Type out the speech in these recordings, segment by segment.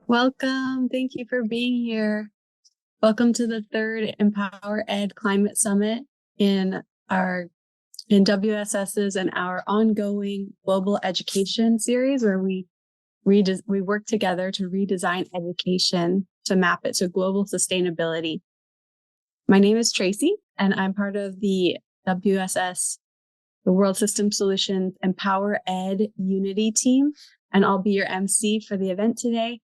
Welcome. Thank you for being here. Welcome to the third EmpowerED Climate Summit in WSS's and our ongoing global education series, where we work together to redesign education to map it to global sustainability. My name is Tracy, and I'm part of the WSS, the World System Solutions EmpowerED Unity team, and I'll be your MC for the event today.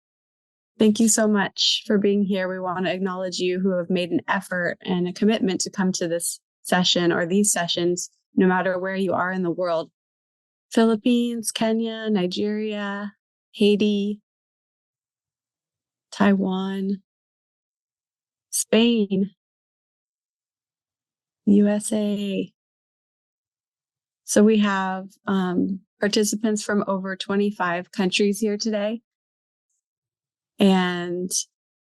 Thank you so much for being here. We want to acknowledge you who have made an effort and a commitment to come to this session or these sessions, no matter where you are in the world. Philippines, Kenya, Nigeria, Haiti, Taiwan, Spain, USA. So we have participants from over 25 countries here today. And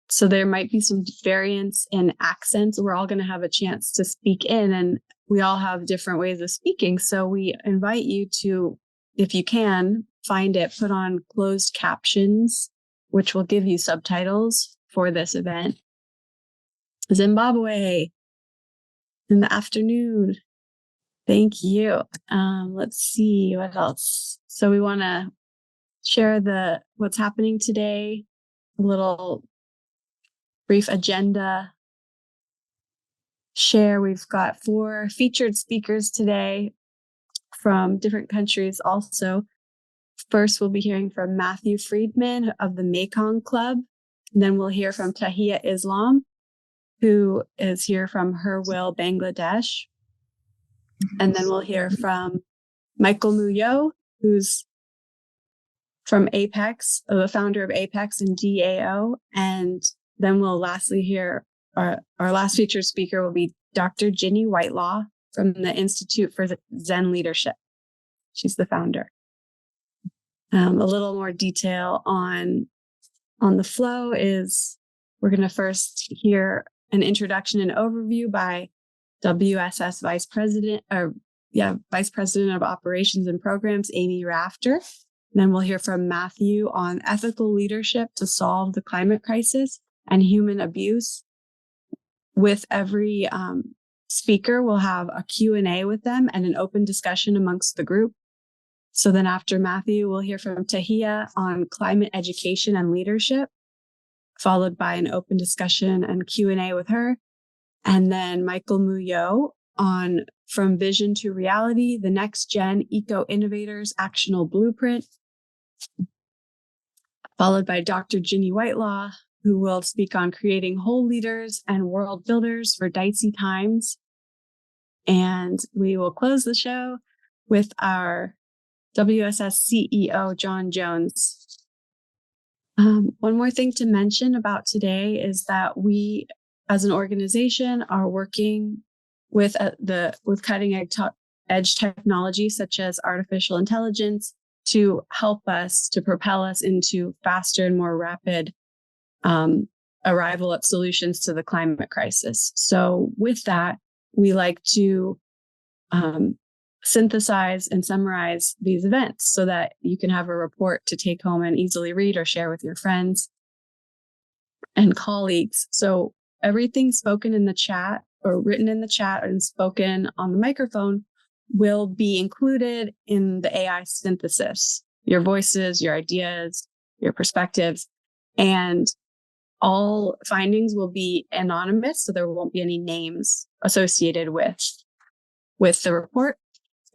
so there might be some variance in accents. We're all going to have a chance to speak in, and we all have different ways of speaking. So we invite you to, if you can, find it, put on closed captions, which will give you subtitles for this event. Zimbabwe in the afternoon. Thank you. Let's see what else. So we want to share what's happening today. A little brief agenda share. We've got 4 featured speakers today from different countries also. First, we'll be hearing from Matthew Friedman of the Mekong Club. And then we'll hear from Tahiya Islam, who is here from HerWILL, Bangladesh. And then we'll hear from Michael Muyot, who's from Apex, the founder of Apex and DAO. And then we'll lastly hear our last featured speaker will be Dr. Ginny Whitelaw from the Institute for Zen Leadership. She's the founder. A little more detail on the flow is we're going to first hear an introduction and overview by WSS Vice President of Operations and Programs, Amy Rafter. Then we'll hear from Matthew on ethical leadership to solve the climate crisis and human abuse. With every speaker, we'll have a Q&A with them and an open discussion amongst the group. So then after Matthew, we'll hear from Tahiya on climate education and leadership, followed by an open discussion and Q&A with her. And then Michael Muyot on From Vision to Reality, the Next Gen Eco-Innovators Actionable Blueprint, followed by Dr. Ginny Whitelaw, who will speak on creating whole leaders and world builders for dicey times. And we will close the show with our WSS CEO, John Jones. One more thing to mention about today is that we, as an organization, are working with cutting edge technology such as artificial intelligence to help us, to propel us into faster and more rapid arrival at solutions to the climate crisis. So with that, we like to synthesize and summarize these events so that you can have a report to take home and easily read or share with your friends and colleagues. So everything spoken in the chat or written in the chat and spoken on the microphone will be included in the AI synthesis, your voices, your ideas, your perspectives, and all findings will be anonymous. So there won't be any names associated with the report.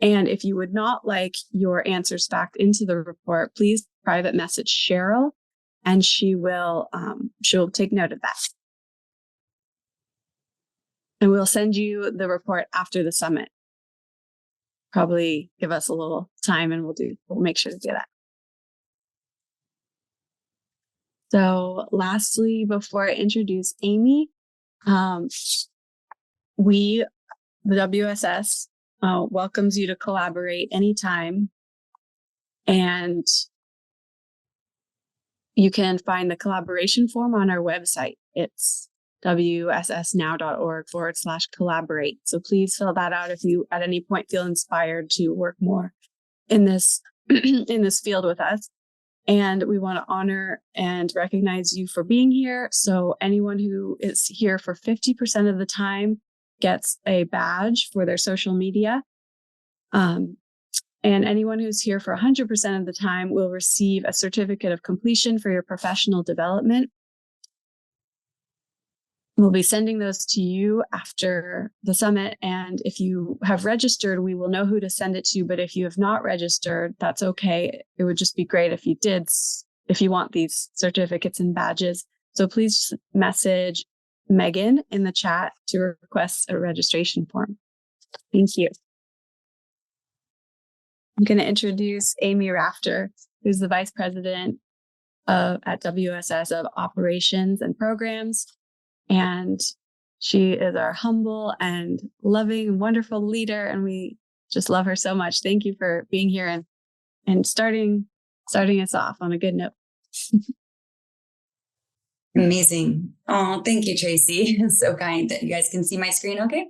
And if you would not like your answers backed into the report, please private message Cheryl, and she'll take note of that. And we'll send you the report after the summit. Probably give us a little time and we'll make sure to do that. So lastly, before I introduce Amy, the WSS welcomes you to collaborate anytime. And you can find the collaboration form on our website. It's wssnow.org/collaborate. So please fill that out if you at any point feel inspired to work more in this in this field with us. And we want to honor and recognize you for being here. So anyone who is here for 50% of the time gets a badge for their social media. And anyone who's here for 100% of the time will receive a certificate of completion for your professional development. We'll be sending those to you after the summit. And if you have registered, we will know who to send it to. But if you have not registered, that's okay. It would just be great if you did, if you want these certificates and badges. So please message Megan in the chat to request a registration form. Thank you. I'm going to introduce Amy Rafter, who's the Vice President at WSS of Operations and Programs. And she is our humble and loving, wonderful leader. And we just love her so much. Thank you for being here and starting us off on a good note. Amazing. Oh, thank you, Tracy. So kind. You guys can see my screen okay?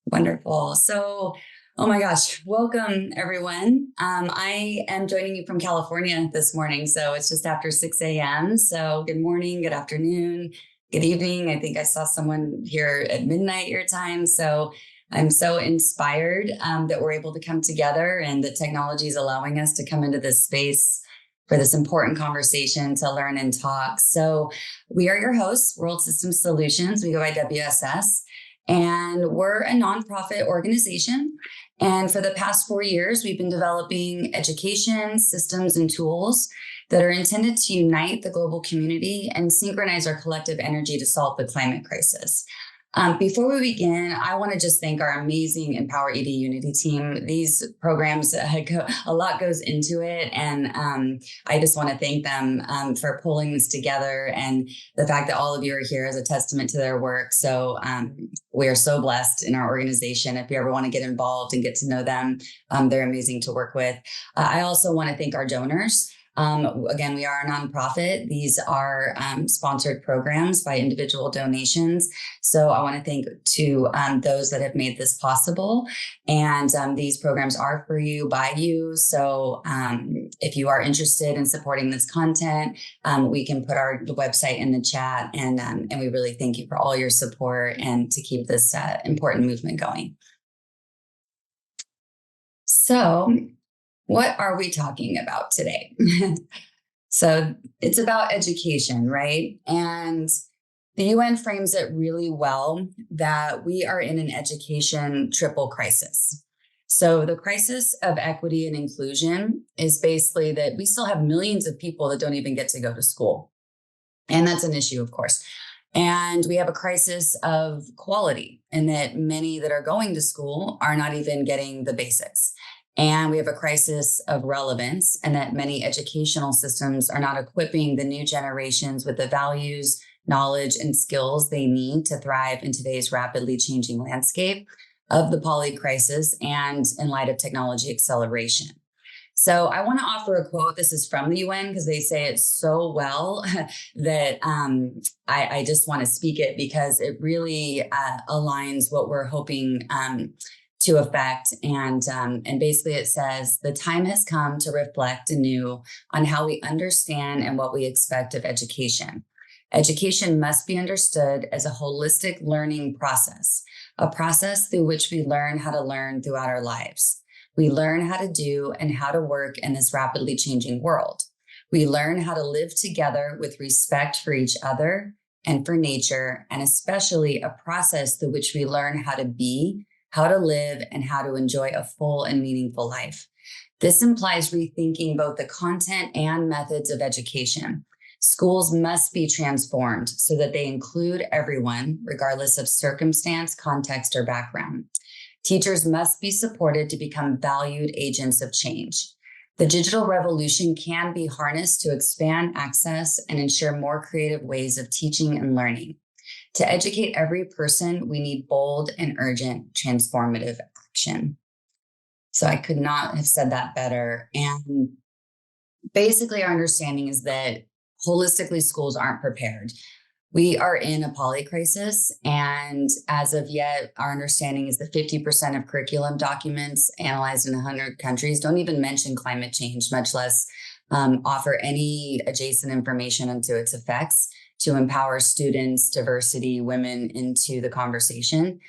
Wonderful. So, oh my gosh, welcome everyone. I am joining you from California this morning. So it's just after 6 a.m. So good morning, good afternoon, good evening. I think I saw someone here at midnight your time. So I'm so inspired that we're able to come together and that technology is allowing us to come into this space for this important conversation to learn and talk. So we are your hosts, World Systems Solutions. We go by WSS, and we're a nonprofit organization. And for the past 4 years, we've been developing education, systems, and tools that are intended to unite the global community and synchronize our collective energy to solve the climate crisis. Before we begin, I want to just thank our amazing EmpowerED Unity team. These programs, a lot goes into it. And I just want to thank them for pulling this together. And the fact that all of you are here is a testament to their work. So we are so blessed in our organization. If you ever want to get involved and get to know them, they're amazing to work with. I also want to thank our donors. Again, we are a nonprofit. These are sponsored programs by individual donations. So I want to thank to those that have made this possible. And these programs are for you, by you. So if you are interested in supporting this content, we can put our website in the chat. And we really thank you for all your support and to keep this important movement going. So what are we talking about today? So it's about education, right? And the UN frames it really well that we are in an education triple crisis. So the crisis of equity and inclusion is basically that we still have millions of people that don't even get to go to school. And that's an issue, of course. And we have a crisis of quality in that many that are going to school are not even getting the basics. And we have a crisis of relevance and that many educational systems are not equipping the new generations with the values, knowledge, and skills they need to thrive in today's rapidly changing landscape of the poly crisis and in light of technology acceleration. So I want to offer a quote. This is from the UN because they say it so well that I just want to speak it because it really aligns what we're hoping to affect. And basically it says, the time has come to reflect anew on how we understand and what we expect of education. Education must be understood as a holistic learning process, a process through which we learn how to learn throughout our lives. We learn how to do and how to work in this rapidly changing world. We learn how to live together with respect for each other and for nature, and especially a process through which we learn how to be, how to live, and how to enjoy a full and meaningful life. This implies rethinking both the content and methods of education. Schools must be transformed so that they include everyone, regardless of circumstance, context, or background. Teachers must be supported to become valued agents of change. The digital revolution can be harnessed to expand access and ensure more creative ways of teaching and learning. To educate every person, we need bold and urgent transformative action. So I could not have said that better. And basically our understanding is that holistically schools aren't prepared. We are in a poly crisis. And as of yet, our understanding is that 50% of curriculum documents analyzed in 100 countries don't even mention climate change, much less offer any adjacent information into its effects to empower students, diversity, women into the conversation.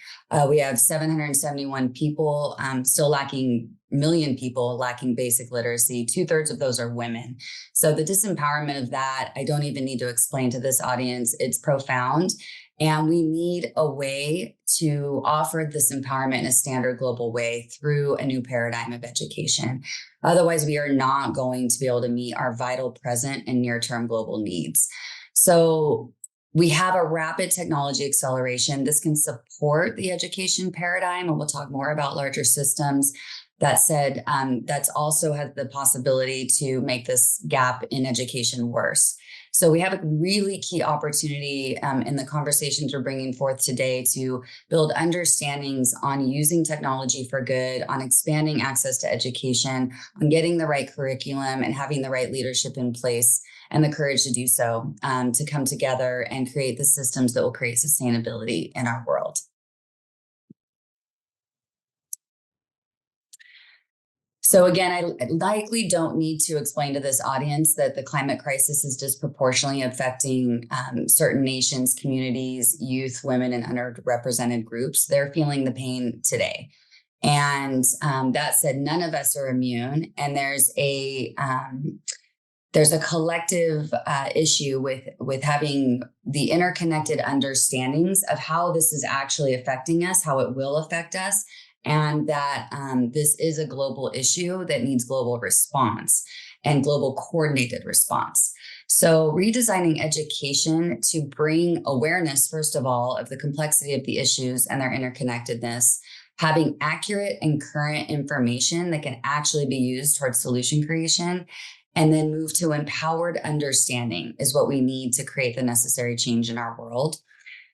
We have 771 people, still lacking million people lacking basic literacy. 2/3 of those are women. So the disempowerment of that, I don't even need to explain to this audience. It's profound. And we need a way to offer this empowerment in a standard global way through a new paradigm of education. Otherwise, we are not going to be able to meet our vital present and near-term global needs. So we have a rapid technology acceleration. This can support the education paradigm, and we'll talk more about larger systems. That said, that's also has the possibility to make this gap in education worse. So we have a really key opportunity in the conversations we're bringing forth today to build understandings on using technology for good, on expanding access to education, on getting the right curriculum and having the right leadership in place and the courage to do so, to come together and create the systems that will create sustainability in our world. So again, I likely don't need to explain to this audience that the climate crisis is disproportionately affecting certain nations, communities, youth, women, and underrepresented groups. They're feeling the pain today. And that said, none of us are immune. And there's a collective issue with having the interconnected understandings of how this is actually affecting us, how it will affect us, and that this is a global issue that needs global response and global coordinated response. So redesigning education to bring awareness, first of all, of the complexity of the issues and their interconnectedness, having accurate and current information that can actually be used towards solution creation, and then move to empowered understanding is what we need to create the necessary change in our world.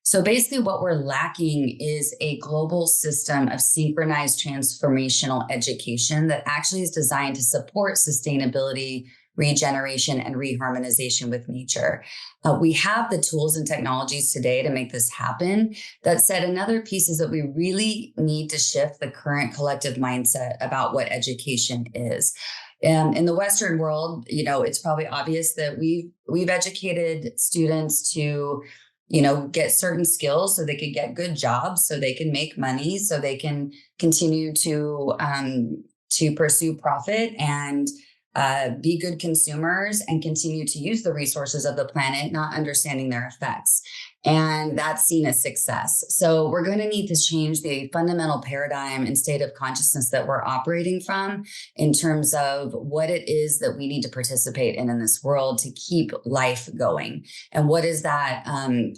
So basically what we're lacking is a global system of synchronized transformational education that actually is designed to support sustainability, regeneration, and reharmonization with nature. We have the tools and technologies today to make this happen. That said, another piece is that we really need to shift the current collective mindset about what education is. In the Western world, it's probably obvious that we've educated students to get certain skills so they could get good jobs, so they can make money, so they can continue to pursue profit and be good consumers and continue to use the resources of the planet, not understanding their effects. And that's seen as success. So we're going to need to change the fundamental paradigm and state of consciousness that we're operating from in terms of what it is that we need to participate in this world to keep life going. And what is that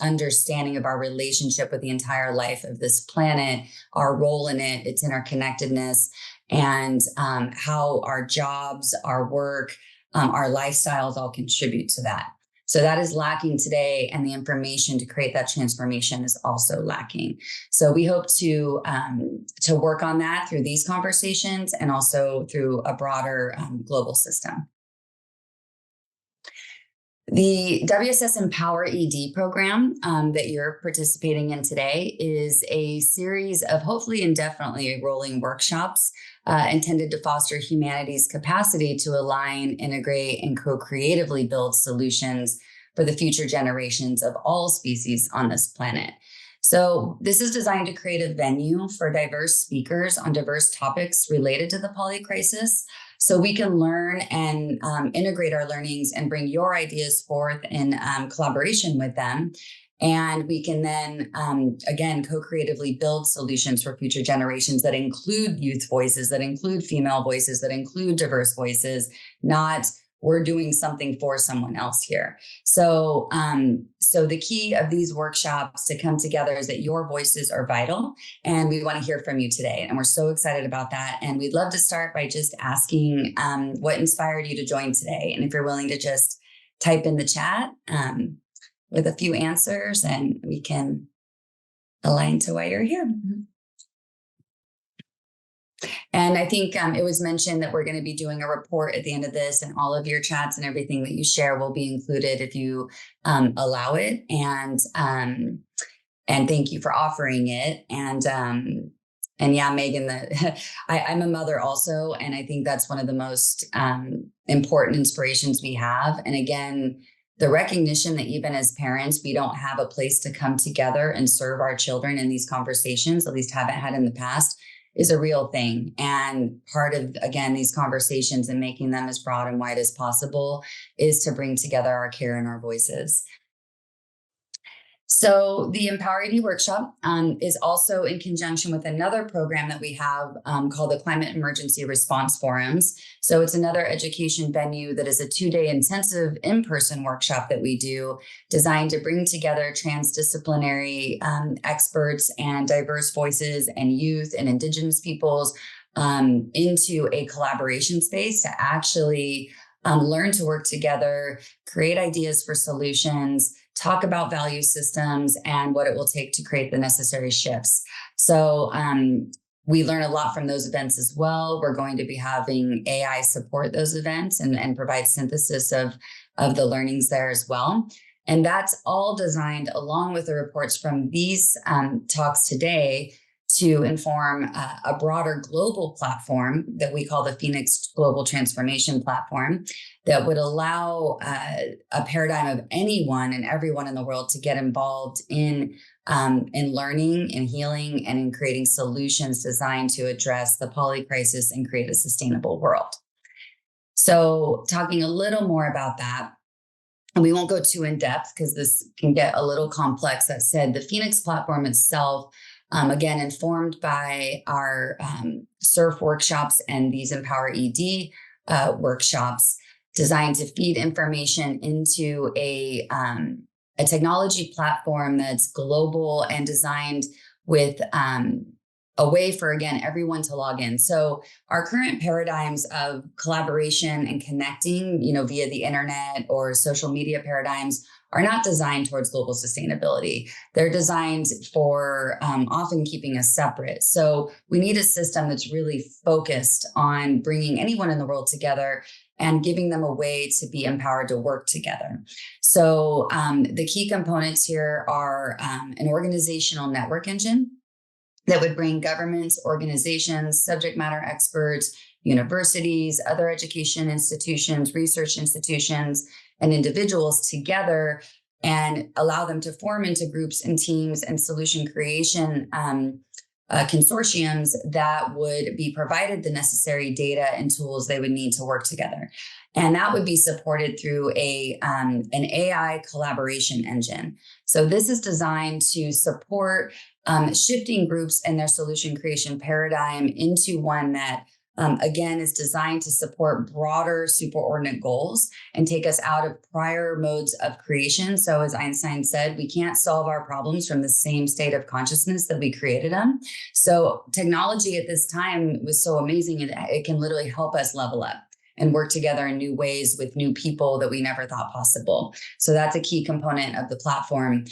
understanding of our relationship with the entire life of this planet, our role in it, its interconnectedness, and how our jobs, our work, our lifestyles all contribute to that. So that is lacking today, and the information to create that transformation is also lacking. So we hope to work on that through these conversations and also through a broader global system. The WSS EmpowerED program that you're participating in today is a series of hopefully indefinitely rolling workshops intended to foster humanity's capacity to align, integrate, and co-creatively build solutions for the future generations of all species on this planet. So this is designed to create a venue for diverse speakers on diverse topics related to the poly crisis, so we can learn and integrate our learnings and bring your ideas forth in collaboration with them. And we can then, again, co-creatively build solutions for future generations that include youth voices, that include female voices, that include diverse voices, not we're doing something for someone else here. So, so the key of these workshops to come together is that your voices are vital, and we want to hear from you today. And we're so excited about that. And we'd love to start by just asking what inspired you to join today. And if you're willing to just type in the chat with a few answers, and we can align to why you're here. And I think it was mentioned that we're going to be doing a report at the end of this, and all of your chats and everything that you share will be included if you allow it. And thank you for offering it. And And yeah, Megan, I'm a mother also. And I think that's one of the most important inspirations we have. And again, the recognition that even as parents, we don't have a place to come together and serve our children in these conversations, at least haven't had in the past, is a real thing. And part of, again, these conversations and making them as broad and wide as possible is to bring together our care and our voices. So the EmpowerED workshop is also in conjunction with another program that we have called the Climate Emergency Response Forums. So it's another education venue that is a 2-day intensive in-person workshop that we do, designed to bring together transdisciplinary experts and diverse voices and youth and Indigenous peoples into a collaboration space to actually learn to work together, create ideas for solutions, talk about value systems and what it will take to create the necessary shifts. So we learn a lot from those events as well. We're going to be having AI support those events and provide synthesis of the learnings there as well. And that's all designed along with the reports from these talks today to inform a broader global platform that we call the Phoenix Global Transformation Platform that would allow a paradigm of anyone and everyone in the world to get involved in learning and healing and in creating solutions designed to address the poly crisis and create a sustainable world. So talking a little more about that, and we won't go too in depth because this can get a little complex. That said, the Phoenix platform itself, again, informed by our SURF workshops and these EmpowerED workshops, designed to feed information into a technology platform that's global and designed with a way for, again, everyone to log in. So our current paradigms of collaboration and connecting, via the internet or social media paradigms are not designed towards global sustainability. They're designed for often keeping us separate. So we need a system that's really focused on bringing anyone in the world together and giving them a way to be empowered to work together. So the key components here are an organizational network engine that would bring governments, organizations, subject matter experts, universities, other education institutions, research institutions, and individuals together and allow them to form into groups and teams and solution creation consortiums that would be provided the necessary data and tools they would need to work together. And that would be supported through an AI collaboration engine. So this is designed to support shifting groups and their solution creation paradigm into one that, again, is designed to support broader superordinate goals and take us out of prior modes of creation. So as Einstein said, we can't solve our problems from the same state of consciousness that we created them. So technology at this time was so amazing, it can literally help us level up and work together in new ways with new people that we never thought possible. So that's a key component of the platform.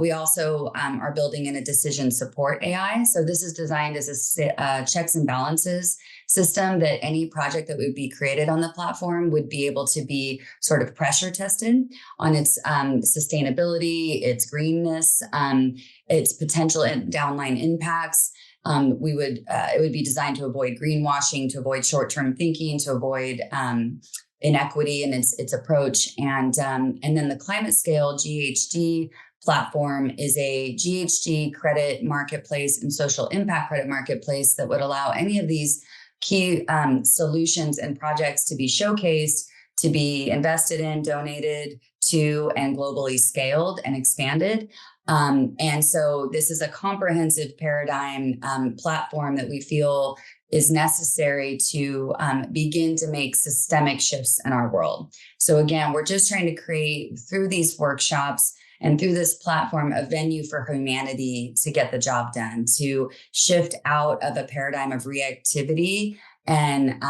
We also are building in a decision support AI. So this is designed as a checks and balances system that any project that would be created on the platform would be able to be sort of pressure tested on its sustainability, its greenness, its potential downline impacts. It would be designed to avoid greenwashing, to avoid short-term thinking, to avoid inequity in its approach. And then the climate scale GHG platform is a GHG credit marketplace and social impact credit marketplace that would allow any of these key solutions and projects to be showcased, to be invested in, donated to, and globally scaled and expanded. And so this is a comprehensive paradigm platform that we feel is necessary to begin to make systemic shifts in our world. So again, we're just trying to create through these workshops and through this platform a venue for humanity to get the job done, to shift out of a paradigm of reactivity and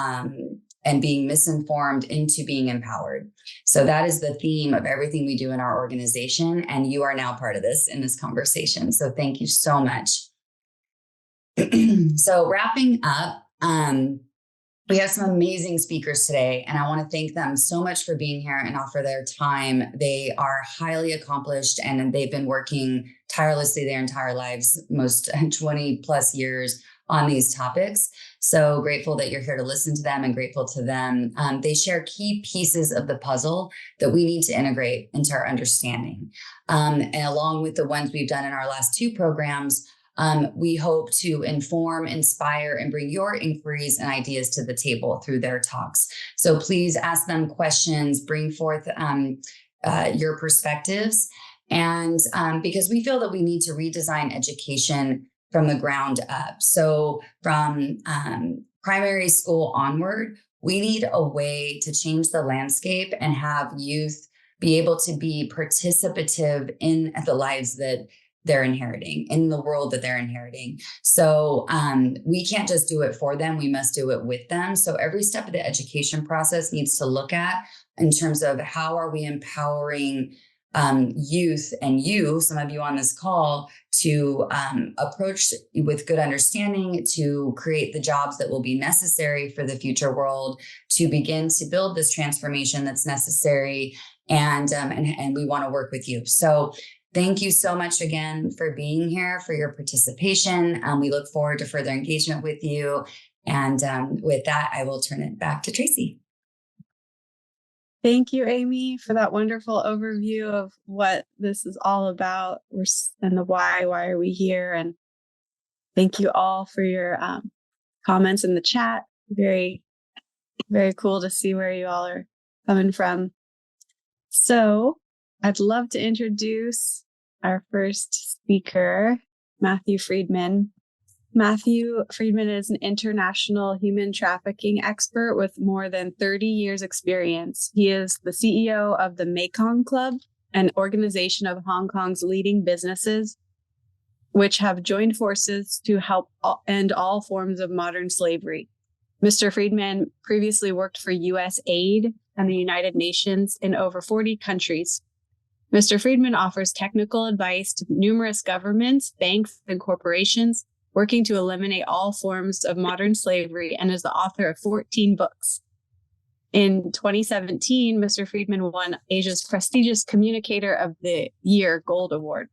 being misinformed into being empowered. So that is the theme of everything we do in our organization. And you are now part of this in this conversation. So thank you so much. So wrapping up, we have some amazing speakers today, and I want to thank them so much for being here and offer their time. They are highly accomplished and they've been working tirelessly their entire lives, most 20 plus years on these topics. So grateful that you're here to listen to them and grateful to them. They share key pieces of the puzzle that we need to integrate into our understanding. And along with the ones we've done in our last two programs, we hope to inform, inspire, and bring your inquiries and ideas to the table through their talks. So please ask them questions, bring forth your perspectives. And because we feel that we need to redesign education from the ground up. So from primary school onward, we need a way to change the landscape and have youth be able to be participative in the lives that they're inheriting, in the world that they're inheriting. So we can't just do it for them, we must do it with them. So every step of the education process needs to look at in terms of how are we empowering youth and you, some of you on this call, to approach with good understanding, to create the jobs that will be necessary for the future world, to begin to build this transformation that's necessary. And we want to work with you. So thank you so much again for being here, for your participation. We look forward to further engagement with you. And with that, I will turn it back to Tracy. Thank you, Amy, for that wonderful overview of what this is all about and the why are we here. And thank you all for your comments in the chat. Very, very cool to see where you all are coming from. So I'd love to introduce our first speaker, Matthew Friedman. Matthew Friedman is an international human trafficking expert with more than 30 years experience. He is the CEO of the Mekong Club, an organization of Hong Kong's leading businesses, which have joined forces to help end all forms of modern slavery. Mr. Friedman previously worked for USAID and the United Nations in over 40 countries. Mr. Friedman offers technical advice to numerous governments, banks, and corporations working to eliminate all forms of modern slavery, and is the author of 14 books. In 2017, Mr. Friedman won Asia's prestigious Communicator of the Year Gold Award.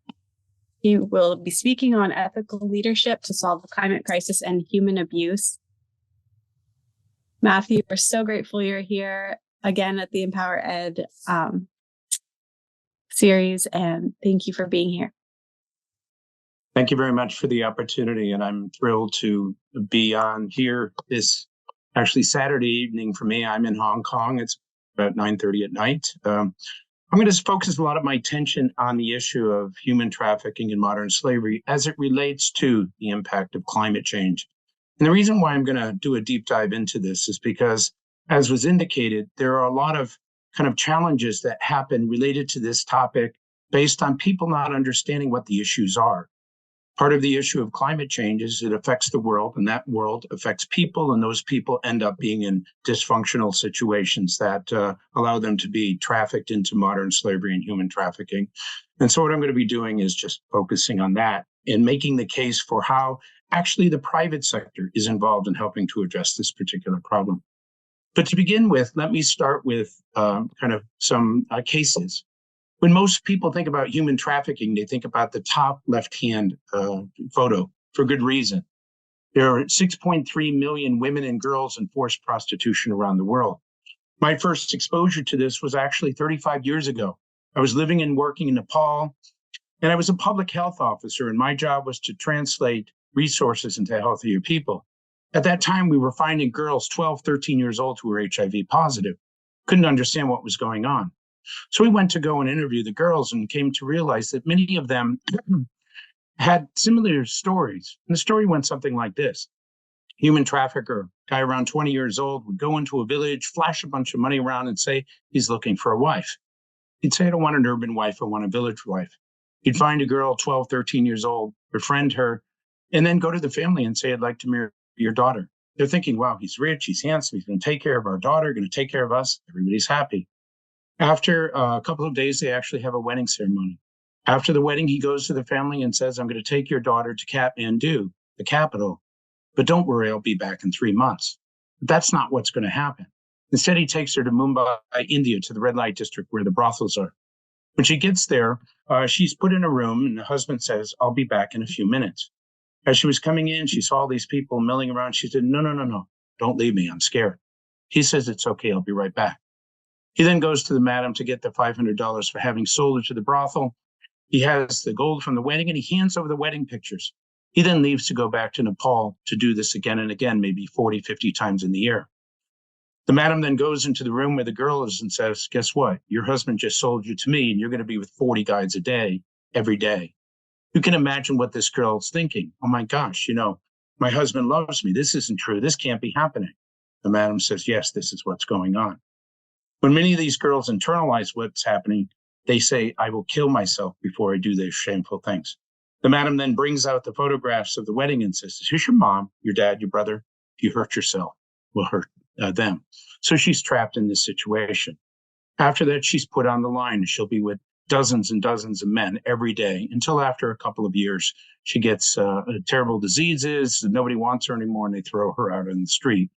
He will be speaking on ethical leadership to solve the climate crisis and human abuse. Matthew, we're so grateful you're here again at the EmpowerED series, and thank you for being here. Thank you very much for the opportunity, and I'm thrilled to be on here this actually Saturday evening for me. I'm in Hong Kong. It's about 9:30 at night. I'm going to focus a lot of my attention on the issue of human trafficking and modern slavery as it relates to the impact of climate change. And the reason why I'm going to do a deep dive into this is because, as was indicated, there are a lot of kind of challenges that happen related to this topic based on people not understanding what the issues are. Part of the issue of climate change is it affects the world, and that world affects people, and those people end up being in dysfunctional situations that allow them to be trafficked into modern slavery and human trafficking. And so what I'm going to be doing is just focusing on that and making the case for how actually the private sector is involved in helping to address this particular problem. But to begin with, let me start with kind of some cases. When most people think about human trafficking, they think about the top left-hand photo for good reason. There are 6.3 million women and girls in forced prostitution around the world. My first exposure to this was actually 35 years ago. I was living and working in Nepal, and I was a public health officer, and my job was to translate resources into healthier people. At that time, we were finding girls 12, 13 years old who were HIV positive, couldn't understand what was going on. So we went to go and interview the girls and came to realize that many of them had similar stories. And the story went something like this. Human trafficker, guy around 20 years old, would go into a village, flash a bunch of money around and say he's looking for a wife. He'd say, I don't want an urban wife, I want a village wife. He'd find a girl 12, 13 years old, befriend her, and then go to the family and say, I'd like to marry your daughter. They're thinking, wow, he's rich, he's handsome, he's going to take care of our daughter, going to take care of us. Everybody's happy. After a couple of days, they actually have a wedding ceremony. After the wedding, he goes to the family and says, I'm going to take your daughter to Kathmandu, the capital, but don't worry, I'll be back in 3 months. But that's not what's going to happen. Instead, he takes her to Mumbai, India, to the red light district where the brothels are. When she gets there, she's put in a room and the husband says, I'll be back in a few minutes. As she was coming in, she saw these people milling around. She said, no, no, no, no, don't leave me. I'm scared. He says, it's okay. I'll be right back. He then goes to the madam to get the $500 for having sold her to the brothel. He has the gold from the wedding and he hands over the wedding pictures. He then leaves to go back to Nepal to do this again and again, maybe 40, 50 times in the year. The madam then goes into the room where the girl is and says, guess what? Your husband just sold you to me and you're going to be with 40 guys a day, every day. You can imagine what this girl's thinking. Oh my gosh, my husband loves me. This isn't true. This can't be happening. The madam says, yes, this is what's going on. When many of these girls internalize what's happening, they say, I will kill myself before I do these shameful things. The madam then brings out the photographs of the wedding and says, here's your mom, your dad, your brother. If you hurt yourself, we'll hurt them. So she's trapped in this situation. After that, she's put on the line. She'll be with dozens and dozens of men every day until after a couple of years, she gets terrible diseases. Nobody wants her anymore, and they throw her out on the street.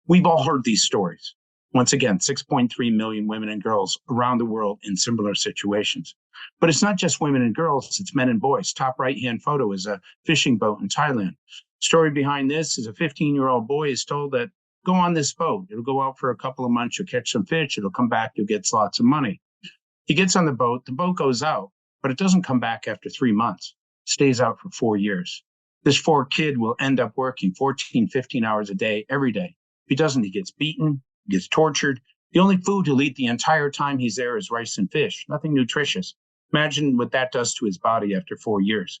We've all heard these stories. Once again, 6.3 million women and girls around the world in similar situations. But it's not just women and girls, it's men and boys. Top right-hand photo is a fishing boat in Thailand. Story behind this is a 15-year-old boy is told that go on this boat. It'll go out for a couple of months. You'll catch some fish. It'll come back. You'll get lots of money. He gets on the boat goes out, but it doesn't come back after 3 months. It stays out for 4 years. This poor kid will end up working 14, 15 hours a day, every day. If he doesn't, he gets beaten, gets tortured. The only food he'll eat the entire time he's there is rice and fish, nothing nutritious. Imagine what that does to his body after 4 years.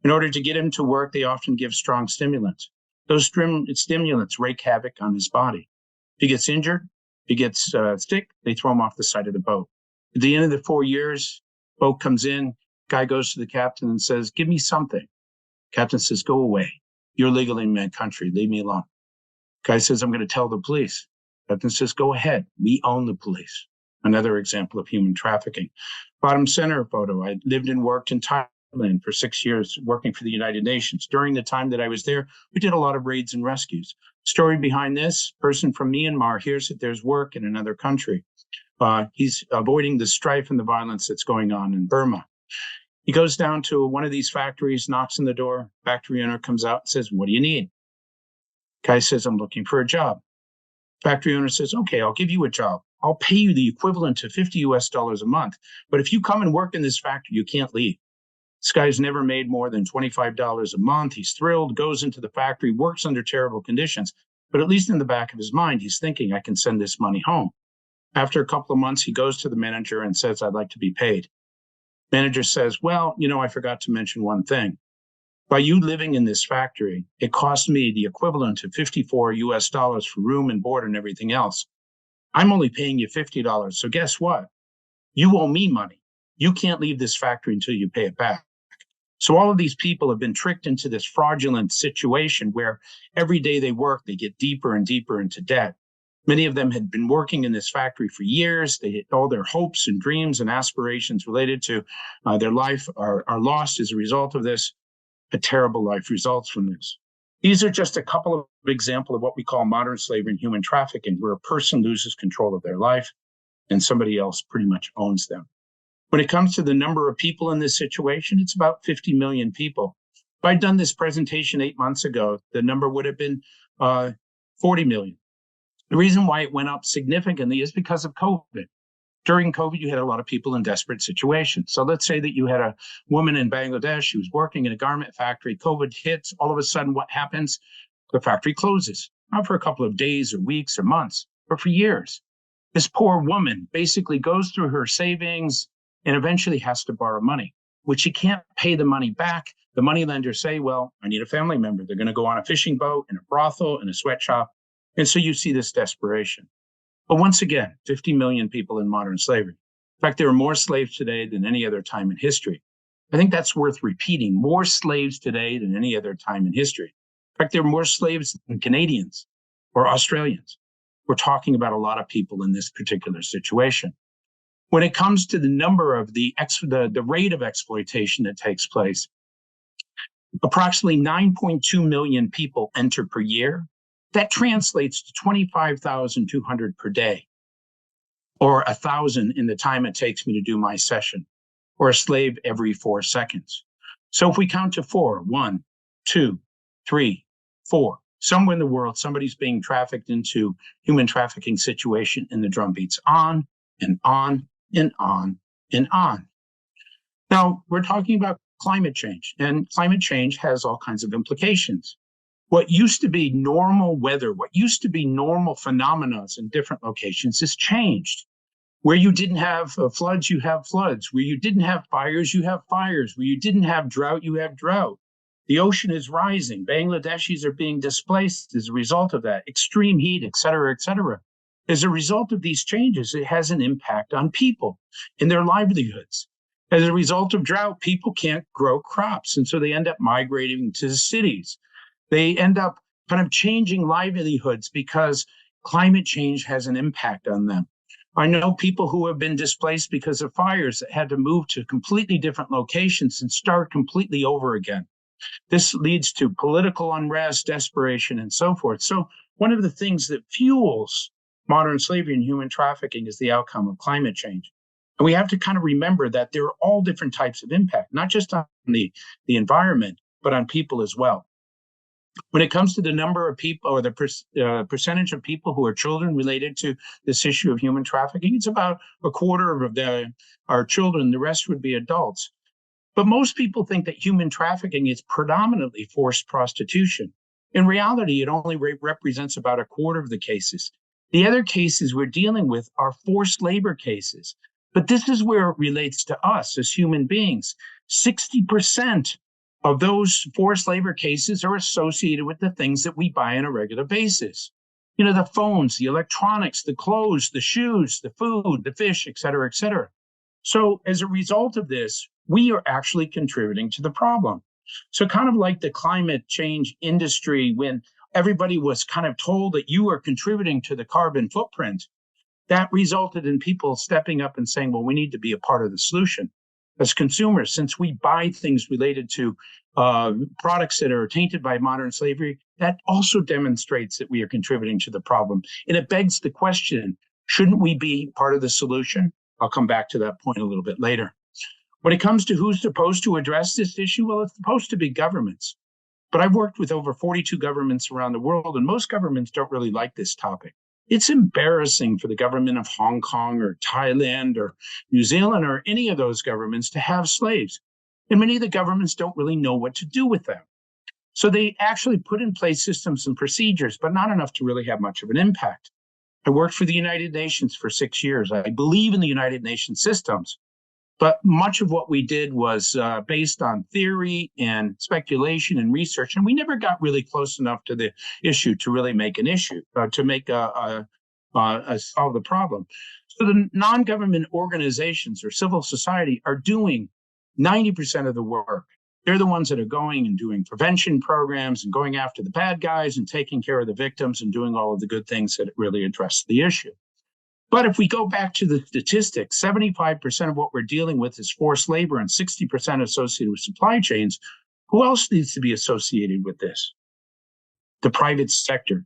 In order to get him to work, they often give strong stimulants. Those stimulants wreak havoc on his body. If he gets injured, if he gets sick, they throw him off the side of the boat. At the end of the 4 years, boat comes in, guy goes to the captain and says, give me something. Captain says, go away. You're legally in my country. Leave me alone. Guy says, I'm going to tell the police. Captain says, go ahead. We own the police. Another example of human trafficking. Bottom center photo. I lived and worked in Thailand for 6 years, working for the United Nations. During the time that I was there, we did a lot of raids and rescues. Story behind this, person from Myanmar hears that there's work in another country. He's avoiding the strife and the violence that's going on in Burma. He goes down to one of these factories, knocks on the door. Factory owner comes out and says, what do you need? Guy says, I'm looking for a job. Factory owner says, okay, I'll give you a job. I'll pay you the equivalent to $50 a month. But if you come and work in this factory, you can't leave. This guy's never made more than $25 a month. He's thrilled, goes into the factory, works under terrible conditions. But at least in the back of his mind, he's thinking, I can send this money home. After a couple of months, he goes to the manager and says, I'd like to be paid. Manager says, well, I forgot to mention one thing. By you living in this factory, it cost me the equivalent of $54 for room and board and everything else. I'm only paying you $50. So guess what? You owe me money. You can't leave this factory until you pay it back. So all of these people have been tricked into this fraudulent situation where every day they work, they get deeper and deeper into debt. Many of them had been working in this factory for years. All their hopes and dreams and aspirations related to their life are lost as a result of this. A terrible life results from this. These are just a couple of examples of what we call modern slavery and human trafficking, where a person loses control of their life and somebody else pretty much owns them. When it comes to the number of people in this situation, it's about 50 million people. If I'd done this presentation 8 months ago, the number would have been 40 million. The reason why it went up significantly is because of COVID. During COVID, you had a lot of people in desperate situations. So let's say that you had a woman in Bangladesh who was working in a garment factory. COVID hits. All of a sudden, what happens? The factory closes, not for a couple of days or weeks or months, but for years. This poor woman basically goes through her savings and eventually has to borrow money, which she can't pay the money back. The moneylenders say, well, I need a family member. They're going to go on a fishing boat, in a brothel, in a sweatshop. And so you see this desperation. But once again, 50 million people in modern slavery. In fact, there are more slaves today than any other time in history. I think that's worth repeating. More slaves today than any other time in history. In fact, there are more slaves than Canadians or Australians. We're talking about a lot of people in this particular situation. When it comes to the number of the rate of exploitation that takes place, approximately 9.2 million people enter per year. That translates to 25,200 per day, or 1,000 in the time it takes me to do my session, or a slave every 4 seconds. So if we count to 4, 1, 2, 3, 4. Somewhere in the world, somebody's being trafficked into human trafficking situation, and the drum beats on and on and on and on. Now, we're talking about climate change, and climate change has all kinds of implications. What used to be normal weather, what used to be normal phenomena in different locations has changed. Where you didn't have floods, you have floods. Where you didn't have fires, you have fires. Where you didn't have drought, you have drought. The ocean is rising. Bangladeshis are being displaced as a result of that. Extreme heat, et cetera, et cetera. As a result of these changes, it has an impact on people and their livelihoods. As a result of drought, people can't grow crops, and so they end up migrating to the cities. They end up kind of changing livelihoods because climate change has an impact on them. I know people who have been displaced because of fires that had to move to completely different locations and start completely over again. This leads to political unrest, desperation, and so forth. So one of the things that fuels modern slavery and human trafficking is the outcome of climate change. And we have to kind of remember that there are all different types of impact, not just on the environment, but on people as well. When it comes to the number of people or the percentage of people who are children related to this issue of human trafficking, it's about a quarter of our children. The rest would be adults. But most people think that human trafficking is predominantly forced prostitution. In reality, it only represents about a quarter of the cases. The other cases we're dealing with are forced labor cases. But this is where it relates to us as human beings. 60% of those forced labor cases are associated with the things that we buy on a regular basis. You know, the phones, the electronics, the clothes, the shoes, the food, the fish, et cetera, et cetera. So as a result of this, we are actually contributing to the problem. So kind of like the climate change industry, when everybody was kind of told that you are contributing to the carbon footprint, that resulted in people stepping up and saying, well, we need to be a part of the solution. As consumers, since we buy things related to products that are tainted by modern slavery, that also demonstrates that we are contributing to the problem. And it begs the question, shouldn't we be part of the solution? I'll come back to that point a little bit later. When it comes to who's supposed to address this issue, well, it's supposed to be governments. But I've worked with over 42 governments around the world, and most governments don't really like this topic. It's embarrassing for the government of Hong Kong or Thailand or New Zealand or any of those governments to have slaves. And many of the governments don't really know what to do with them. So they actually put in place systems and procedures, but not enough to really have much of an impact. I worked for the United Nations for 6 years. I believe in the United Nations systems, but much of what we did was based on theory and speculation and research, and we never got really close enough to the issue to really make an issue, to make solve the problem. So the non-government organizations or civil society are doing 90% of the work. They're the ones that are going and doing prevention programs and going after the bad guys and taking care of the victims and doing all of the good things that really address the issue. But if we go back to the statistics, 75% of what we're dealing with is forced labor and 60% associated with supply chains. Who else needs to be associated with this? The private sector.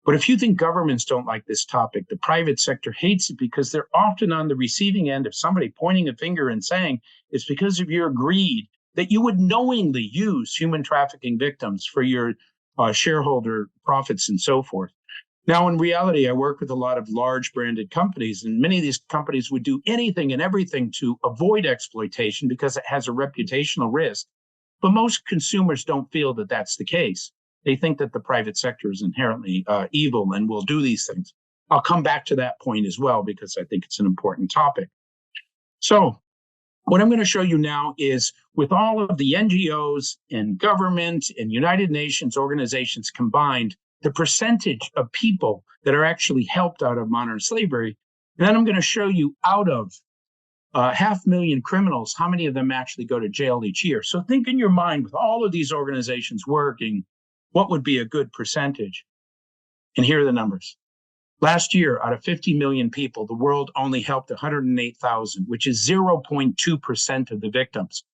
But if you think governments don't like this topic, the private sector hates it because they're often on the receiving end of somebody pointing a finger and saying, it's because of your greed that you would knowingly use human trafficking victims for your shareholder profits and so forth. Now, in reality, I work with a lot of large branded companies, and many of these companies would do anything and everything to avoid exploitation because it has a reputational risk. But most consumers don't feel that that's the case. They think that the private sector is inherently evil and will do these things. I'll come back to that point as well because I think it's an important topic. So what I'm going to show you now is with all of the NGOs and government and United Nations organizations combined, the percentage of people that are actually helped out of modern slavery. And then I'm going to show you out of 500,000 criminals, how many of them actually go to jail each year. So think in your mind with all of these organizations working, what would be a good percentage? And here are the numbers. Last year, out of 50 million people, the world only helped 108,000, which is 0.2% of the victims,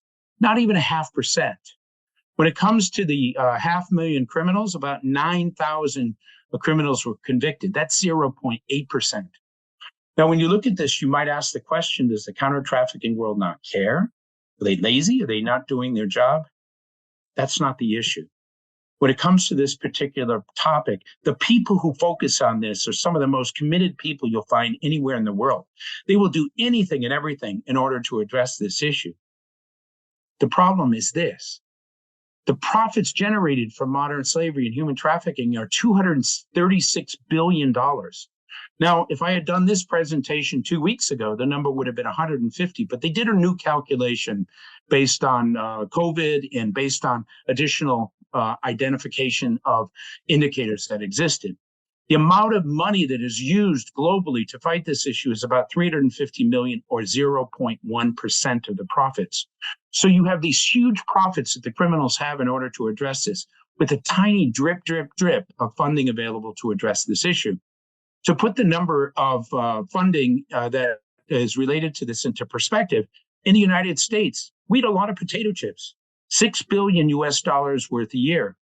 not even a 0.5%. When it comes to the 500,000 criminals, about 9,000 criminals were convicted. That's 0.8%. Now, when you look at this, you might ask the question, does the counter-trafficking world not care? Are they lazy? Are they not doing their job? That's not the issue. When it comes to this particular topic, the people who focus on this are some of the most committed people you'll find anywhere in the world. They will do anything and everything in order to address this issue. The problem is this. The profits generated from modern slavery and human trafficking are $236 billion. Now, if I had done this presentation 2 weeks ago, the number would have been 150, but they did a new calculation based on COVID and based on additional identification of indicators that existed. The amount of money that is used globally to fight this issue is about 350 million, or 0.1% of the profits. So you have these huge profits that the criminals have in order to address this, with a tiny drip, drip, drip of funding available to address this issue. To put the number of funding that is related to this into perspective, in the United States, we eat a lot of potato chips, $6 billion worth a year.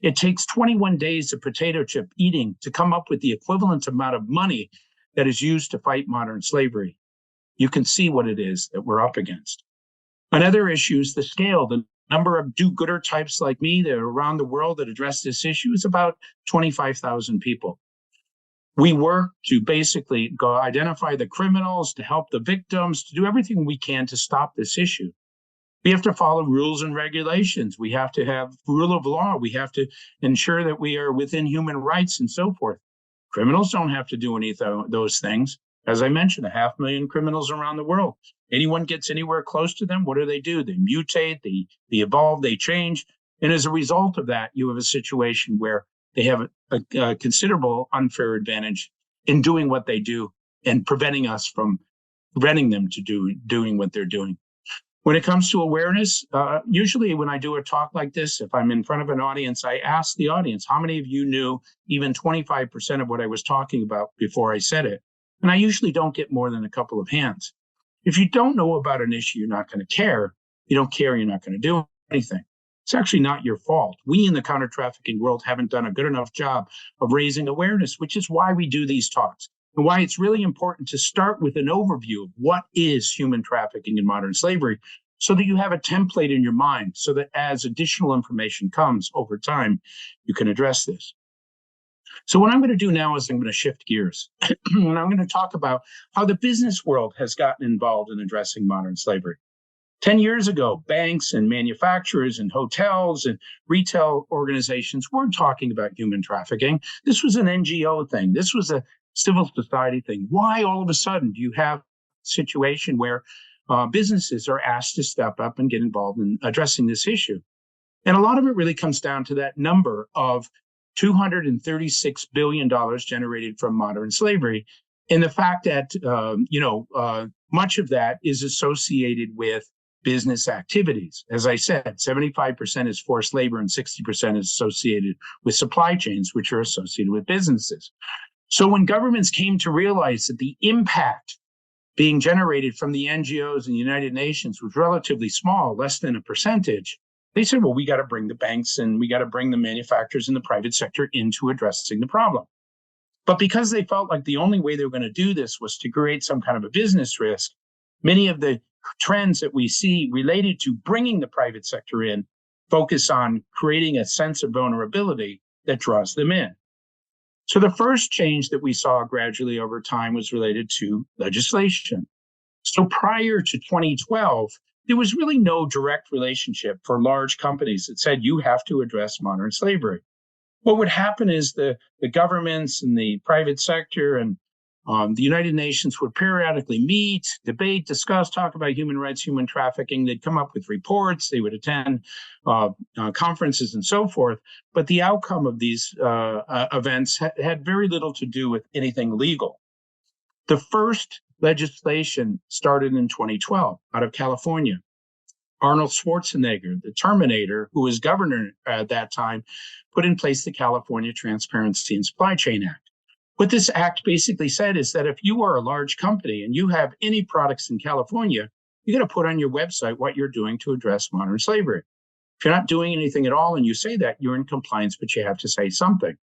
It takes 21 days of potato chip eating to come up with the equivalent amount of money that is used to fight modern slavery. You can see what it is that we're up against. Another issue is the scale. The number of do-gooder types like me that are around the world that address this issue is about 25,000 people. We work to basically go identify the criminals, to help the victims, to do everything we can to stop this issue. We have to follow rules and regulations. We have to have rule of law. We have to ensure that we are within human rights and so forth. Criminals don't have to do any of those things. As I mentioned, 500,000 criminals around the world. Anyone gets anywhere close to them, what do? They mutate, they evolve, they change. And as a result of that, you have a situation where they have a considerable unfair advantage in doing what they do and preventing them to doing what they're doing. When it comes to awareness, usually when I do a talk like this, if I'm in front of an audience, I ask the audience, how many of you knew even 25% of what I was talking about before I said it? And I usually don't get more than a couple of hands. If you don't know about an issue, you're not going to care. You don't care, you're not going to do anything. It's actually not your fault. We in the counter-trafficking world haven't done a good enough job of raising awareness, which is why we do these talks and why it's really important to start with an overview of what is human trafficking and modern slavery, so that you have a template in your mind, so that as additional information comes over time, you can address this. So what I'm going to do now is I'm going to shift gears. And I'm going to talk about how the business world has gotten involved in addressing modern slavery. 10 years ago, banks and manufacturers and hotels and retail organizations weren't talking about human trafficking. This was an NGO thing. This was a civil society thing. Why all of a sudden do you have a situation where businesses are asked to step up and get involved in addressing this issue? And a lot of it really comes down to that number of $236 billion generated from modern slavery, and the fact that much of that is associated with business activities. As I said, 75% is forced labor and 60% is associated with supply chains, which are associated with businesses. So when governments came to realize that the impact being generated from the NGOs and the United Nations was relatively small, less than a percentage, they said, well, we got to bring the banks and we got to bring the manufacturers and the private sector into addressing the problem. But because they felt like the only way they were going to do this was to create some kind of a business risk, many of the trends that we see related to bringing the private sector in focus on creating a sense of vulnerability that draws them in. So the first change that we saw gradually over time was related to legislation. So prior to 2012, there was really no direct relationship for large companies that said you have to address modern slavery. What would happen is the governments and the private sector and the United Nations would periodically meet, debate, discuss, talk about human rights, human trafficking. They'd come up with reports. They would attend conferences and so forth. But the outcome of these events had very little to do with anything legal. The first legislation started in 2012 out of California. Arnold Schwarzenegger, the Terminator, who was governor at that time, put in place the California Transparency and Supply Chain Act. What this act basically said is that if you are a large company and you have any products in California, you got to put on your website what you're doing to address modern slavery. If you're not doing anything at all and you say that, you're in compliance, but you have to say something.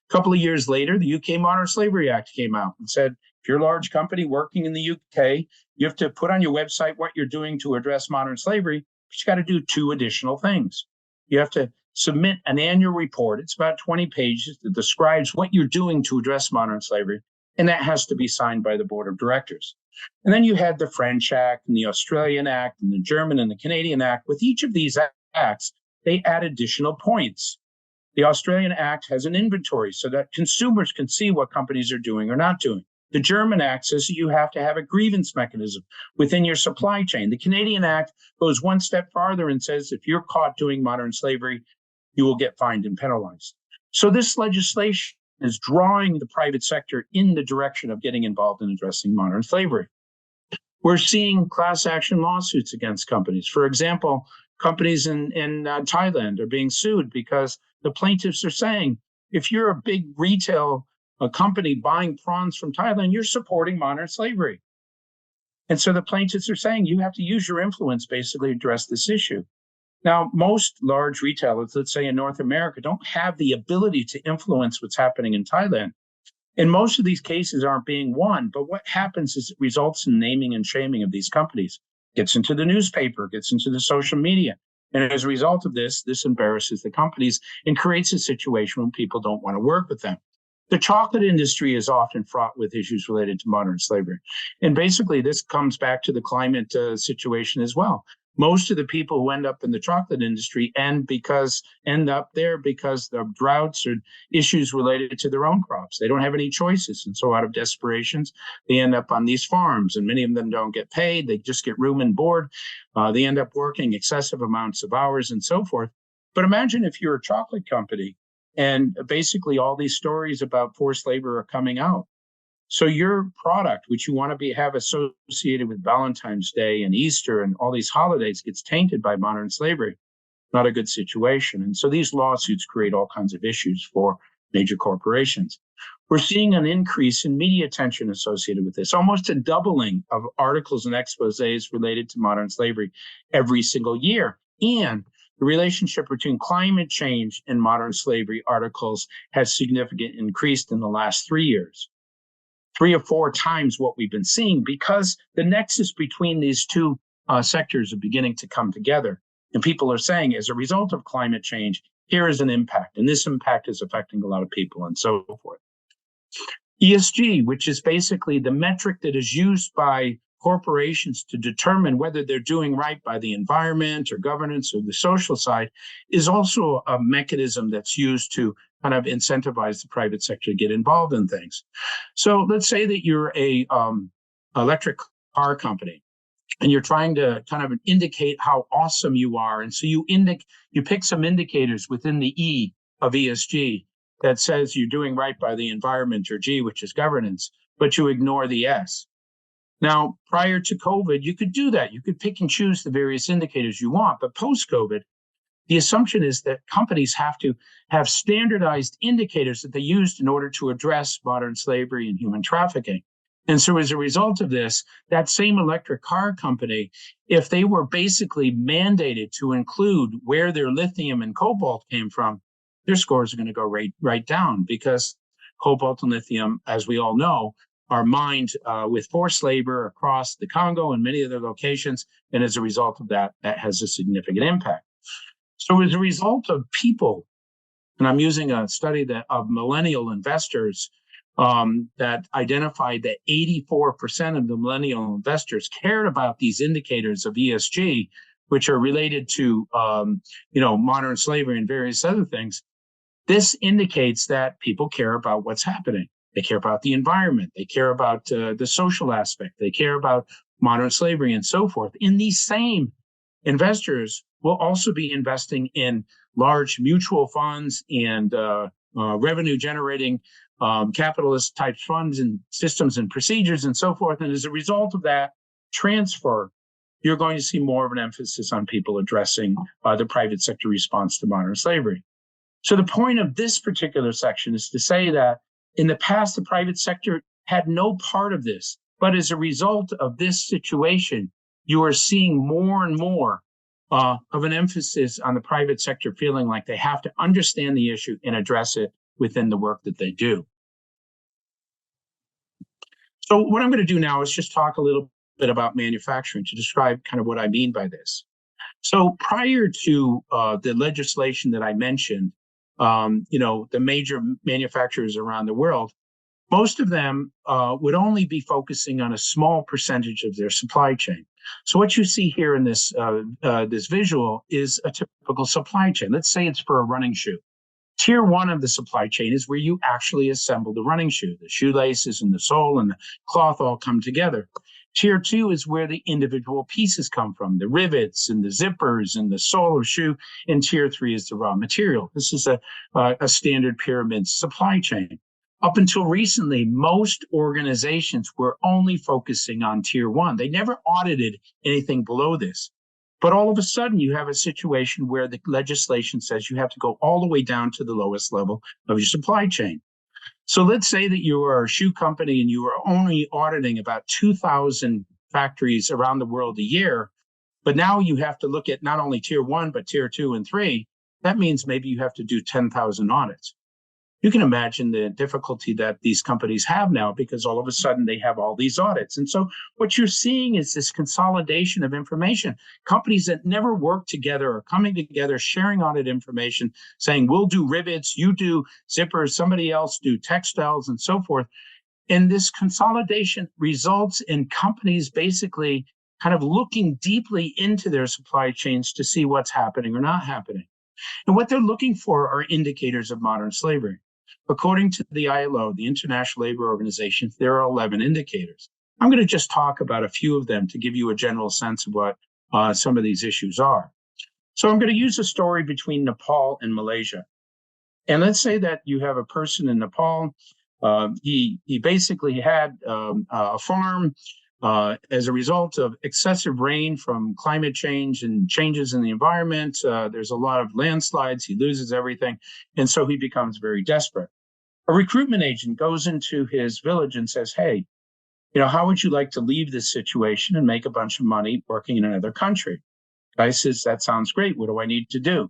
A couple of years later, the UK Modern Slavery Act came out and said, if you're a large company working in the UK, you have to put on your website what you're doing to address modern slavery, but you got to do two additional things. You have to submit an annual report. It's about 20 pages that describes what you're doing to address modern slavery, and that has to be signed by the board of directors. And then you had the French Act and the Australian Act and the German and the Canadian Act. With each of these acts, they add additional points. The Australian Act has an inventory so that consumers can see what companies are doing or not doing. The German Act says that you have to have a grievance mechanism within your supply chain. The Canadian Act goes one step farther and says if you're caught doing modern slavery, you will get fined and penalized. So this legislation is drawing the private sector in the direction of getting involved in addressing modern slavery. We're seeing class action lawsuits against companies. For example, companies in Thailand are being sued because the plaintiffs are saying, if you're a big retail company buying prawns from Thailand, you're supporting modern slavery. And so the plaintiffs are saying you have to use your influence basically to address this issue. Now, most large retailers, let's say in North America, don't have the ability to influence what's happening in Thailand. And most of these cases aren't being won. But what happens is it results in naming and shaming of these companies. Gets into the newspaper, gets into the social media. And as a result of this, this embarrasses the companies and creates a situation when people don't want to work with them. The chocolate industry is often fraught with issues related to modern slavery. And basically, this comes back to the climate situation as well. Most of the people who end up in the chocolate industry end up there because of droughts or issues related to their own crops. They don't have any choices. And so out of desperations, they end up on these farms, and many of them don't get paid. They just get room and board. They end up working excessive amounts of hours and so forth. But imagine if you're a chocolate company and basically all these stories about forced labor are coming out. So your product, which you want to have associated with Valentine's Day and Easter and all these holidays, gets tainted by modern slavery. Not a good situation. And so these lawsuits create all kinds of issues for major corporations. We're seeing an increase in media attention associated with this, almost a doubling of articles and exposés related to modern slavery every single year. And the relationship between climate change and modern slavery articles has significantly increased in the last 3 years. 3 or 4 times what we've been seeing, because the nexus between these two sectors are beginning to come together. And people are saying, as a result of climate change, here is an impact, and this impact is affecting a lot of people and so forth. ESG, which is basically the metric that is used by corporations to determine whether they're doing right by the environment or governance or the social side, is also a mechanism that's used to kind of incentivize the private sector to get involved in things. So let's say that you're a electric car company and you're trying to kind of indicate how awesome you are. And so you pick some indicators within the E of ESG that says you're doing right by the environment, or G, which is governance, but you ignore the S. Now, prior to COVID, you could do that. You could pick and choose the various indicators you want. But post-COVID, the assumption is that companies have to have standardized indicators that they used in order to address modern slavery and human trafficking. And so as a result of this, that same electric car company, if they were basically mandated to include where their lithium and cobalt came from, their scores are going to go right down, because cobalt and lithium, as we all know, are mined with forced labor across the Congo and many other locations. And as a result of that, that has a significant impact. So as a result of people, and I'm using a study of millennial investors that identified that 84% of the millennial investors cared about these indicators of ESG, which are related to modern slavery and various other things. This indicates that people care about what's happening. They care about the environment. They care about the social aspect. They care about modern slavery and so forth. And these same investors will also be investing in large mutual funds and revenue generating capitalist type funds and systems and procedures and so forth. And as a result of that transfer, you're going to see more of an emphasis on people addressing the private sector response to modern slavery. So the point of this particular section is to say that in the past, the private sector had no part of this. But as a result of this situation, you are seeing more and more of an emphasis on the private sector feeling like they have to understand the issue and address it within the work that they do. So what I'm going to do now is just talk a little bit about manufacturing to describe kind of what I mean by this. So prior to the legislation that I mentioned, the major manufacturers around the world, most of them would only be focusing on a small percentage of their supply chain. So what you see here in this visual is a typical supply chain. Let's say it's for a running shoe. Tier one of the supply chain is where you actually assemble the running shoe. The shoelaces and the sole and the cloth all come together. Tier two is where the individual pieces come from, the rivets and the zippers and the sole of shoe. And tier three is the raw material. This is a standard pyramid supply chain. Up until recently, most organizations were only focusing on tier one. They never audited anything below this. But all of a sudden, you have a situation where the legislation says you have to go all the way down to the lowest level of your supply chain. So let's say that you are a shoe company and you are only auditing about 2,000 factories around the world a year. But now you have to look at not only tier one, but tier two and three. That means maybe you have to do 10,000 audits. You can imagine the difficulty that these companies have now because all of a sudden they have all these audits. And so what you're seeing is this consolidation of information. Companies that never work together are coming together, sharing audit information, saying, we'll do rivets, you do zippers, somebody else do textiles and so forth. And this consolidation results in companies basically kind of looking deeply into their supply chains to see what's happening or not happening. And what they're looking for are indicators of modern slavery. According to the ILO, the International Labor Organization, there are 11 indicators. I'm going to just talk about a few of them to give you a general sense of what some of these issues are. So I'm going to use a story between Nepal and Malaysia. And let's say that you have a person in Nepal. He basically had a farm. As a result of excessive rain from climate change and changes in the environment, there's a lot of landslides. He loses everything. And so he becomes very desperate. A recruitment agent goes into his village and says, hey, how would you like to leave this situation and make a bunch of money working in another country? Guy says, that sounds great. What do I need to do?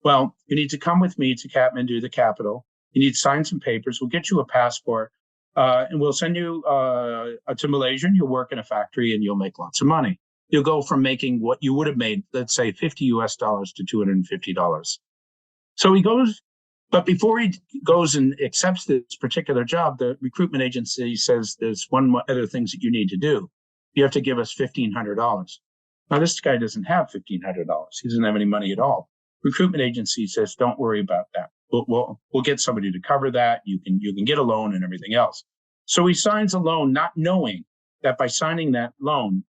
Well, you need to come with me to Kathmandu, the capital. You need to sign some papers. We'll get you a passport. And we'll send you to Malaysia, and you'll work in a factory and you'll make lots of money. You'll go from making what you would have made, let's say $50 to $250. So he goes, but before he goes and accepts this particular job, the recruitment agency says there's one other things that you need to do. You have to give us $1,500. Now, this guy doesn't have $1,500. He doesn't have any money at all. Recruitment agency says, don't worry about that. We'll get somebody to cover that. You can get a loan and everything else. So he signs a loan, not knowing that by signing that loan,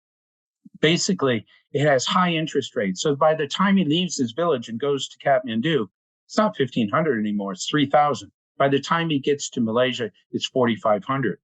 basically it has high interest rates. So by the time he leaves his village and goes to Kathmandu, it's not 1,500 anymore. It's 3,000. By the time he gets to Malaysia, it's 4,500.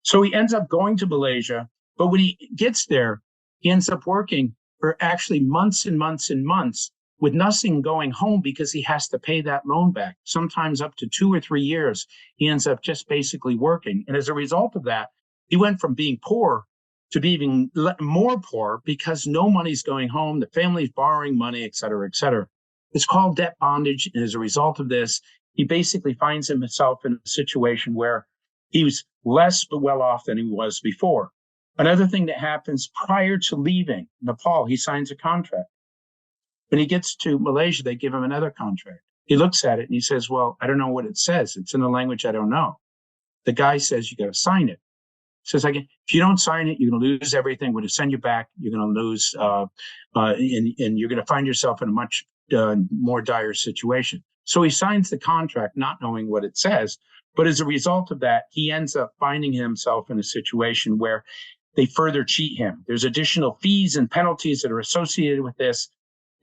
So he ends up going to Malaysia, but when he gets there, he ends up working for actually months and months and months with nothing going home because he has to pay that loan back. Sometimes up to 2 or 3 years, he ends up just basically working. And as a result of that, he went from being poor to being more poor because no money's going home, the family's borrowing money, et cetera, et cetera. It's called debt bondage. And as a result of this, he basically finds himself in a situation where he was less well off than he was before. Another thing that happens prior to leaving Nepal, he signs a contract. When he gets to Malaysia, they give him another contract. He looks at it and he says, well, I don't know what it says. It's in a language I don't know. The guy says, you got to sign it. He says, if you don't sign it, you're going to lose everything. We're going to send you back. You're going to lose, and you're going to find yourself in a much more dire situation. So he signs the contract, not knowing what it says. But as a result of that, he ends up finding himself in a situation where they further cheat him. There's additional fees and penalties that are associated with this.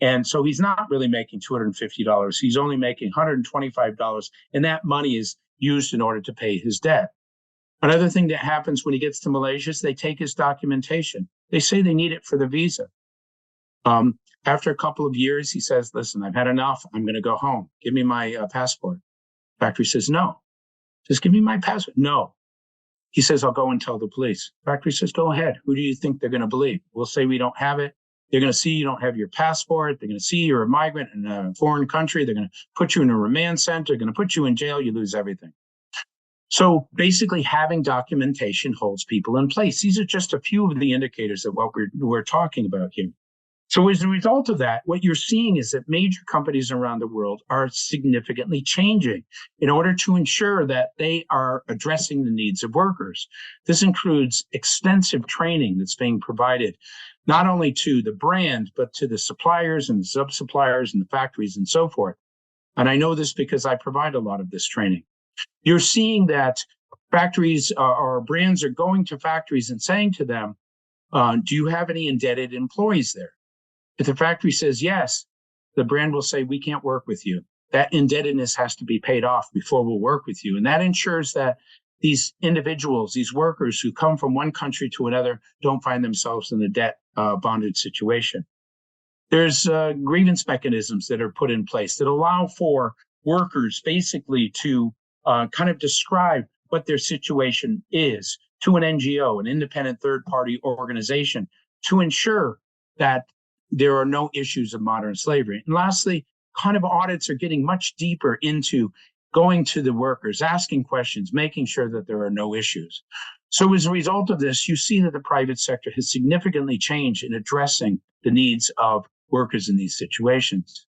And so he's not really making $250. He's only making $125. And that money is used in order to pay his debt. Another thing that happens when he gets to Malaysia is they take his documentation. They say they need it for the visa. After a couple of years, he says, listen, I've had enough. I'm going to go home. Give me my passport. Factory says, no. Just give me my passport. No. He says, I'll go and tell the police. Factory says, go ahead. Who do you think they're going to believe? We'll say we don't have it. They're going to see you don't have your passport. They're going to see you're a migrant in a foreign country. They're going to put you in a remand center. They're going to put you in jail. You lose everything. So basically having documentation holds people in place. These are just a few of the indicators of what we're talking about here. So as a result of that, what you're seeing is that major companies around the world are significantly changing in order to ensure that they are addressing the needs of workers. This includes extensive training that's being provided not only to the brand, but to the suppliers and the sub-suppliers and the factories and so forth. And I know this because I provide a lot of this training. You're seeing that factories or brands are going to factories and saying to them, do you have any indebted employees there? If the factory says yes, the brand will say, we can't work with you. That indebtedness has to be paid off before we'll work with you. And that ensures that these individuals, these workers who come from one country to another, don't find themselves in a debt bonded situation. There's grievance mechanisms that are put in place that allow for workers basically to kind of describe what their situation is to an NGO, an independent third-party organization, to ensure that there are no issues of modern slavery. And lastly, kind of audits are getting much deeper into going to the workers, asking questions, making sure that there are no issues. So as a result of this, you see that the private sector has significantly changed in addressing the needs of workers in these situations.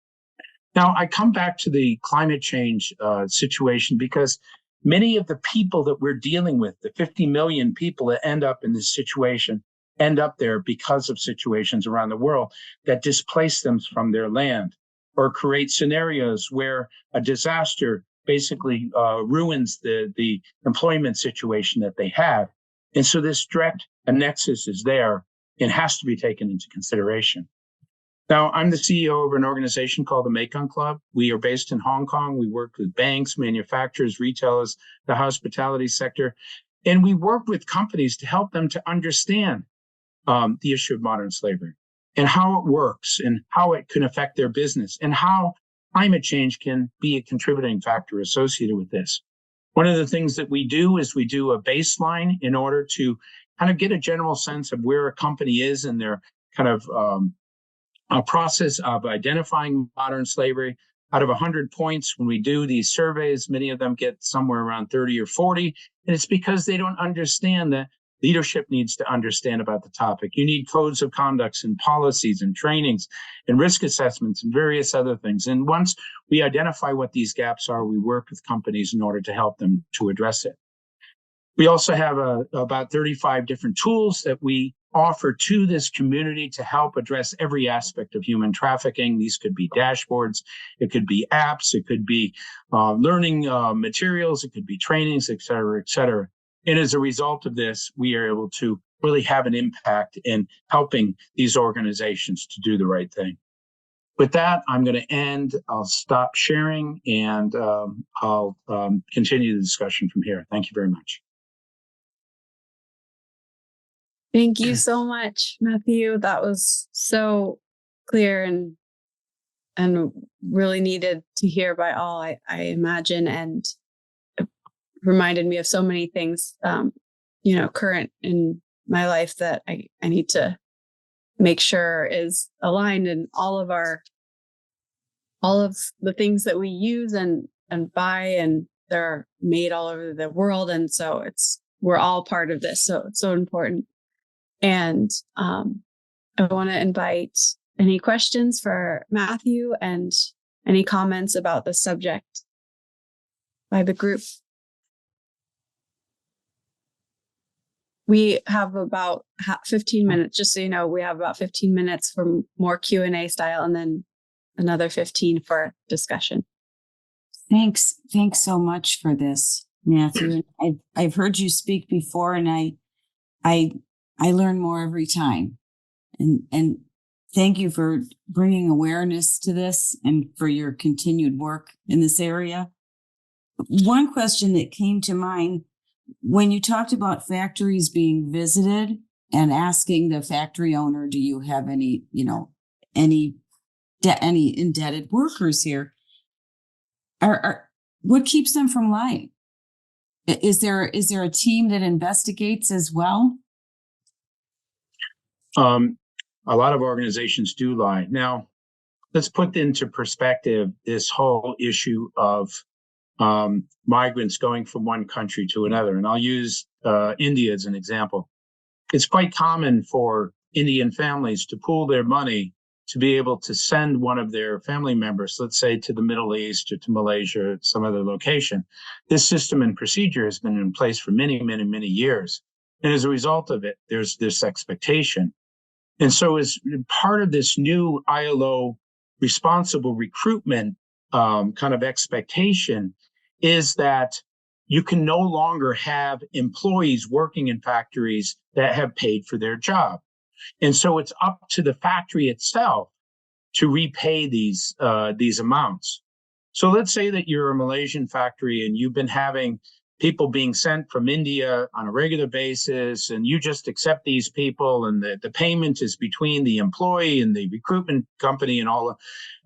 Now, I come back to the climate change situation because many of the people that we're dealing with, the 50 million people that end up in this situation, end up there because of situations around the world that displace them from their land or create scenarios where a disaster basically ruins the employment situation that they have. And so this direct nexus is there and has to be taken into consideration. Now, I'm the CEO of an organization called the Mekong Club. We are based in Hong Kong. We work with banks, manufacturers, retailers, the hospitality sector, and we work with companies to help them to understand the issue of modern slavery and how it works and how it can affect their business and how climate change can be a contributing factor associated with this. One of the things that we do is we do a baseline in order to kind of get a general sense of where a company is in their kind of a process of identifying modern slavery. Out of 100 points, when we do these surveys, many of them get somewhere around 30 or 40. And it's because they don't understand that leadership needs to understand about the topic. You need codes of conducts and policies and trainings and risk assessments and various other things. And once we identify what these gaps are, we work with companies in order to help them to address it. We also have about 35 different tools that we offer to this community to help address every aspect of human trafficking. These could be dashboards, it could be apps, it could be learning materials, it could be trainings, et cetera, et cetera. And as a result of this, we are able to really have an impact in helping these organizations to do the right thing. With that, I'm going to end. I'll stop sharing and I'll continue the discussion from here. Thank you very much. Thank you so much, Matthew. That was so clear and really needed to hear by all, I imagine, and it reminded me of so many things, current in my life that I need to make sure is aligned in all of the things that we use and buy, and they're made all over the world. And so we're all part of this. So it's so important. And I want to invite any questions for Matthew and any comments about the subject by the group. We have about 15 minutes, just so you know, we have about 15 minutes for more Q&A style and then another 15 for discussion. Thanks so much for this, Matthew. I've heard you speak before, and I learn more every time. And thank you for bringing awareness to this and for your continued work in this area. One question that came to mind when you talked about factories being visited and asking the factory owner, do you have any indebted workers here? What keeps them from lying? Is there a team that investigates as well? A lot of organizations do lie. Now, let's put into perspective this whole issue of migrants going from one country to another. And I'll use India as an example. It's quite common for Indian families to pool their money to be able to send one of their family members, let's say to the Middle East or to Malaysia or some other location. This system and procedure has been in place for many, many, many years. And as a result of it, there's this expectation. And so as part of this new ILO responsible recruitment kind of expectation is that you can no longer have employees working in factories that have paid for their job. And so it's up to the factory itself to repay these amounts. So let's say that you're a Malaysian factory and you've been having people being sent from India on a regular basis, and you just accept these people, and the payment is between the employee and the recruitment company, and all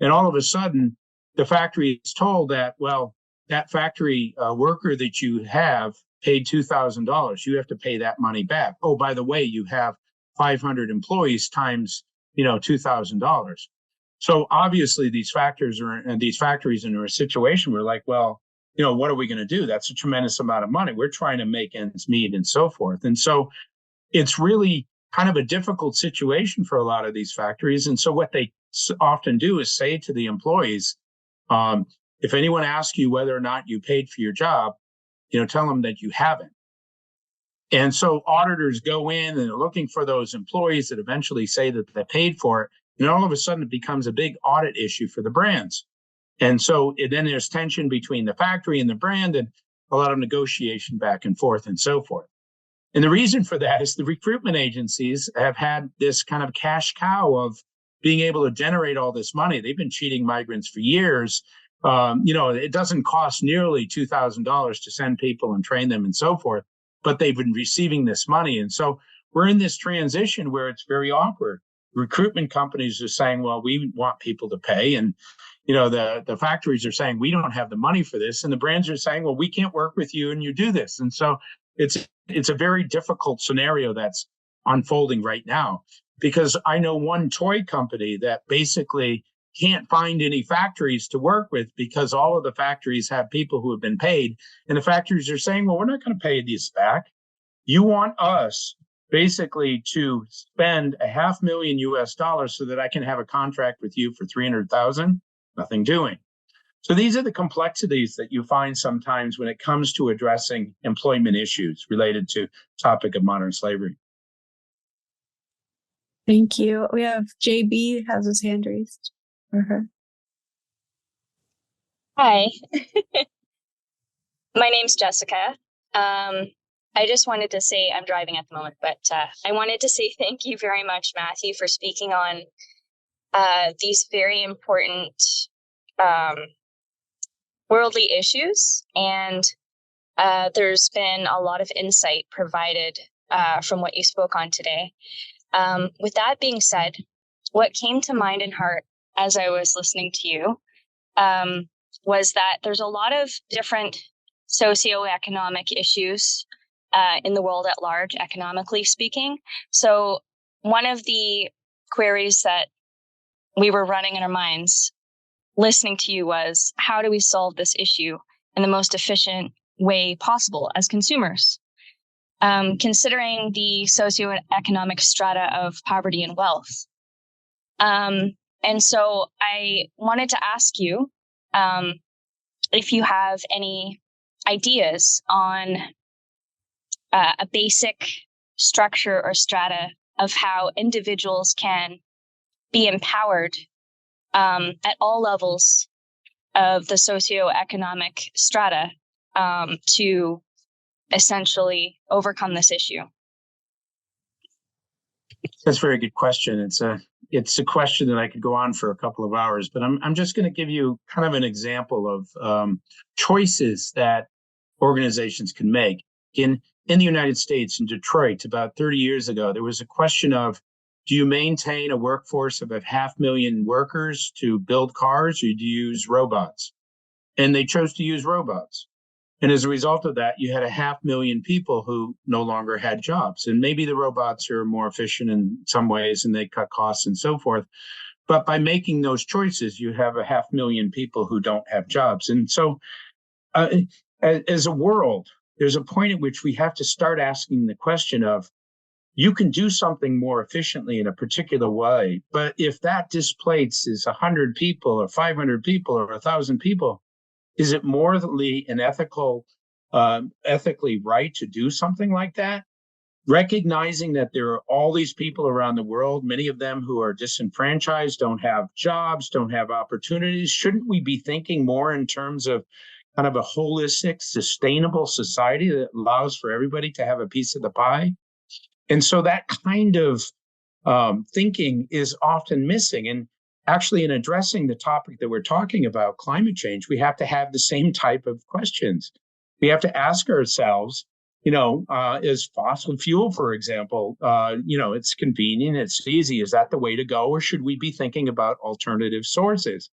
of a sudden, the factory is told that, well, that factory worker that you have paid $2,000. You have to pay that money back. Oh, by the way, you have 500 employees times, $2,000. So obviously these factories are in a situation where, like, well, what are we going to do? That's a tremendous amount of money. We're trying to make ends meet and so forth. And so it's really kind of a difficult situation for a lot of these factories. And so what they often do is say to the employees, if anyone asks you whether or not you paid for your job, tell them that you haven't. And so auditors go in and they're looking for those employees that eventually say that they paid for it. And all of a sudden it becomes a big audit issue for the brands. And so then there's tension between the factory and the brand, and a lot of negotiation back and forth and so forth. And the reason for that is the recruitment agencies have had this kind of cash cow of being able to generate all this money. They've been cheating migrants for years. It doesn't cost nearly $2,000 to send people and train them and so forth, but they've been receiving this money. And so we're in this transition where it's very awkward. Recruitment companies are saying, well, we want people to pay. And the factories are saying, we don't have the money for this. And the brands are saying, well, we can't work with you and you do this. And so it's a very difficult scenario that's unfolding right now, because I know one toy company that basically can't find any factories to work with because all of the factories have people who have been paid. And the factories are saying, well, we're not going to pay these back. You want us basically to spend $500,000 US so that I can have a contract with you for 300,000? Nothing doing. So these are the complexities that you find sometimes when it comes to addressing employment issues related to topic of modern slavery. Thank you. We have JB has his hand raised for her. Hi, my name's Jessica. I just wanted to say, I'm driving at the moment, but I wanted to say thank you very much, Matthew, for speaking on these very important worldly issues. And there's been a lot of insight provided from what you spoke on today. With that being said, what came to mind and heart as I was listening to you was that there's a lot of different socioeconomic issues in the world at large, economically speaking. So one of the queries that we were running in our minds listening to you was, how do we solve this issue in the most efficient way possible as consumers? Considering the socioeconomic strata of poverty and wealth. And so I wanted to ask you if you have any ideas on a basic structure or strata of how individuals can be empowered at all levels of the socioeconomic strata to essentially overcome this issue. That's a very good question. It's a question that I could go on for a couple of hours, but I'm just going to give you kind of an example of choices that organizations can make. In the United States, in Detroit, about 30 years ago, there was a question of, do you maintain a workforce of 500,000 workers to build cars, or do you use robots? And they chose to use robots. And as a result of that, you had 500,000 people who no longer had jobs. And maybe the robots are more efficient in some ways and they cut costs and so forth. But by making those choices, you have 500,000 people who don't have jobs. And so as a world, there's a point at which we have to start asking the question of, you can do something more efficiently in a particular way. But if that displaces 100 people or 500 people or 1,000 people, is it morally and ethically right to do something like that? Recognizing that there are all these people around the world, many of them who are disenfranchised, don't have jobs, don't have opportunities. Shouldn't we be thinking more in terms of kind of a holistic, sustainable society that allows for everybody to have a piece of the pie? And so that kind of thinking is often missing. And actually, in addressing the topic that we're talking about, climate change, we have to have the same type of questions. We have to ask ourselves, is fossil fuel, for example, it's convenient, it's easy. Is that the way to go? Or should we be thinking about alternative sources?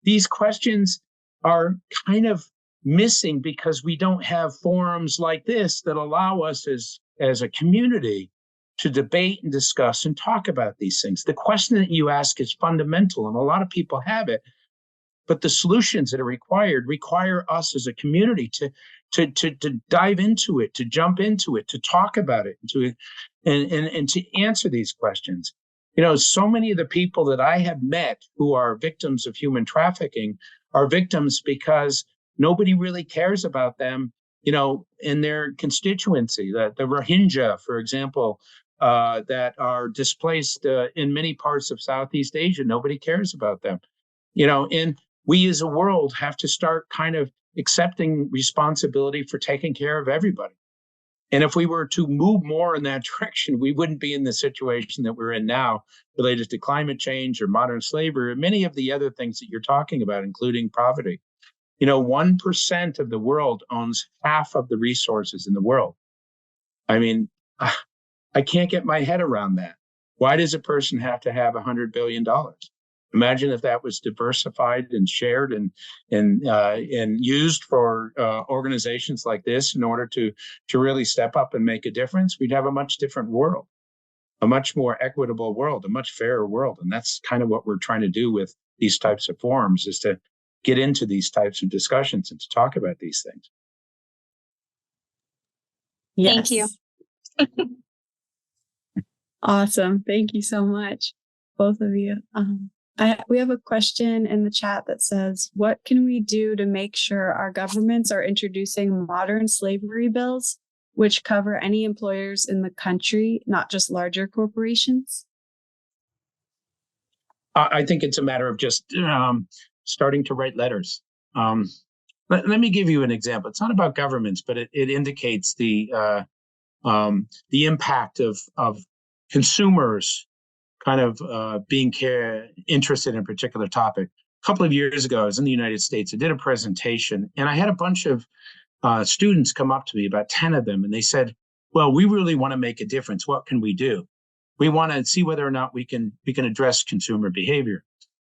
These questions are kind of missing because we don't have forums like this that allow us as a community to debate and discuss and talk about these things. The question that you ask is fundamental, and a lot of people have it, but the solutions that are required require us as a community to dive into it, to jump into it, to talk about it, and to answer these questions. So many of the people that I have met who are victims of human trafficking are victims because nobody really cares about them, in their constituency. The Rohingya, for example, that are displaced in many parts of Southeast Asia, nobody cares about them. And we as a world have to start kind of accepting responsibility for taking care of everybody. And if we were to move more in that direction, we wouldn't be in the situation that we're in now related to climate change or modern slavery, or many of the other things that you're talking about, including poverty. 1% of the world owns half of the resources in the world. I mean, I can't get my head around that. Why does a person have to have $100 billion? Imagine if that was diversified and shared and used for organizations like this in order to really step up and make a difference. We'd have a much different world, a much more equitable world, a much fairer world. And that's kind of what we're trying to do with these types of forums, is to get into these types of discussions and to talk about these things. Thank you. Awesome. Thank you so much, both of you. We have a question in the chat that says, what can we do to make sure our governments are introducing modern slavery bills which cover any employers in the country, not just larger corporations? I think it's a matter of just starting to write letters. Let me give you an example. It's not about governments, but it indicates the impact of consumers kind of being interested in a particular topic. A couple of years ago, I was in the United States. I did a presentation, and I had a bunch of students come up to me, about 10 of them, and they said, well, we really want to make a difference. What can we do? We want to see whether or not we can address consumer behavior.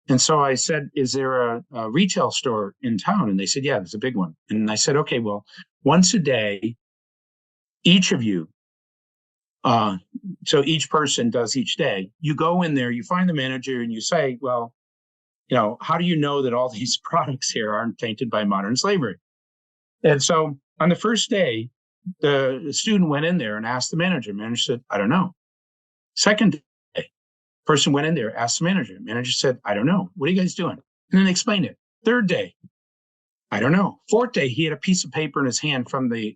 And so I said, is there a retail store in town? And they said, yeah, there's a big one. And I said, okay, well, once a day, each of you, so each person does each day, you go in there, you find the manager and you say, well, how do you know that all these products here aren't tainted by modern slavery? And so on the first day, the student went in there and asked the manager. Manager said, I don't know. Second day, person went in there, asked the manager. Manager said, I don't know. What are you guys doing? And then they explained it. Third day, I don't know. Fourth day, he had a piece of paper in his hand from the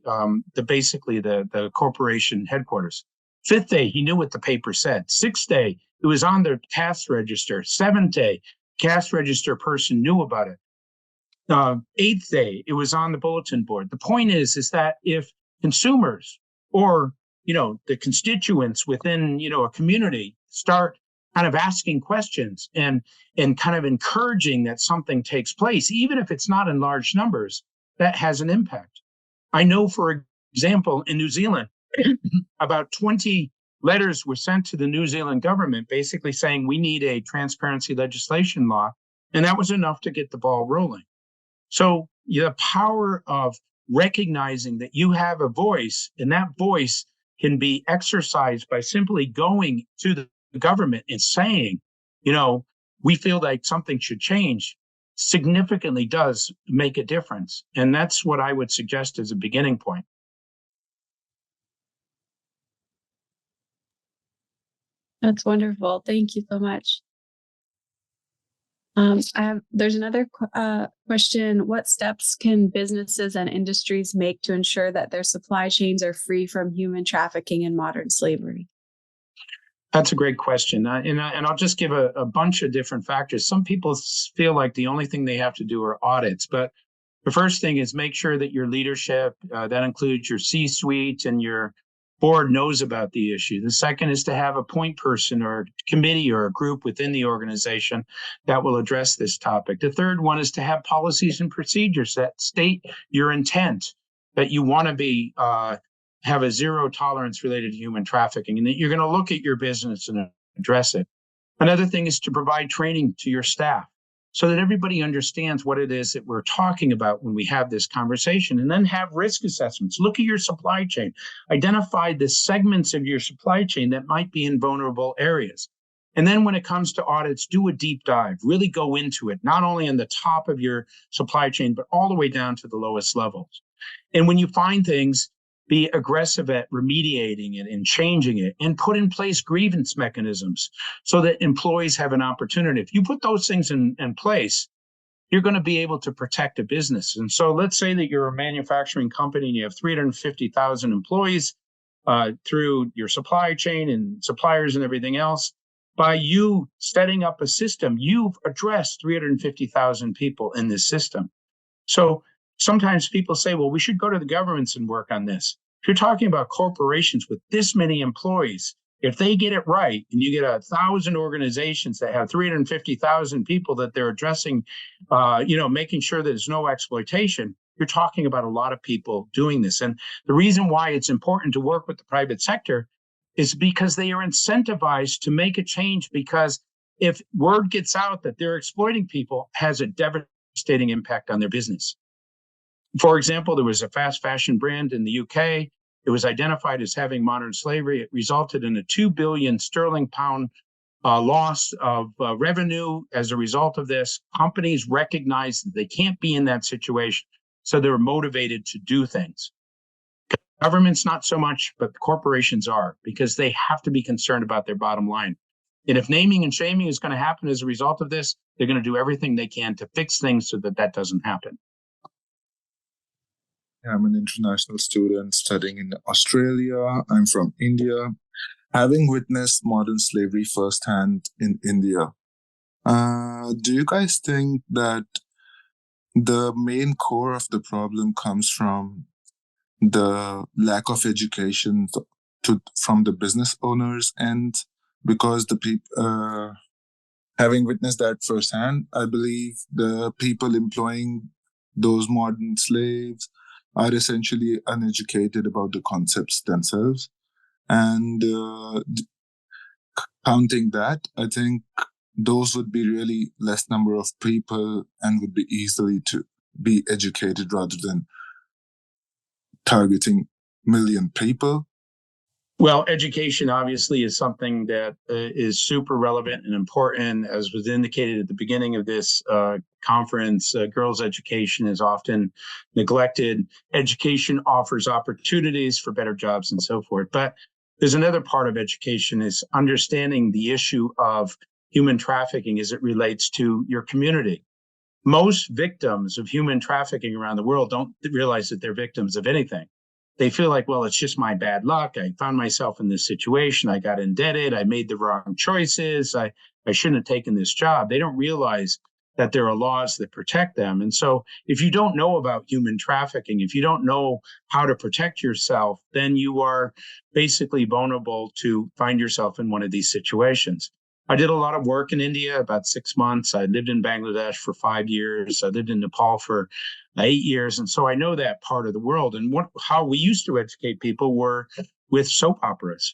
corporation headquarters. Fifth day, he knew what the paper said. Sixth day, it was on the cash register. Seventh day, cash register person knew about it. Eighth day, it was on the bulletin board. The point is that if consumers or the constituents within a community start kind of asking questions and kind of encouraging that something takes place, even if it's not in large numbers, that has an impact. I know, for example, in New Zealand, about 20 letters were sent to the New Zealand government basically saying we need a transparency legislation law, and that was enough to get the ball rolling. So the power of recognizing that you have a voice, and that voice can be exercised by simply going to the government and saying, we feel like something should change, significantly does make a difference. And that's what I would suggest as a beginning point. That's wonderful. Thank you so much. There's another question. What steps can businesses and industries make to ensure that their supply chains are free from human trafficking and modern slavery? That's a great question. And I'll just give a bunch of different factors. Some people feel like the only thing they have to do are audits, but the first thing is make sure that your leadership, that includes your C-suite and your board, knows about the issue. The second is to have a point person or committee or a group within the organization that will address this topic. The third one is to have policies and procedures that state your intent, that you want to be have a zero tolerance related to human trafficking, and that you're going to look at your business and address it. Another thing is to provide training to your staff so that everybody understands what it is that we're talking about when we have this conversation, and then have risk assessments. Look at your supply chain, identify the segments of your supply chain that might be in vulnerable areas. And then when it comes to audits, do a deep dive, really go into it, not only in the top of your supply chain, but all the way down to the lowest levels. And when you find things, be aggressive at remediating it and changing it, and put in place grievance mechanisms so that employees have an opportunity. If you put those things in place, you're going to be able to protect a business. And so let's say that you're a manufacturing company and you have 350,000 employees through your supply chain and suppliers and everything else. By you setting up a system, you've addressed 350,000 people in this system. So sometimes people say, well, we should go to the governments and work on this. If you're talking about corporations with this many employees, if they get it right and you get 1,000 organizations that have 350,000 people that they're addressing, making sure that there's no exploitation, you're talking about a lot of people doing this. And the reason why it's important to work with the private sector is because they are incentivized to make a change, because if word gets out that they're exploiting people, it has a devastating impact on their business. For example, there was a fast fashion brand in the UK. It was identified as having modern slavery. It resulted in a 2 billion sterling pound loss of revenue as a result of this. Companies recognized that they can't be in that situation, so they were motivated to do things. Governments, not so much, but the corporations are, because they have to be concerned about their bottom line. And if naming and shaming is going to happen as a result of this, they're going to do everything they can to fix things so that that doesn't happen. I'm an international student studying in Australia. I'm from India. Having witnessed modern slavery firsthand in India, do you guys think that the main core of the problem comes from the lack of education from the business owners' end? Because the people, having witnessed that firsthand, I believe the people employing those modern slaves are essentially uneducated about the concepts themselves. And counting that, I think those would be really less number of people and would be easily to be educated rather than targeting million people. Well, education obviously is something that is super relevant and important. As was indicated at the beginning of this conference, girls' education is often neglected. Education offers opportunities for better jobs and so forth. But there's another part of education, is understanding the issue of human trafficking as it relates to your community. Most victims of human trafficking around the world don't realize that they're victims of anything. They feel like, well, it's just my bad luck. I found myself in this situation. I got indebted. I made the wrong choices. I shouldn't have taken this job. They don't realize that there are laws that protect them. And so if you don't know about human trafficking, if you don't know how to protect yourself, then you are basically vulnerable to find yourself in one of these situations. I did a lot of work in India, about 6 months. I lived in Bangladesh for 5 years. I lived in Nepal for 8 years. And so I know that part of the world. And how we used to educate people were with soap operas.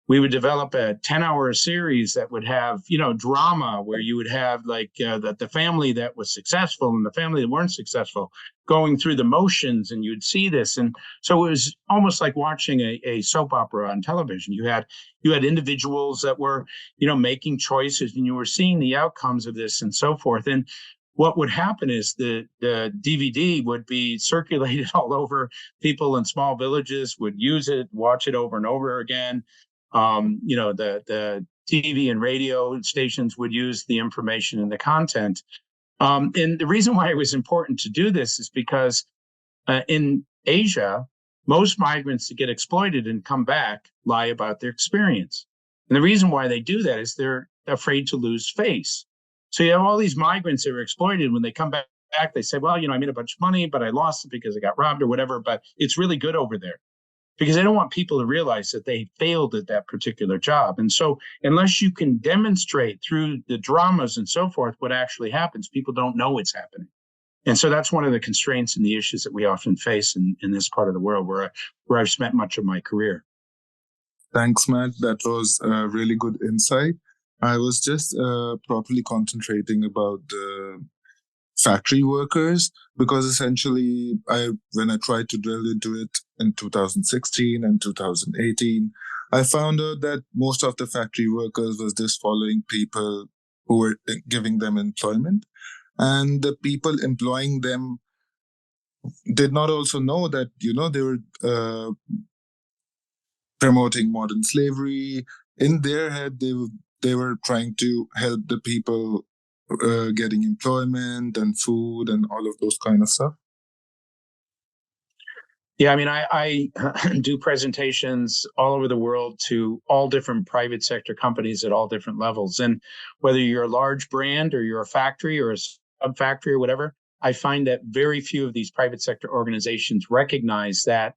We would develop a 10-hour series that would have, drama, where you would have like the family that was successful and the family that weren't successful going through the motions, and you'd see this. And so it was almost like watching a soap opera on television. You had individuals that were, making choices, and you were seeing the outcomes of this and so forth. And what would happen is the DVD would be circulated all over. People in small villages would use it, watch it over and over again. The TV and radio stations would use the information and the content. And the reason why it was important to do this is because in Asia, most migrants that get exploited and come back lie about their experience. And the reason why they do that is they're afraid to lose face. So you have all these migrants that are exploited. When they come back, they say, well, I made a bunch of money, but I lost it because I got robbed or whatever, but it's really good over there. Because they don't want people to realize that they failed at that particular job. And so unless you can demonstrate through the dramas and so forth what actually happens, people don't know what's happening. And so that's one of the constraints and the issues that we often face in this part of the world where I've spent much of my career. Thanks, Matt. That was a really good insight. I was just properly concentrating about the factory workers, because essentially when I tried to drill into it in 2016 and 2018, I found out that most of the factory workers was just following people who were giving them employment, and the people employing them did not also know that they were promoting modern slavery. In their head, they were trying to help the people getting employment and food and all of those kind of stuff. Yeah, I mean, I do presentations all over the world to all different private sector companies at all different levels. And whether you're a large brand or you're a factory or a sub-factory or whatever, I find that very few of these private sector organizations recognize that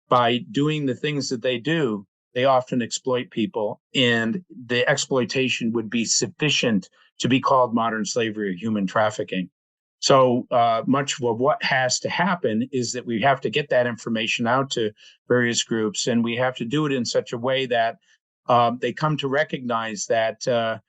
by doing the things that they do, they often exploit people, and the exploitation would be sufficient to be called modern slavery or human trafficking. So much of what has to happen is that we have to get that information out to various groups, and we have to do it in such a way that they come to recognize that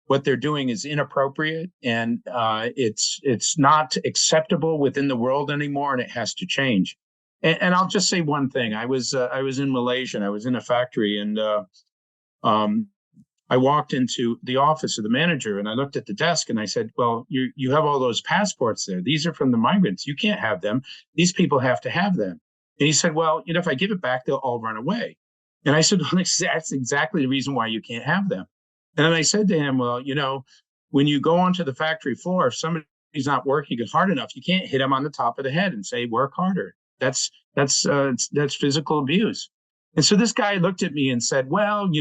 what they're doing is inappropriate, and it's not acceptable within the world anymore, and it has to change. And I'll just say one thing. I was in Malaysia, and I was in a factory, and I walked into the office of the manager, and I looked at the desk, and I said, well, you have all those passports there. These are from the migrants. You can't have them. These people have to have them. And he said, well, if I give it back, they'll all run away. And I said, well, that's exactly the reason why you can't have them. And then I said to him, well, when you go onto the factory floor, if somebody's not working hard enough, you can't hit them on the top of the head and say, work harder. That's physical abuse. And so this guy looked at me and said, well,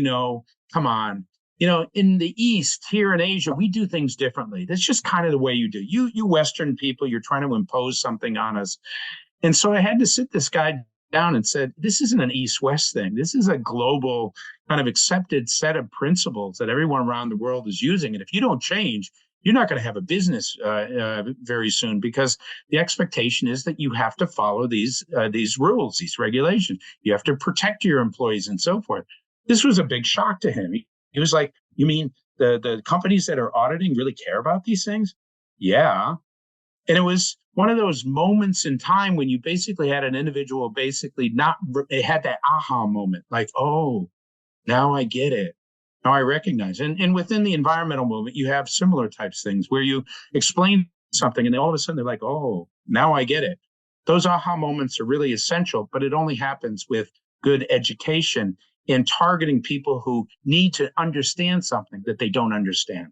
come on. In the East, here in Asia, we do things differently. That's just kind of the way you do. You Western people, you're trying to impose something on us. And so I had to sit this guy down and said, this isn't an East-West thing. This is a global kind of accepted set of principles that everyone around the world is using. And if you don't change, you're not going to have a business very soon, because the expectation is that you have to follow these rules, these regulations. You have to protect your employees and so forth. This was a big shock to him. He was like, you mean the companies that are auditing really care about these things? Yeah. And it was one of those moments in time when you basically had an individual it had that aha moment, like, oh, now I get it. Now I recognize. And within the environmental movement, you have similar types of things where you explain something and then all of a sudden they're like, oh, now I get it. Those aha moments are really essential, but it only happens with good education in targeting people who need to understand something that they don't understand.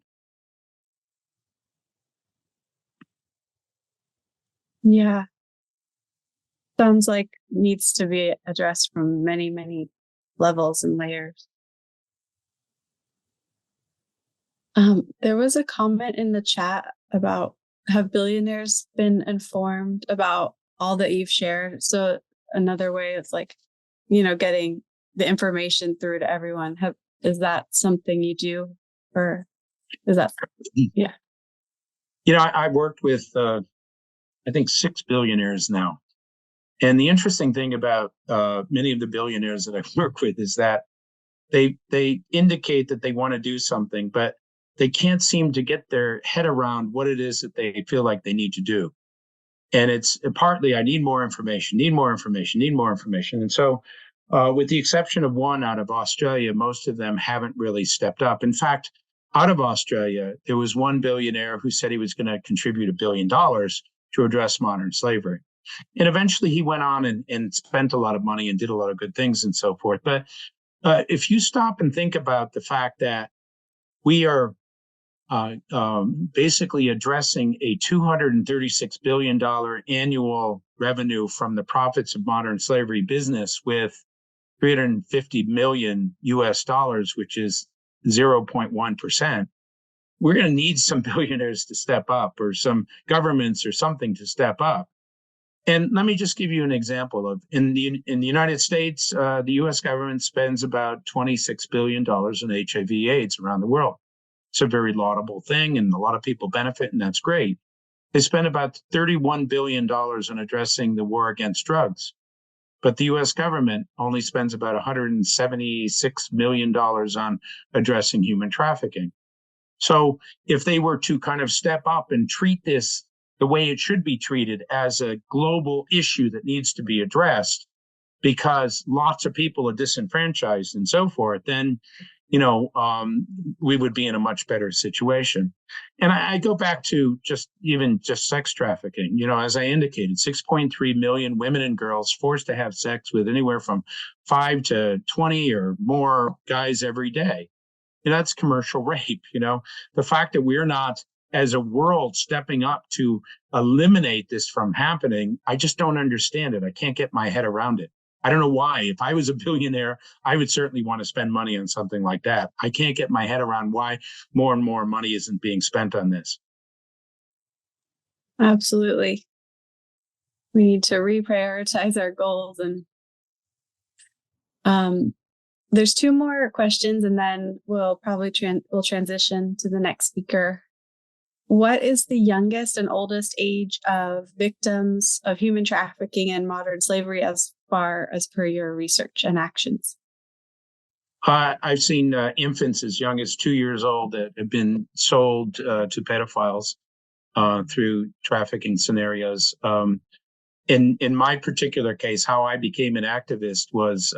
Yeah. Sounds like needs to be addressed from many, many levels and layers. There was a comment in the chat about, have billionaires been informed about all that you've shared? So another way is like, getting the information through to everyone. Is that something you do, or is that? Yeah. I've worked with, I think 6 billionaires now. And the interesting thing about many of the billionaires that I've worked with is that they indicate that they want to do something, but they can't seem to get their head around what it is that they feel like they need to do. And it's partly, I need more information. And so with the exception of one out of Australia, most of them haven't really stepped up. In fact, out of Australia, there was one billionaire who said he was going to contribute $1 billion to address modern slavery. And eventually he went on and spent a lot of money and did a lot of good things and so forth. But if you stop and think about the fact that we are basically addressing a $236 billion annual revenue from the profits of modern slavery business with 350 million US dollars, which is 0.1%. We're going to need some billionaires to step up, or some governments or something to step up. And let me just give you an example of in the United States, the U.S. government spends about $26 billion in HIV/AIDS around the world. It's a very laudable thing, and a lot of people benefit, and that's great. They spend about $31 billion on addressing the war against drugs. But the U.S. government only spends about $176 million on addressing human trafficking. So if they were to kind of step up and treat this the way it should be treated, as a global issue that needs to be addressed, because lots of people are disenfranchised and so forth, then we would be in a much better situation. And I go back to just sex trafficking. As I indicated, 6.3 million women and girls forced to have sex with anywhere from 5 to 20 or more guys every day. That's commercial rape. The fact that we're not, as a world, stepping up to eliminate this from happening, I just don't understand it. I can't get my head around it. I don't know why. If I was a billionaire, I would certainly want to spend money on something like that. I can't get my head around why more and more money isn't being spent on this. Absolutely. We need to reprioritize our goals. And there's 2 more questions, and then we'll probably we'll transition to the next speaker. What is the youngest and oldest age of victims of human trafficking and modern slavery, as far as per your research and actions? I've seen infants as young as 2 years old that have been sold to pedophiles through trafficking scenarios. In my particular case, how I became an activist was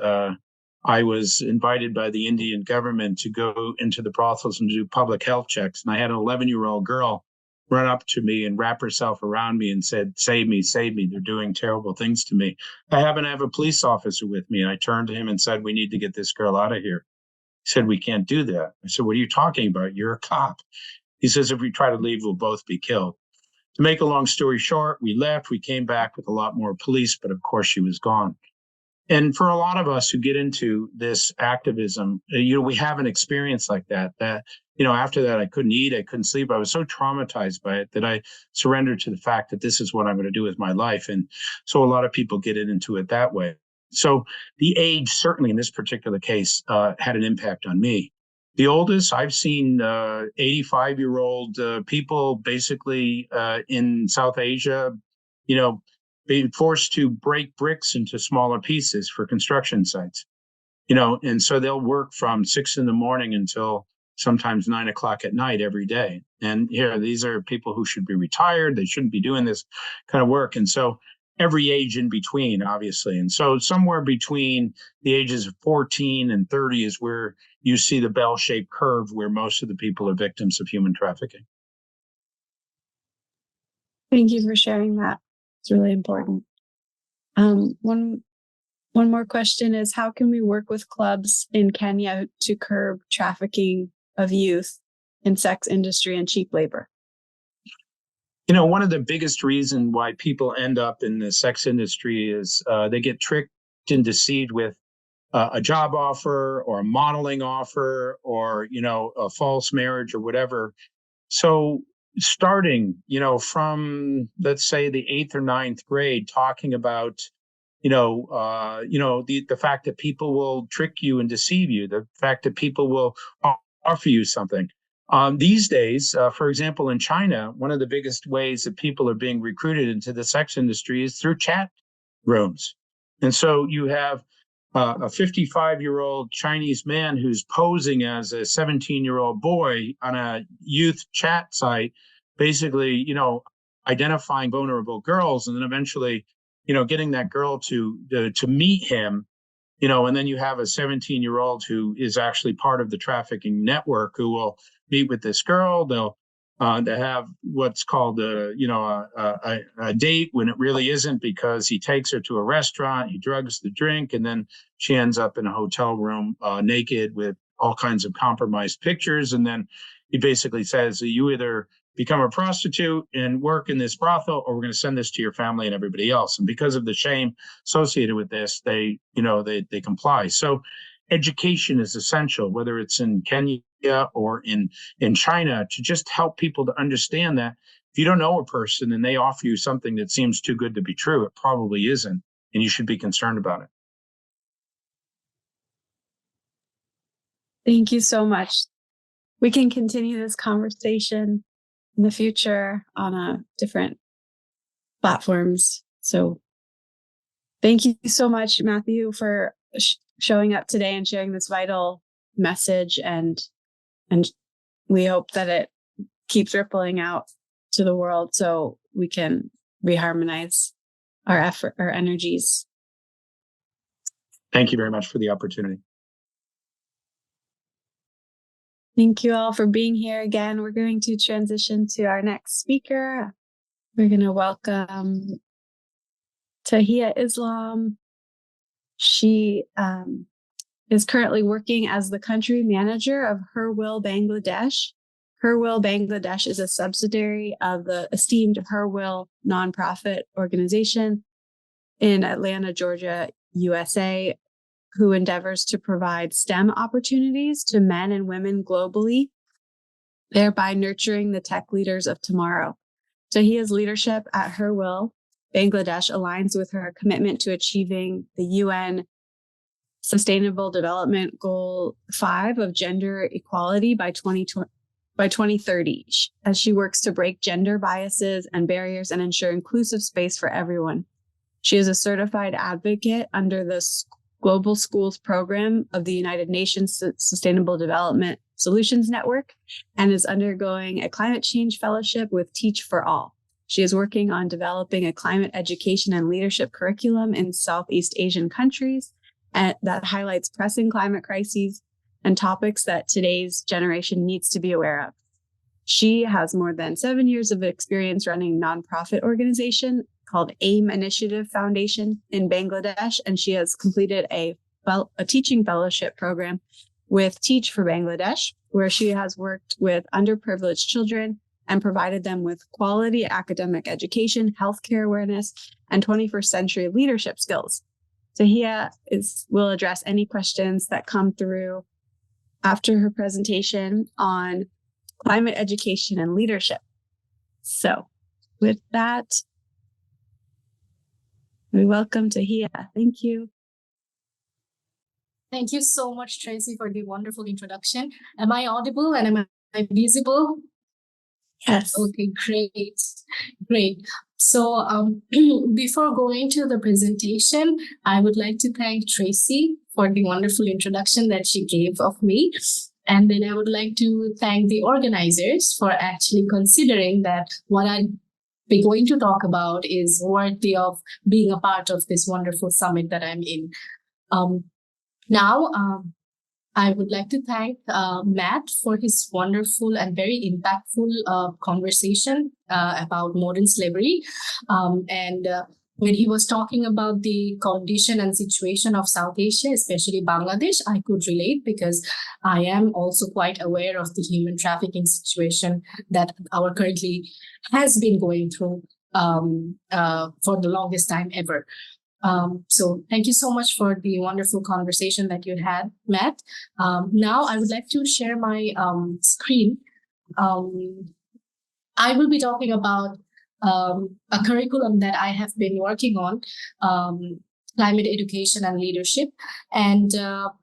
I was invited by the Indian government to go into the brothels and do public health checks. And I had an 11-year-old girl run up to me and wrap herself around me and said, "Save me, save me. They're doing terrible things to me." I happen to have a police officer with me. And I turned to him and said, "We need to get this girl out of here." He said, "We can't do that." I said, "What are you talking about? You're a cop." He says, "If we try to leave, we'll both be killed." To make a long story short, we left. We came back with a lot more police, but of course she was gone. And for a lot of us who get into this activism, we have an experience like that, after that, I couldn't eat, I couldn't sleep. I was so traumatized by it that I surrendered to the fact that this is what I'm going to do with my life. And so a lot of people get into it that way. So the age, certainly in this particular case, had an impact on me. The oldest, I've seen 85-year-old people basically in South Asia, being forced to break bricks into smaller pieces for construction sites, and so they'll work from 6 a.m. until sometimes 9 o'clock at night every day. And these are people who should be retired. They shouldn't be doing this kind of work. And so every age in between, obviously. And so somewhere between the ages of 14 and 30 is where you see the bell-shaped curve where most of the people are victims of human trafficking. Thank you for sharing that. It's really important. One more question is, how can we work with clubs in Kenya to curb trafficking of youth in sex industry and cheap labor? One of the biggest reasons why people end up in the sex industry is they get tricked and deceived with a job offer or a modeling offer or, a false marriage or whatever. So starting, from, let's say, the 8th or 9th grade, talking about, the fact that people will trick you and deceive you, the fact that people will offer you something. These days, for example, in China, one of the biggest ways that people are being recruited into the sex industry is through chat rooms. And so you have a 55-year-old Chinese man who's posing as a 17-year-old boy on a youth chat site, basically, identifying vulnerable girls, and then eventually, getting that girl to meet him, and then you have a 17-year-old who is actually part of the trafficking network who will meet with this girl. They'll have what's called a date when it really isn't, because he takes her to a restaurant, he drugs the drink, and then she ends up in a hotel room naked with all kinds of compromised pictures. And then he basically says, you either become a prostitute and work in this brothel, or we're going to send this to your family and everybody else. And because of the shame associated with this, they comply. So education is essential, whether it's in Kenya or in China, to just help people to understand that if you don't know a person and they offer you something that seems too good to be true, it probably isn't, and you should be concerned about it. Thank you so much. We can continue this conversation in the future on different platforms. So thank you so much, Matthew, for showing up today and sharing this vital message. And we hope that it keeps rippling out to the world so we can reharmonize our energies. Thank you very much for the opportunity. Thank you all for being here again. We're going to transition to our next speaker. We're going to welcome Tahiya Islam. She is currently working as the country manager of HerWILL Bangladesh. HerWILL Bangladesh is a subsidiary of the esteemed HerWILL nonprofit organization in Atlanta, Georgia, USA, who endeavors to provide STEM opportunities to men and women globally, thereby nurturing the tech leaders of tomorrow. Tahiya's leadership at HerWILL Bangladesh aligns with her commitment to achieving the UN Sustainable Development Goal 5 of gender equality by 2030, as she works to break gender biases and barriers and ensure inclusive space for everyone. She is a certified advocate under the Global Schools Program of the United Nations Sustainable Development Solutions Network and is undergoing a climate change fellowship with Teach for All. She is working on developing a climate education and leadership curriculum in Southeast Asian countries that highlights pressing climate crises and topics that today's generation needs to be aware of. She has more than 7 years of experience running a nonprofit organization called AIM Initiative Foundation in Bangladesh, and she has completed a teaching fellowship program with Teach for Bangladesh, where she has worked with underprivileged children and provided them with quality academic education, healthcare awareness, and 21st century leadership skills. Tahiya will address any questions that come through after her presentation on climate education and leadership. So with that, we welcome Tahiya. Thank you. Thank you so much, Tracy, for the wonderful introduction. Am I audible and am I visible? Yes. Okay, great. Great. So before going to the presentation, I would like to thank Tracy for the wonderful introduction that she gave of me. And then I would like to thank the organizers for actually considering that what I'm going to talk about is worthy of being a part of this wonderful summit that I'm in. Now, I would like to thank Matt for his wonderful and very impactful conversation about modern slavery. When he was talking about the condition and situation of South Asia, especially Bangladesh, I could relate because I am also quite aware of the human trafficking situation that our country has been going through for the longest time ever. So thank you so much for the wonderful conversation that you had, Matt. Now I would like to share my screen. I will be talking about a curriculum that I have been working on, climate education and leadership. And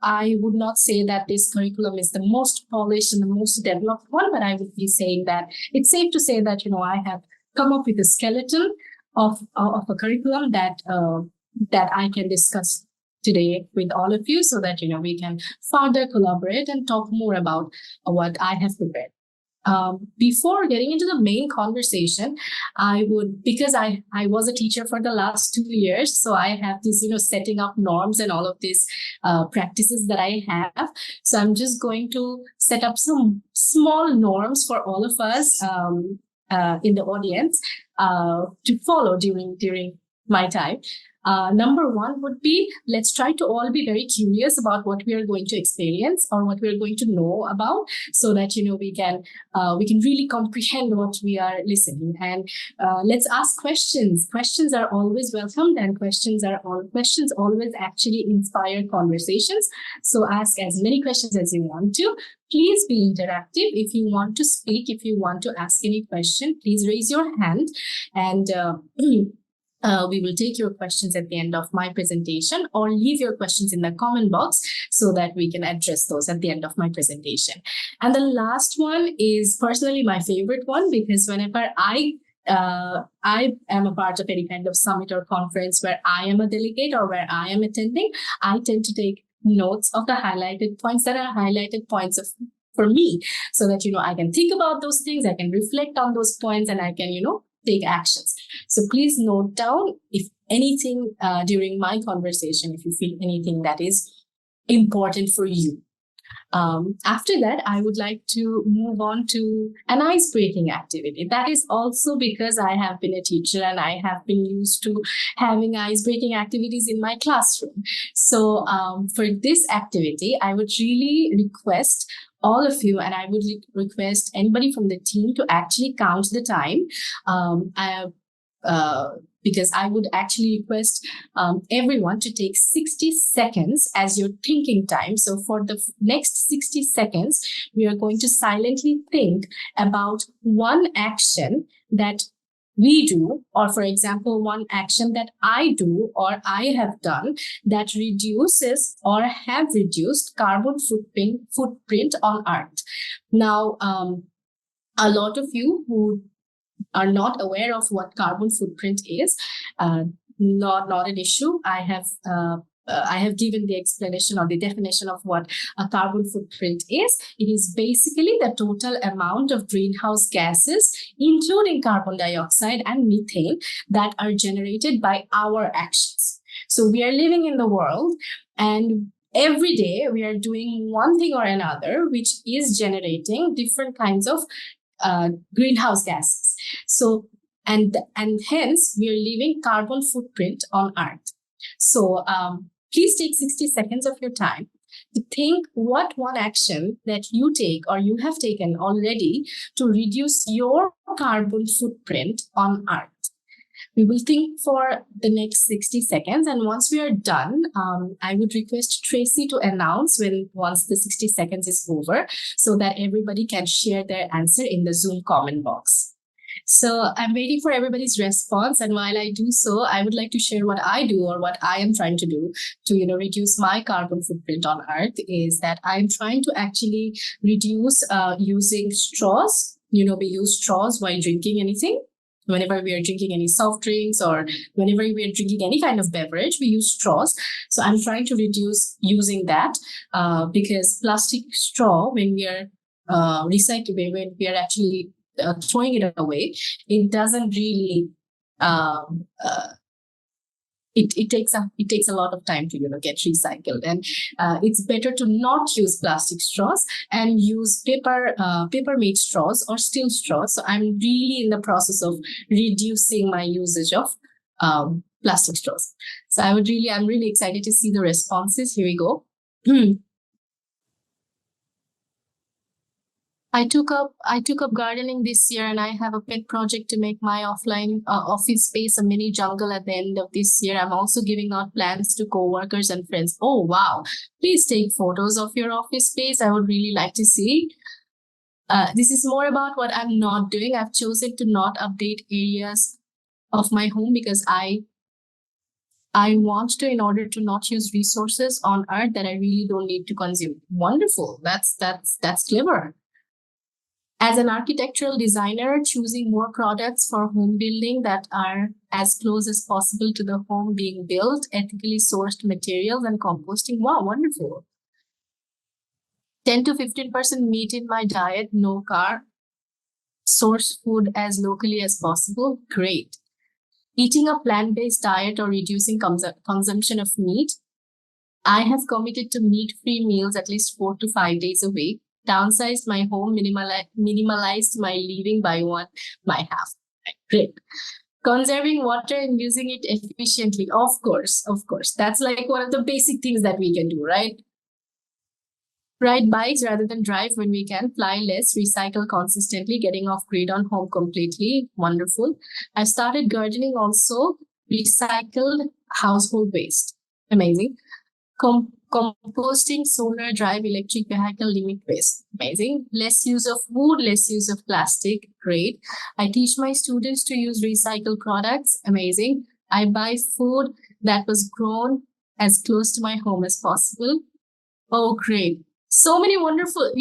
I would not say that this curriculum is the most polished and the most developed one, but I would be saying that it's safe to say that, I have come up with a skeleton of a curriculum that I can discuss today with all of you so that, we can further collaborate and talk more about what I have prepared. Before getting into the main conversation, because I was a teacher for the last 2 years, so I have this, setting up norms and all of these practices that I have. So I'm just going to set up some small norms for all of us in the audience to follow during my time. Number one would be, let's try to all be very curious about what we are going to experience or what we are going to know about, so that, we can really comprehend what we are listening. And let's ask questions. Questions are always welcomed, and questions always actually inspire conversations. So ask as many questions as you want to. Please be interactive. If you want to speak, if you want to ask any question, please raise your hand, and we will take your questions at the end of my presentation, or leave your questions in the comment box so that we can address those at the end of my presentation. And the last one is personally my favorite one, because whenever I am a part of any kind of summit or conference where I am a delegate or where I am attending, I tend to take notes of the highlighted points that are highlighted points for me, so that, I can think about those things, I can reflect on those points, and I can, take actions. So please note down if anything during my conversation, if you feel anything that is important for you. After that, I would like to move on to an ice-breaking activity. That is also because I have been a teacher and I have been used to having ice-breaking activities in my classroom. So for this activity, I would really request all of you, and I would request anybody from the team to actually count the time. Because I would actually request everyone to take 60 seconds as your thinking time. So for the next 60 seconds, we are going to silently think about one action that we do, or for example, one action that I do or I have done that reduces or have reduced carbon footprint on Earth. Now, a lot of you who are not aware of what carbon footprint is, not an issue. I have given the explanation or the definition of what a carbon footprint is. It is basically the total amount of greenhouse gases, including carbon dioxide and methane, that are generated by our actions. So we are living in the world, and every day we are doing one thing or another which is generating different kinds of greenhouse gases. So, and hence we are leaving carbon footprint on Earth. So please take 60 seconds of your time to think what one action that you take or you have taken already to reduce your carbon footprint on Earth. We will think for the next 60 seconds, and once we are done, I would request Tracy to announce once the 60 seconds is over, so that everybody can share their answer in the Zoom comment box. So I'm waiting for everybody's response, and while I do so, I would like to share what I do or what I am trying to do to reduce my carbon footprint on Earth. Is that I'm trying to actually reduce using straws. We use straws while drinking anything. Whenever we are drinking any soft drinks or whenever we are drinking any kind of beverage, we use straws. So I'm trying to reduce using that because plastic straw, when we are recycling, when we are actually throwing it away, it doesn't really it takes a lot of time to get recycled, and it's better to not use plastic straws and use paper made straws or steel straws. So I'm really in the process of reducing my usage of plastic straws. So I'm really excited to see the responses. Here we go. I took up gardening this year, and I have a pet project to make my offline office space a mini jungle at the end of this year. I'm also giving out plans to coworkers and friends. Oh, wow. Please take photos of your office space. I would really like to see. This is more about what I'm not doing. I've chosen to not update areas of my home because I want to, in order to not use resources on Earth that I really don't need to consume. Wonderful. That's clever. As an architectural designer, choosing more products for home building that are as close as possible to the home being built, ethically sourced materials, and composting. Wow, wonderful. 10 to 15% meat in my diet, no carb, source food as locally as possible. Great. Eating a plant-based diet or reducing consumption of meat. I have committed to meat-free meals at least 4 to 5 days a week. Downsized my home, minimalized my living by half. Great. Conserving water and using it efficiently. Of course. That's like one of the basic things that we can do, right? Ride bikes rather than drive when we can. Fly less, recycle consistently, getting off grid on home completely. Wonderful. I started gardening also. Recycled household waste. Amazing. Composting, solar drive, electric vehicle, limit waste. Amazing. Less use of wood, less use of plastic. Great. I teach my students to use recycled products. Amazing. I buy food that was grown as close to my home as possible. Oh, great. So many wonderful,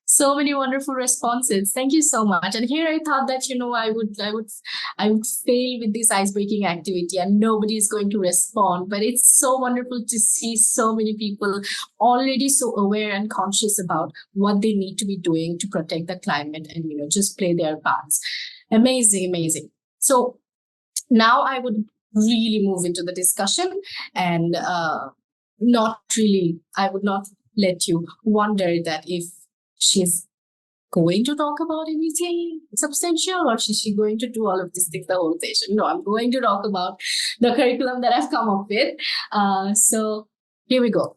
so many wonderful responses. Thank you so much. And here I thought that, I would fail with this ice-breaking activity and nobody is going to respond. But it's so wonderful to see so many people already so aware and conscious about what they need to be doing to protect the climate and, just play their parts. Amazing, amazing. So now I would really move into the discussion and I would not let you wonder that if she's going to talk about anything substantial or is she going to do all of these things the whole session. No, I'm going to talk about the curriculum that I've come up with. So here we go.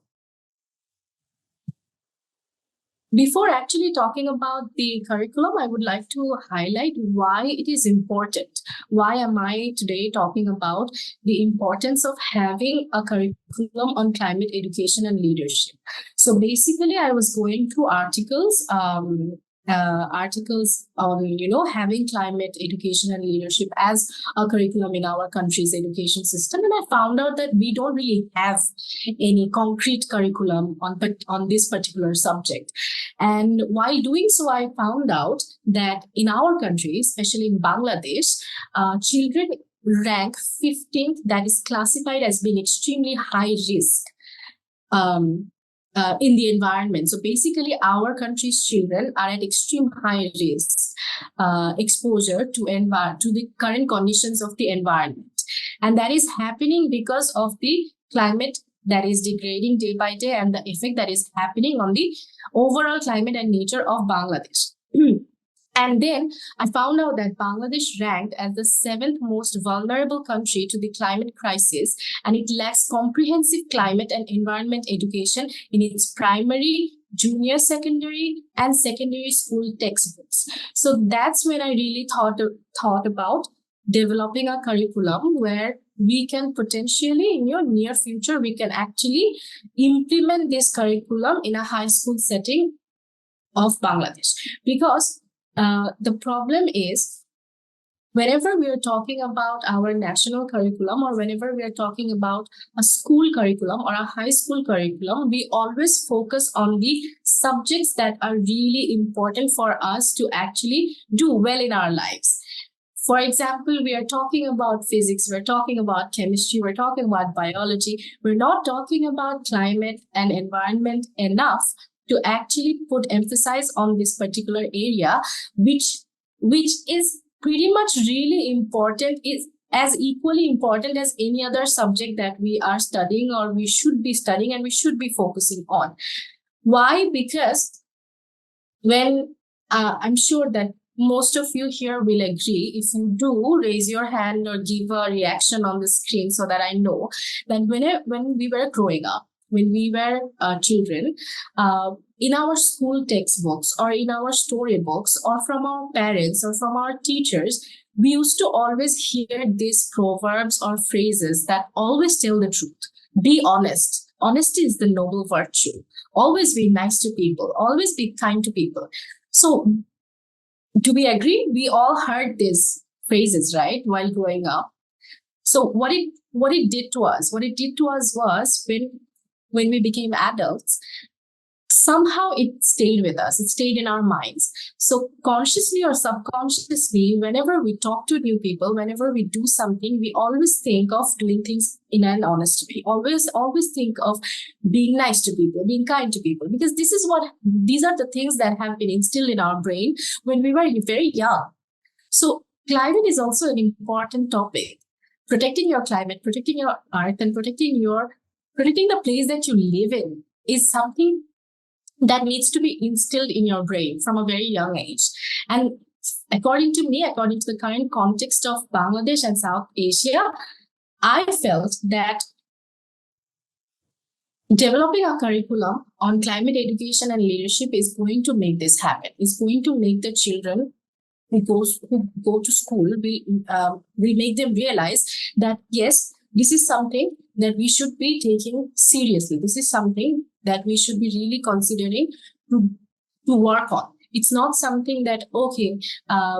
Before actually talking about the curriculum, I would like to highlight why it is important. Why am I today talking about the importance of having a curriculum on climate education and leadership? So basically, I was going through articles on, having climate education and leadership as a curriculum in our country's education system. And I found out that we don't really have any concrete curriculum on this particular subject. And while doing so, I found out that in our country, especially in Bangladesh, children rank 15th, that is classified as being extremely high risk in the environment. So basically, our country's children are at extreme high risk exposure to the current conditions of the environment. And that is happening because of the climate that is degrading day by day and the effect that is happening on the overall climate and nature of Bangladesh. And then I found out that Bangladesh ranked as the 7th most vulnerable country to the climate crisis, and it lacks comprehensive climate and environment education in its primary, junior secondary, and secondary school textbooks. So that's when I really thought about developing a curriculum where we can potentially, in your near future, we can actually implement this curriculum in a high school setting of Bangladesh. Because the problem is, whenever we are talking about our national curriculum or whenever we are talking about a school curriculum or a high school curriculum, we always focus on the subjects that are really important for us to actually do well in our lives. For example, we are talking about physics, we're talking about chemistry, we're talking about biology. We're not talking about climate and environment enough to actually put emphasis on this particular area, which is pretty much really important, is as equally important as any other subject that we are studying or we should be studying and we should be focusing on. Why? Because when I'm sure that most of you here will agree. If you do, raise your hand or give a reaction on the screen so that I know that when we were growing up, when we were children, in our school textbooks or in our storybooks or from our parents or from our teachers, we used to always hear these proverbs or phrases that always tell the truth. Be honest. Honesty is the noble virtue. Always be nice to people. Always be kind to people. So, do we agree? We all heard these phrases, right, while growing up. So, what it did to us? What it did to us was when we became adults, somehow it stayed with us. It stayed in our minds. So consciously or subconsciously, whenever we talk to new people, whenever we do something, we always think of doing things in an honest way. Always think of being nice to people, being kind to people, because these are the things that have been instilled in our brain when we were very young. So climate is also an important topic. Protecting your climate, protecting your earth, and protecting the place that you live in is something that needs to be instilled in your brain from a very young age. And according to me, according to the current context of Bangladesh and South Asia, I felt that developing a curriculum on climate education and leadership is going to make this happen. It's going to make the children who go to school will make them realize that yes, this is something that we should be taking seriously. This is something that we should be really considering to work on. It's not something that, okay,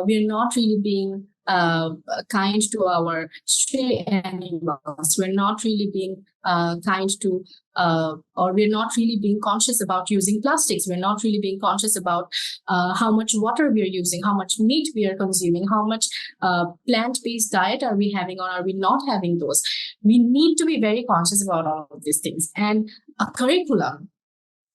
we're not really being kind to our stray animals. We're not really being kind to, or we're not really being conscious about using plastics. We're not really being conscious about how much water we're using, how much meat we are consuming, how much plant-based diet are we having, or are we not having those. We need to be very conscious about all of these things. And a curriculum,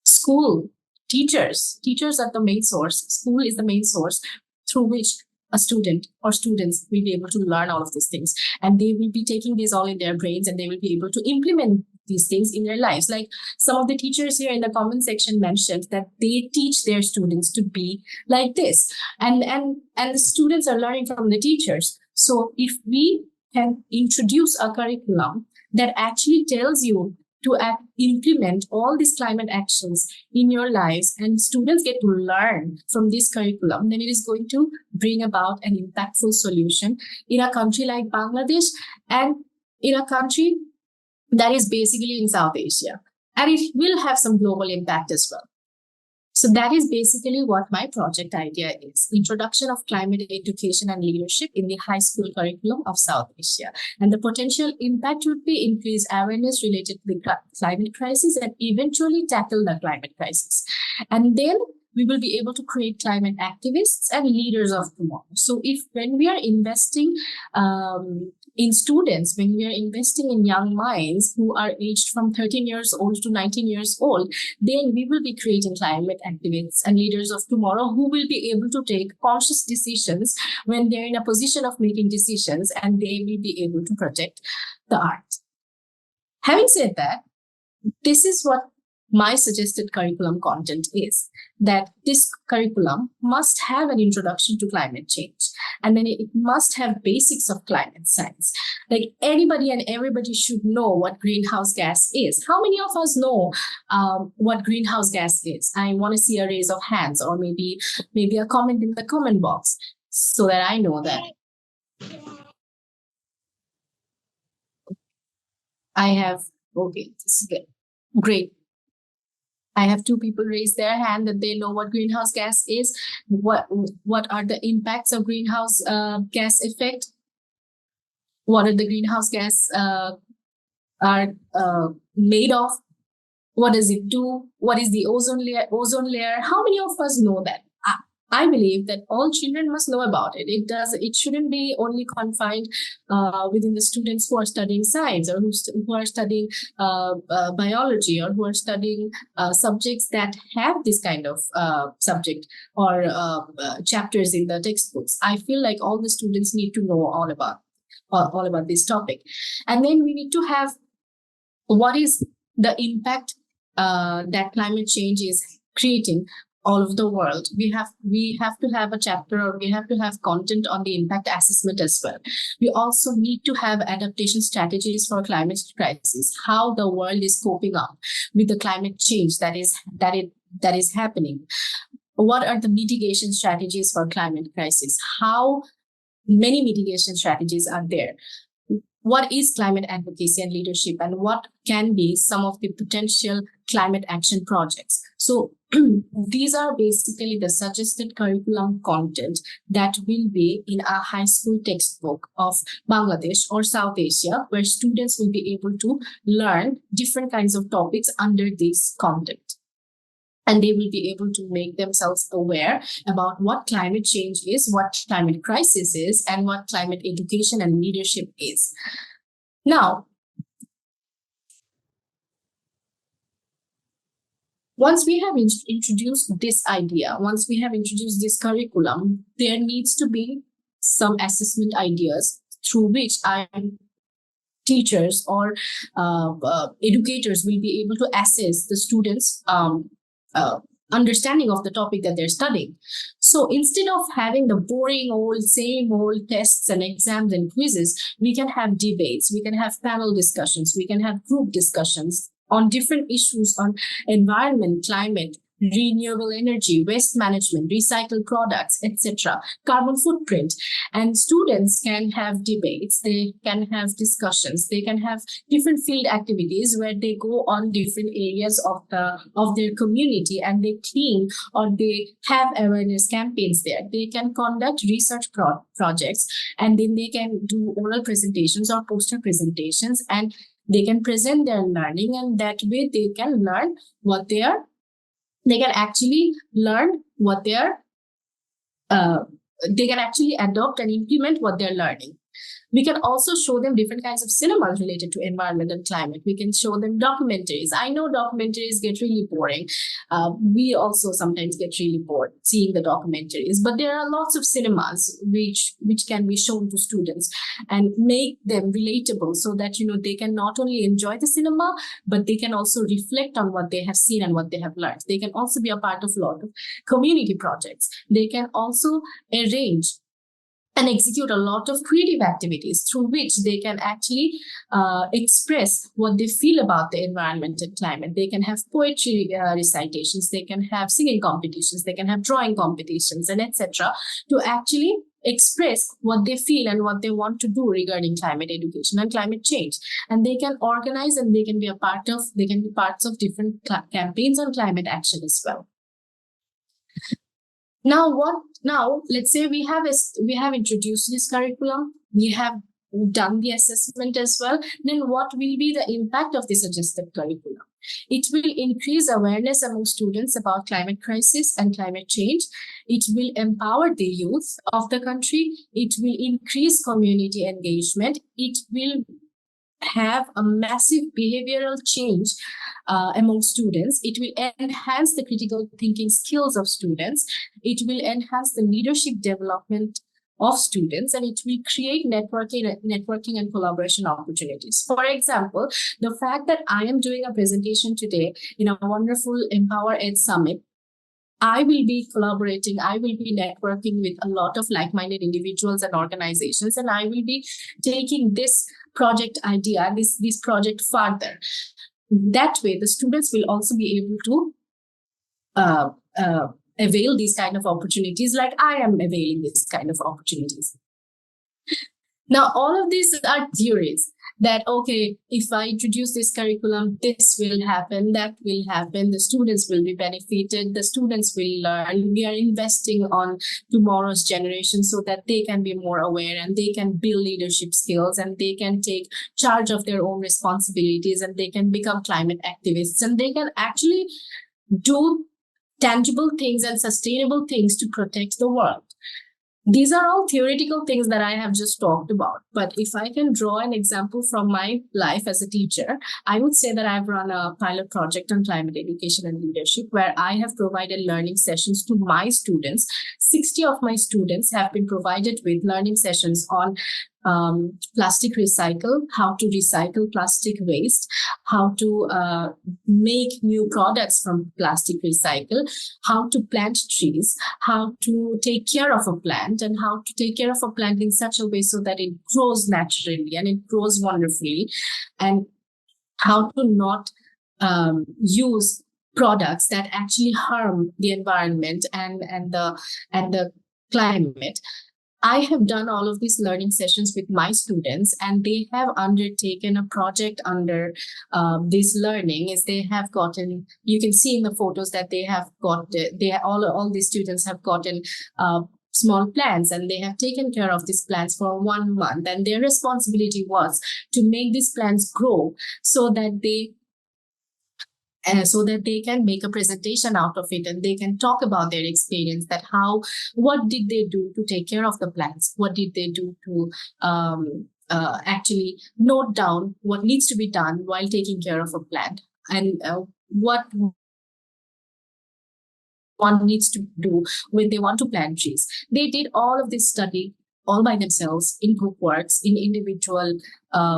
school, teachers are the main source. School is the main source through which a student or students will be able to learn all of these things. And they will be taking these all in their brains, and they will be able to implement these things in their lives. Like some of the teachers here in the comment section mentioned that they teach their students to be like this. And the students are learning from the teachers. So if we can introduce a curriculum that actually tells you to implement all these climate actions in your lives, and students get to learn from this curriculum, then it is going to bring about an impactful solution in a country like Bangladesh, and in a country that is basically in South Asia. And it will have some global impact as well. So that is basically what my project idea is: introduction of climate education and leadership in the high school curriculum of South Asia. And the potential impact would be increase awareness related to the climate crisis and eventually tackle the climate crisis. And then we will be able to create climate activists and leaders of tomorrow. So when we are investing in students, when we are investing in young minds who are aged from 13 years old to 19 years old, then we will be creating climate activists and leaders of tomorrow who will be able to take conscious decisions when they're in a position of making decisions, and they will be able to protect the earth. Having said that, this is what my suggested curriculum content is, that this curriculum must have an introduction to climate change, and then it must have basics of climate science. Like anybody and everybody should know what greenhouse gas is. How many of us know what greenhouse gas is? I want to see a raise of hands, or maybe a comment in the comment box so that I know that. I have, okay, this is good. Great. I have 2 people raise their hand that they know what greenhouse gas is. What are the impacts of greenhouse gas effect? What are the greenhouse gas are made of? What does it do? What is the ozone layer? How many of us know that? I believe that all children must know about it. It shouldn't be only confined within the students who are studying science, or who are studying biology, or who are studying subjects that have this kind of subject or chapters in the textbooks. I feel like all the students need to know all about this topic. And then we need to have what is the impact that climate change is creating all over the world. We have to have a chapter, or we have to have content on the impact assessment as well. We also need to have adaptation strategies for climate crisis, how the world is coping up with the climate change that is happening. What are the mitigation strategies for climate crisis? How many mitigation strategies are there? What is climate advocacy and leadership, and what can be some of the potential climate action projects? So these are basically the suggested curriculum content that will be in a high school textbook of Bangladesh or South Asia, where students will be able to learn different kinds of topics under this content. And they will be able to make themselves aware about what climate change is, what climate crisis is, and what climate education and leadership is. Now, once we have introduced this idea, once we have introduced this curriculum, there needs to be some assessment ideas through which teachers or educators will be able to assess the students' understanding of the topic that they're studying. So instead of having the boring same old tests and exams and quizzes, we can have debates, we can have panel discussions, we can have group discussions on different issues on environment, climate, renewable energy, waste management, recycled products, etc., carbon footprint. And students can have debates, they can have discussions, they can have different field activities where they go on different areas of their community and they clean or they have awareness campaigns there. They can conduct research projects, and then they can do oral presentations or poster presentations, and they can present their learning, and that way they can learn what they can actually learn what they can actually adopt and implement what they're learning. We can also show them different kinds of cinemas related to environment and climate. We can show them documentaries. I know documentaries get really boring. We also sometimes get really bored seeing the documentaries, but there are lots of cinemas which can be shown to students and make them relatable so that, they can not only enjoy the cinema, but they can also reflect on what they have seen and what they have learned. They can also be a part of a lot of community projects. They can also arrange and execute a lot of creative activities through which they can actually express what they feel about the environment and climate. They can have poetry recitations, they can have singing competitions, they can have drawing competitions, and etc., to actually express what they feel and what they want to do regarding climate education and climate change. And they can organize and they can be parts of different campaigns on climate action as well. Now, let's say we have introduced this curriculum, we have done the assessment as well. Then what will be the impact of this adjusted curriculum? It will increase awareness among students about climate crisis and climate change. It will empower the youth of the country. It will increase community engagement. It will have a massive behavioral change among students. It will enhance the critical thinking skills of students. It will enhance the leadership development of students, and it will create networking and collaboration opportunities. For example, the fact that I am doing a presentation today in a wonderful EmpowerED Summit, I will be collaborating, I will be networking with a lot of like-minded individuals and organizations, and I will be taking this project idea, this project further. That way, the students will also be able to avail these kind of opportunities like I am availing this kind of opportunities. Now, all of these are theories that, okay, if I introduce this curriculum, this will happen, that will happen, the students will be benefited, the students will learn. We are investing on tomorrow's generation so that they can be more aware and they can build leadership skills and they can take charge of their own responsibilities and they can become climate activists and they can actually do tangible things and sustainable things to protect the world. These are all theoretical things that I have just talked about. But if I can draw an example from my life as a teacher, I would say that I've run a pilot project on climate education and leadership where I have provided learning sessions to my students. 60 of my students have been provided with learning sessions on plastic recycle, how to recycle plastic waste, how to make new products from plastic recycle, how to plant trees, how to take care of a plant, and how to take care of a plant in such a way so that it grows naturally and it grows wonderfully, and how to not use products that actually harm the environment and the climate. I have done all of these learning sessions with my students, and they have undertaken a project under this learning. Is they have gotten, you can see in the photos that they have got, all these students have gotten small plants, and they have taken care of these plants for 1 month. And their responsibility was to make these plants grow so that they can make a presentation out of it and they can talk about their experience, that what did they do to take care of the plants? What did they do to actually note down what needs to be done while taking care of a plant, and what one needs to do when they want to plant trees. They did all of this study all by themselves in group works, in individual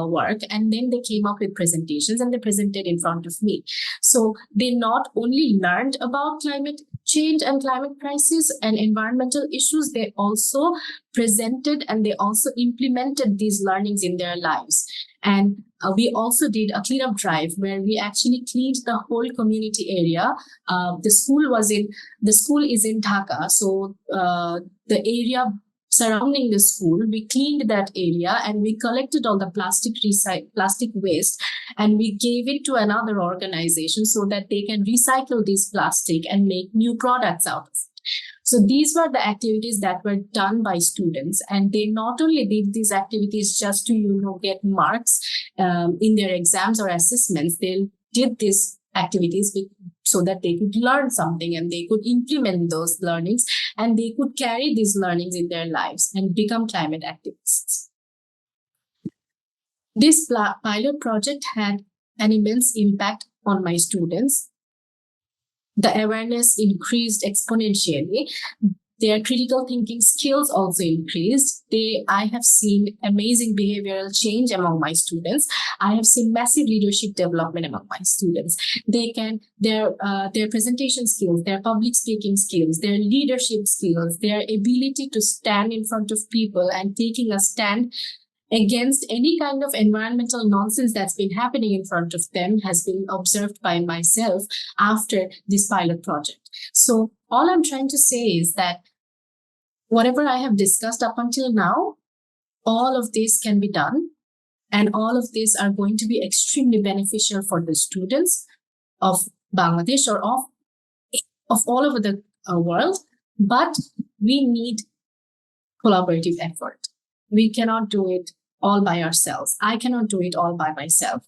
work, and then they came up with presentations and they presented in front of me. So they not only learned about climate change and climate crisis and environmental issues, they also presented and they also implemented these learnings in their lives. And we also did a cleanup drive where we actually cleaned the whole community area. The school is in Dhaka, so the area surrounding the school, we cleaned that area and we collected all the plastic waste and we gave it to another organization so that they can recycle this plastic and make new products out of it. So these were the activities that were done by students, and they not only did these activities just to get marks in their exams or assessments. They did these activities so that they could learn something and they could implement those learnings and they could carry these learnings in their lives and become climate activists. This pilot project had an immense impact on my students. The awareness increased exponentially. Their critical thinking skills also increased. I have seen amazing behavioral change among my students. I have seen massive leadership development among my students. Their presentation skills, their public speaking skills, their leadership skills, their ability to stand in front of people and taking a stand against any kind of environmental nonsense that's been happening in front of them has been observed by myself after this pilot project. So all I'm trying to say is that whatever I have discussed up until now, all of this can be done, and all of these are going to be extremely beneficial for the students of Bangladesh or of all over the world. But we need collaborative effort. We cannot do it all by ourselves. I cannot do it all by myself.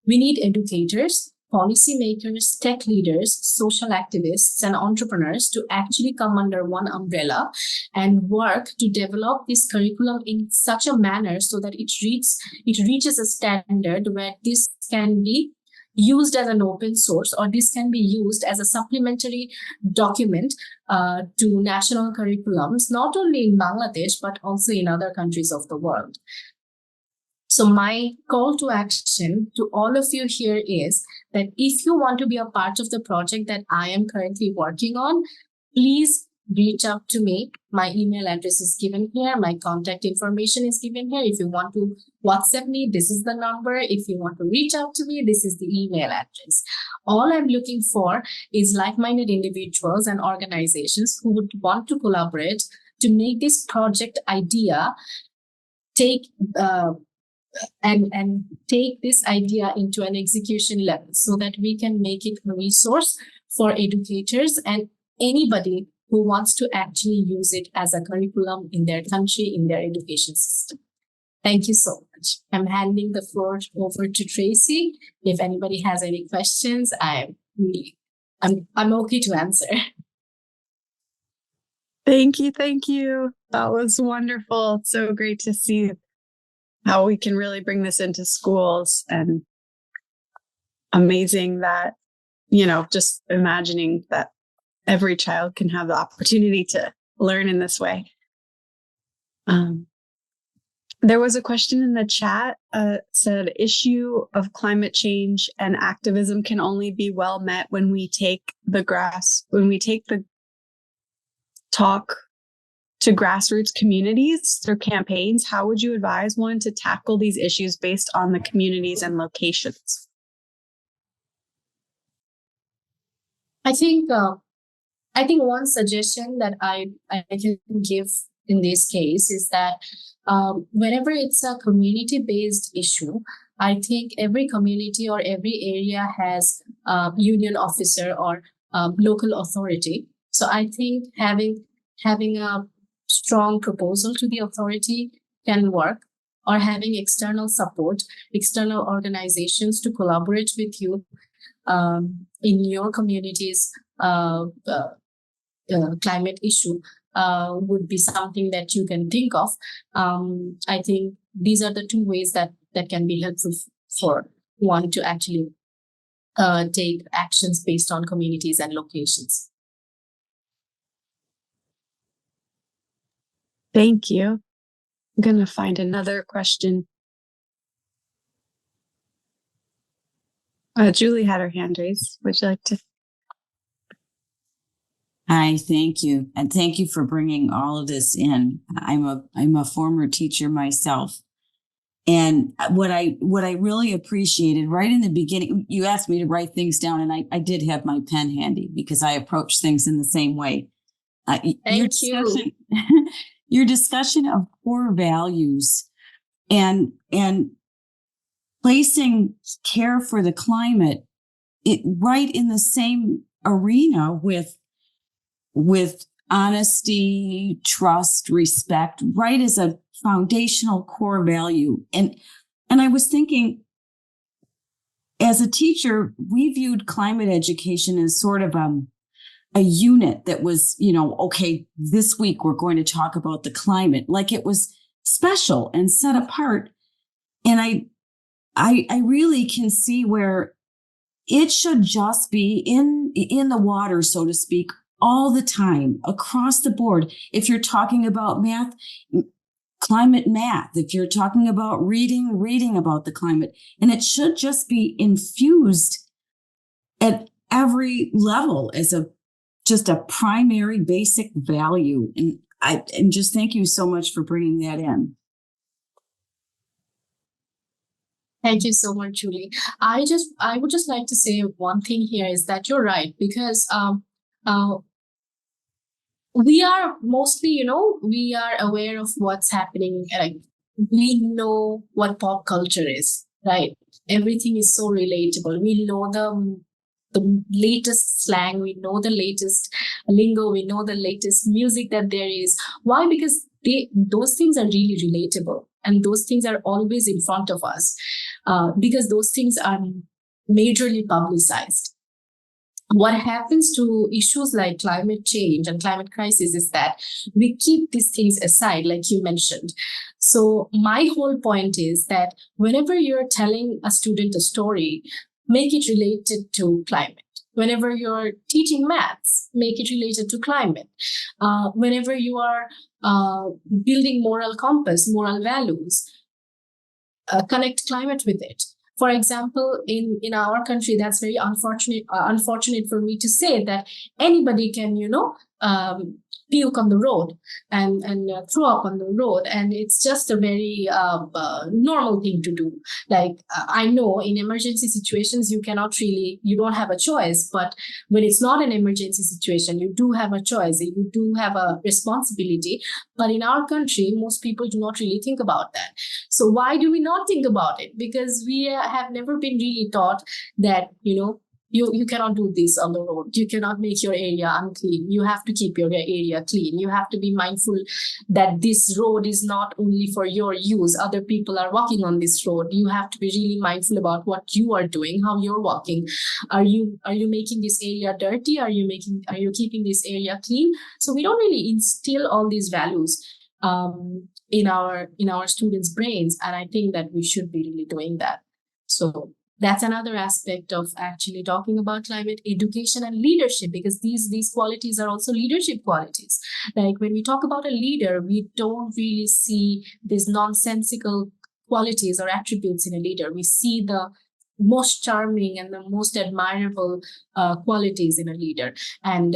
We need educators, policymakers, tech leaders, social activists, and entrepreneurs to actually come under one umbrella and work to develop this curriculum in such a manner so that it reaches a standard where this can be used as an open source, or this can be used as a supplementary document to national curriculums, not only in Bangladesh, but also in other countries of the world. So my call to action to all of you here is that if you want to be a part of the project that I am currently working on, please reach out to me. My email address is given here. My contact information is given here. If you want to WhatsApp me, this is the number. If you want to reach out to me, this is the email address. All I'm looking for is like-minded individuals and organizations who would want to collaborate to make this project idea take this idea into an execution level so that we can make it a resource for educators and anybody who wants to actually use it as a curriculum in their country, in their education system. Thank you so much. I'm handing the floor over to Tracy. If anybody has any questions, I'm okay to answer. Thank you. That was wonderful. It's so great to see how we can really bring this into schools, and amazing that, just imagining that every child can have the opportunity to learn in this way. There was a question in the chat said, issue of climate change and activism can only be well met when we take the talk to grassroots communities through campaigns. How would you advise one to tackle these issues based on the communities and locations? I think one suggestion that I can give in this case is that whenever it's a community-based issue, I think every community or every area has a union officer or local authority. So I think having a strong proposal to the authority can work, or having external support, external organizations to collaborate with you in your community's climate issue would be something that you can think of. I think these are the two ways that can be helpful for one to actually take actions based on communities and locations. Thank you. I'm going to find another question. Julie had her hand raised. Would you like to? Hi, thank you. And thank you for bringing all of this in. I'm a former teacher myself. And what I really appreciated right in the beginning, you asked me to write things down, and I did have my pen handy because I approach things in the same way. Thank you. Your discussion of core values and placing care for the climate right in the same arena with honesty, trust, respect, right as a foundational core value. And I was thinking, as a teacher, we viewed climate education as sort of a unit that was, okay, this week we're going to talk about the climate, like it was special and set apart. And I really can see where it should just be in the water, so to speak, all the time, across the board. If you're talking about math, climate math. If you're talking about reading about the climate. And it should just be infused at every level as just a primary basic value. And just thank you so much for bringing that in. Thank you so much, Julie. I would just like to say one thing here is that you're right, because we are mostly, we are aware of what's happening. Like, we know what pop culture is, right? Everything is so relatable. We know the latest slang, we know the latest lingo, we know the latest music that there is. Why? Because those things are really relatable, and those things are always in front of us, because those things are majorly publicized. What happens to issues like climate change and climate crisis is that we keep these things aside, like you mentioned. So my whole point is that whenever you're telling a student a story, make it related to climate. Whenever you're teaching maths, make it related to climate. Whenever you are building moral compass, moral values, connect climate with it. For example, in our country, that's very unfortunate for me to say that anybody can, puke on the road and throw up on the road, and it's just a very normal thing to do. Like, I know in emergency situations you don't have a choice, but when it's not an emergency situation, you do have a choice, you do have a responsibility. But in our country, most people do not really think about that. So why do we not think about it? Because we have never been really taught that, you cannot do this on the road. You cannot make your area unclean. You have to keep your area clean. You have to be mindful that this road is not only for your use. Other people are walking on this road. You have to be really mindful about what you are doing, how you're walking. Are you making this area dirty? Are you keeping this area clean? So we don't really instill all these values in our students' brains, and I think that we should be really doing that. So that's another aspect of actually talking about climate education and leadership, because these qualities are also leadership qualities. Like, when we talk about a leader, we don't really see these nonsensical qualities or attributes in a leader. We see the most charming and the most admirable qualities in a leader, and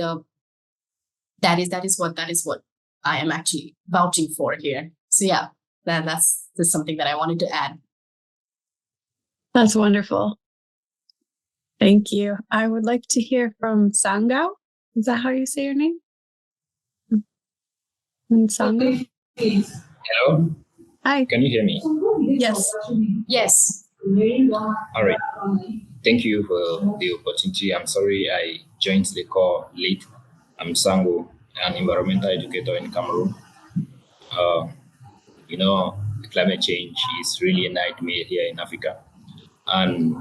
that is what I am actually vouching for here. So yeah, that's something that I wanted to add. That's wonderful. Thank you. I would like to hear from Sangao. Is that how you say your name? Sangao? Hello? Hi. Can you hear me? Yes. Yes. All right. Thank you for the opportunity. I'm sorry I joined the call late. I'm Sango, an environmental educator in Cameroon. Climate change is really a nightmare here in Africa. And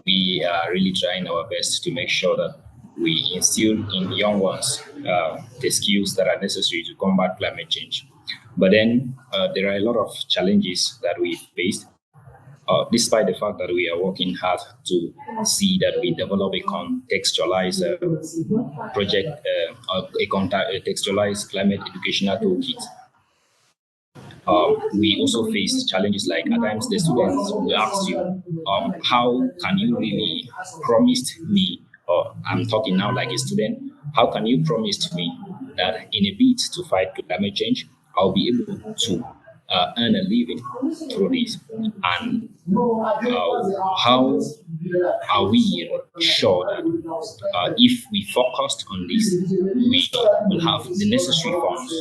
we are really trying our best to make sure that we instill in young ones the skills that are necessary to combat climate change. But then there are a lot of challenges that we faced, despite the fact that we are working hard to see that we develop a contextualized project, a contextualized climate educational toolkit. we also face challenges like at times the students will ask you, how can you really promise me, or I'm talking now like a student, how can you promise me that in a bid to fight climate change, I'll be able to earn a living through this? And how are we sure that if we focused on this, we will have the necessary funds?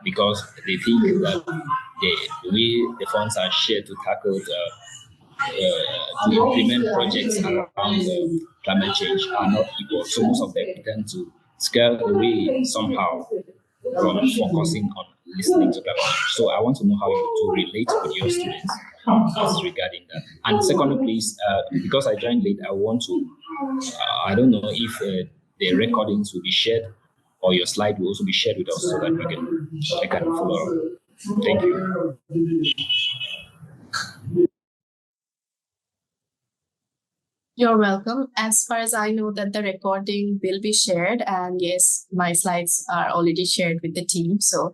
Because they think that the way the funds are shared to tackle to implement projects around climate change are not equal. So most of them tend to scale away somehow from focusing on listening to climate change. So I want to know how you to relate with your students as regarding that. And secondly, please, because I joined late, I want to, I don't know if the recordings will be shared or your slide will also be shared with us so that I can follow up. Thank you. You're welcome. As far as I know that the recording will be shared, and yes, my slides are already shared with the team, so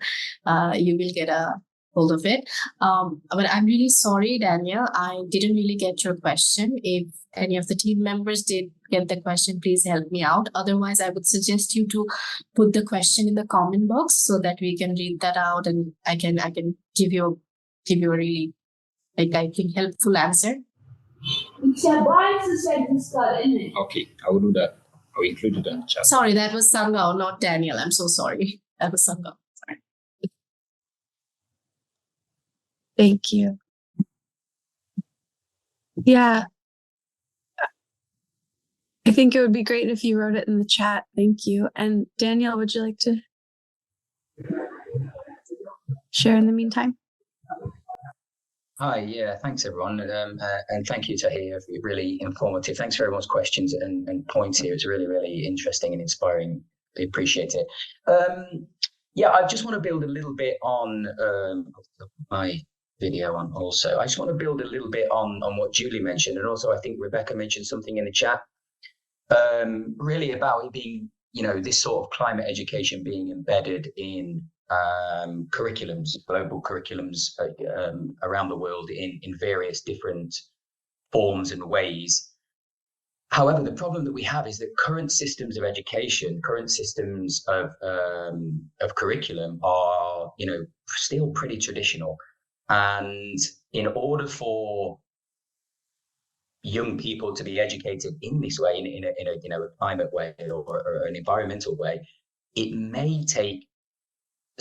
you will get a hold of it. But I'm really sorry, Daniel, I didn't really get your question. If any of the team members did get the question, please help me out. Otherwise, I would suggest you to put the question in the comment box so that we can read that out, and I can give you a really, like, I think, helpful answer. Okay, I will do that. I will include it in the chat. Sorry, that was Sangao, not Daniel. I'm so sorry. That was Sangao. Sorry. Thank you. Yeah. I think it would be great if you wrote it in the chat. Thank you. And Daniel, would you like to share in the meantime? Hi, yeah, thanks everyone. And thank you, Tahiya, really informative. Thanks for everyone's questions and points here. It's really, really interesting and inspiring. I appreciate it. Yeah, I just want to build a little bit on my video on also. I just want to build a little bit on what Julie mentioned. And also I think Rebecca mentioned something in the chat, really about it being, this sort of climate education being embedded in curriculums, global curriculums around the world in various different forms and ways. However, the problem that we have is that current systems of education, current systems of curriculum are, still pretty traditional. And in order for young people to be educated in this way, in a climate way or an environmental way, it may take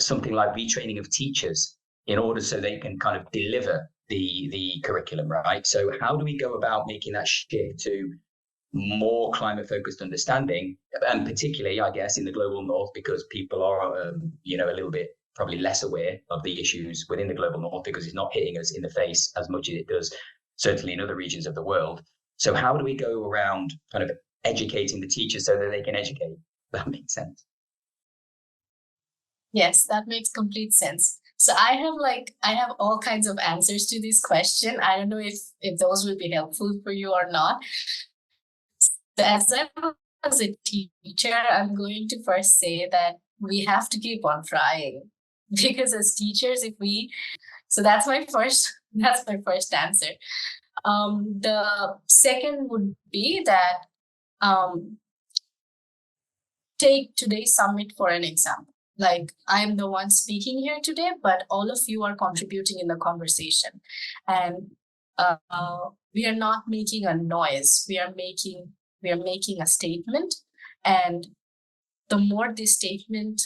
something like retraining of teachers in order so they can kind of deliver the curriculum, right? So how do we go about making that shift to more climate focused understanding, and particularly, I guess, in the global north, because people are, a little bit probably less aware of the issues within the global north because it's not hitting us in the face as much as it does certainly in other regions of the world. So how do we go around kind of educating the teachers so that they can educate? That makes sense. Yes, that makes complete sense. So I have all kinds of answers to this question. I don't know if those will be helpful for you or not. So as a teacher, I'm going to first say that we have to keep on trying, because as teachers, so that's my first answer. The second would be that take today's summit for an example. Like, I am the one speaking here today, but all of you are contributing in the conversation. And we are not making a noise. We are making a statement. And the more this statement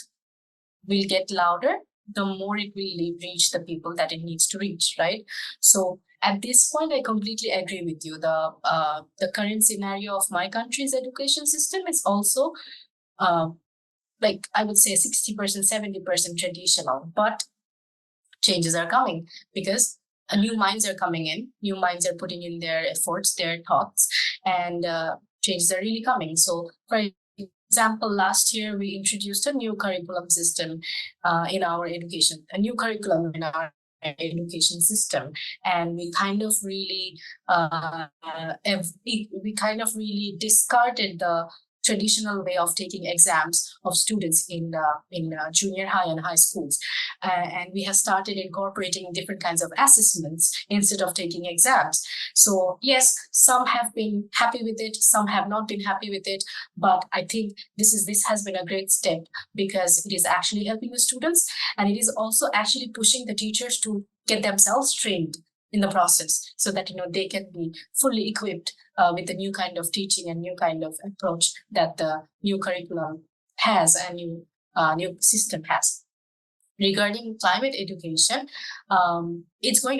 will get louder, the more it will reach the people that it needs to reach, right? So at this point, I completely agree with you. The current scenario of my country's education system is also like, I would say 60%, 70% traditional, but changes are coming because new minds are coming in, new minds are putting in their efforts, their thoughts, and changes are really coming. So for example, last year we introduced a new curriculum system in our education, system, and we kind of really discarded the traditional way of taking exams of students in junior high and high schools. And we have started incorporating different kinds of assessments instead of taking exams. So yes, some have been happy with it, some have not been happy with it, but I think this has been a great step because it is actually helping the students, and it is also actually pushing the teachers to get themselves trained in the process so that they can be fully equipped with the new kind of teaching and new kind of approach that the new curriculum has and new system has. Regarding climate education, it's going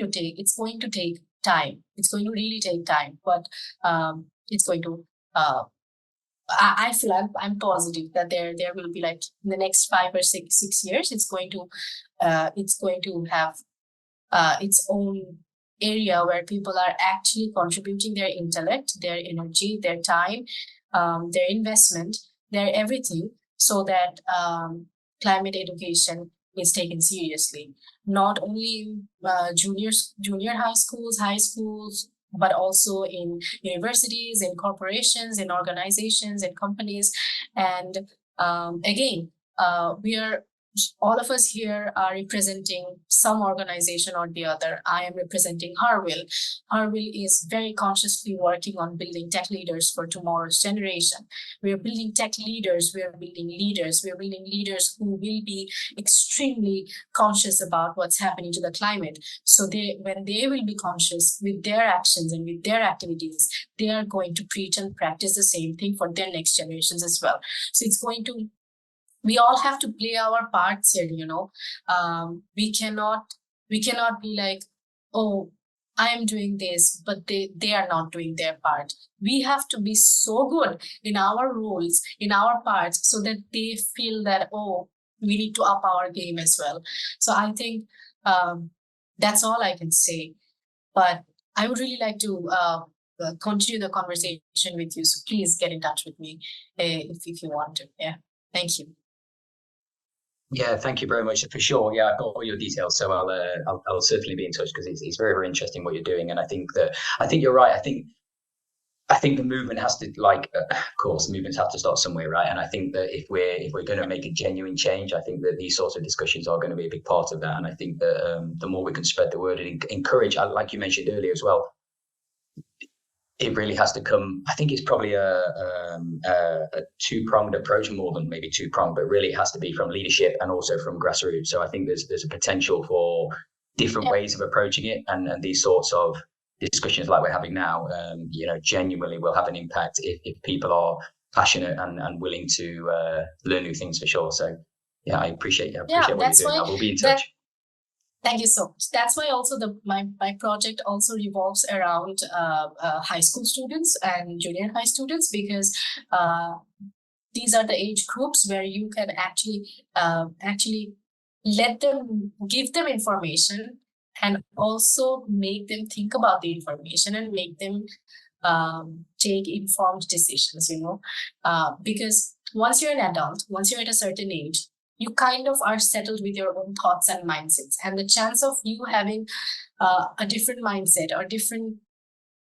to take time. It's going to really take time, but it's going to. I feel I'm positive that there will be, like, in the next 5 or 6 years, it's going to have its own area where people are actually contributing their intellect, their energy, their time, their investment, their everything, so that climate education is taken seriously. Not only junior high schools, but also in universities, in corporations, in organizations, in companies. And again, all of us here are representing some organization or the other. I am representing HerWILL. HerWILL is very consciously working on building tech leaders for tomorrow's generation. We are building tech leaders. We are building leaders. We are building leaders who will be extremely conscious about what's happening to the climate. So when they will be conscious with their actions and with their activities, they are going to preach and practice the same thing for their next generations as well. So we all have to play our parts here, we cannot be like, oh, I am doing this, but they are not doing their part. We have to be so good in our roles, in our parts, so that they feel that, oh, we need to up our game as well. So I think that's all I can say. But I would really like to continue the conversation with you. So please get in touch with me if you want to. Yeah. Thank you. Yeah, thank you very much for sure. Yeah, I've got all your details, so I'll certainly be in touch because it's very, very interesting what you're doing, and I think you're right. I think the movement has to, of course, movements have to start somewhere, right? And I think that if we're going to make a genuine change, I think that these sorts of discussions are going to be a big part of that. And I think that the more we can spread the word and encourage, like you mentioned earlier as well, it really has to come. I think it's probably a two-pronged approach, more than maybe two-pronged, but really it has to be from leadership and also from grassroots. So I think there's a potential for different ways of approaching it, and these sorts of discussions like we're having now, genuinely will have an impact if people are passionate and willing to learn new things, for sure. So yeah, I appreciate what you're doing. I will be in touch. Thank you so much. That's why also my project also revolves around high school students and junior high students, because these are the age groups where you can actually give them information and also make them think about the information and make them take informed decisions, because once you're an adult, once you're at a certain age, you kind of are settled with your own thoughts and mindsets. And the chance of you having a different mindset or different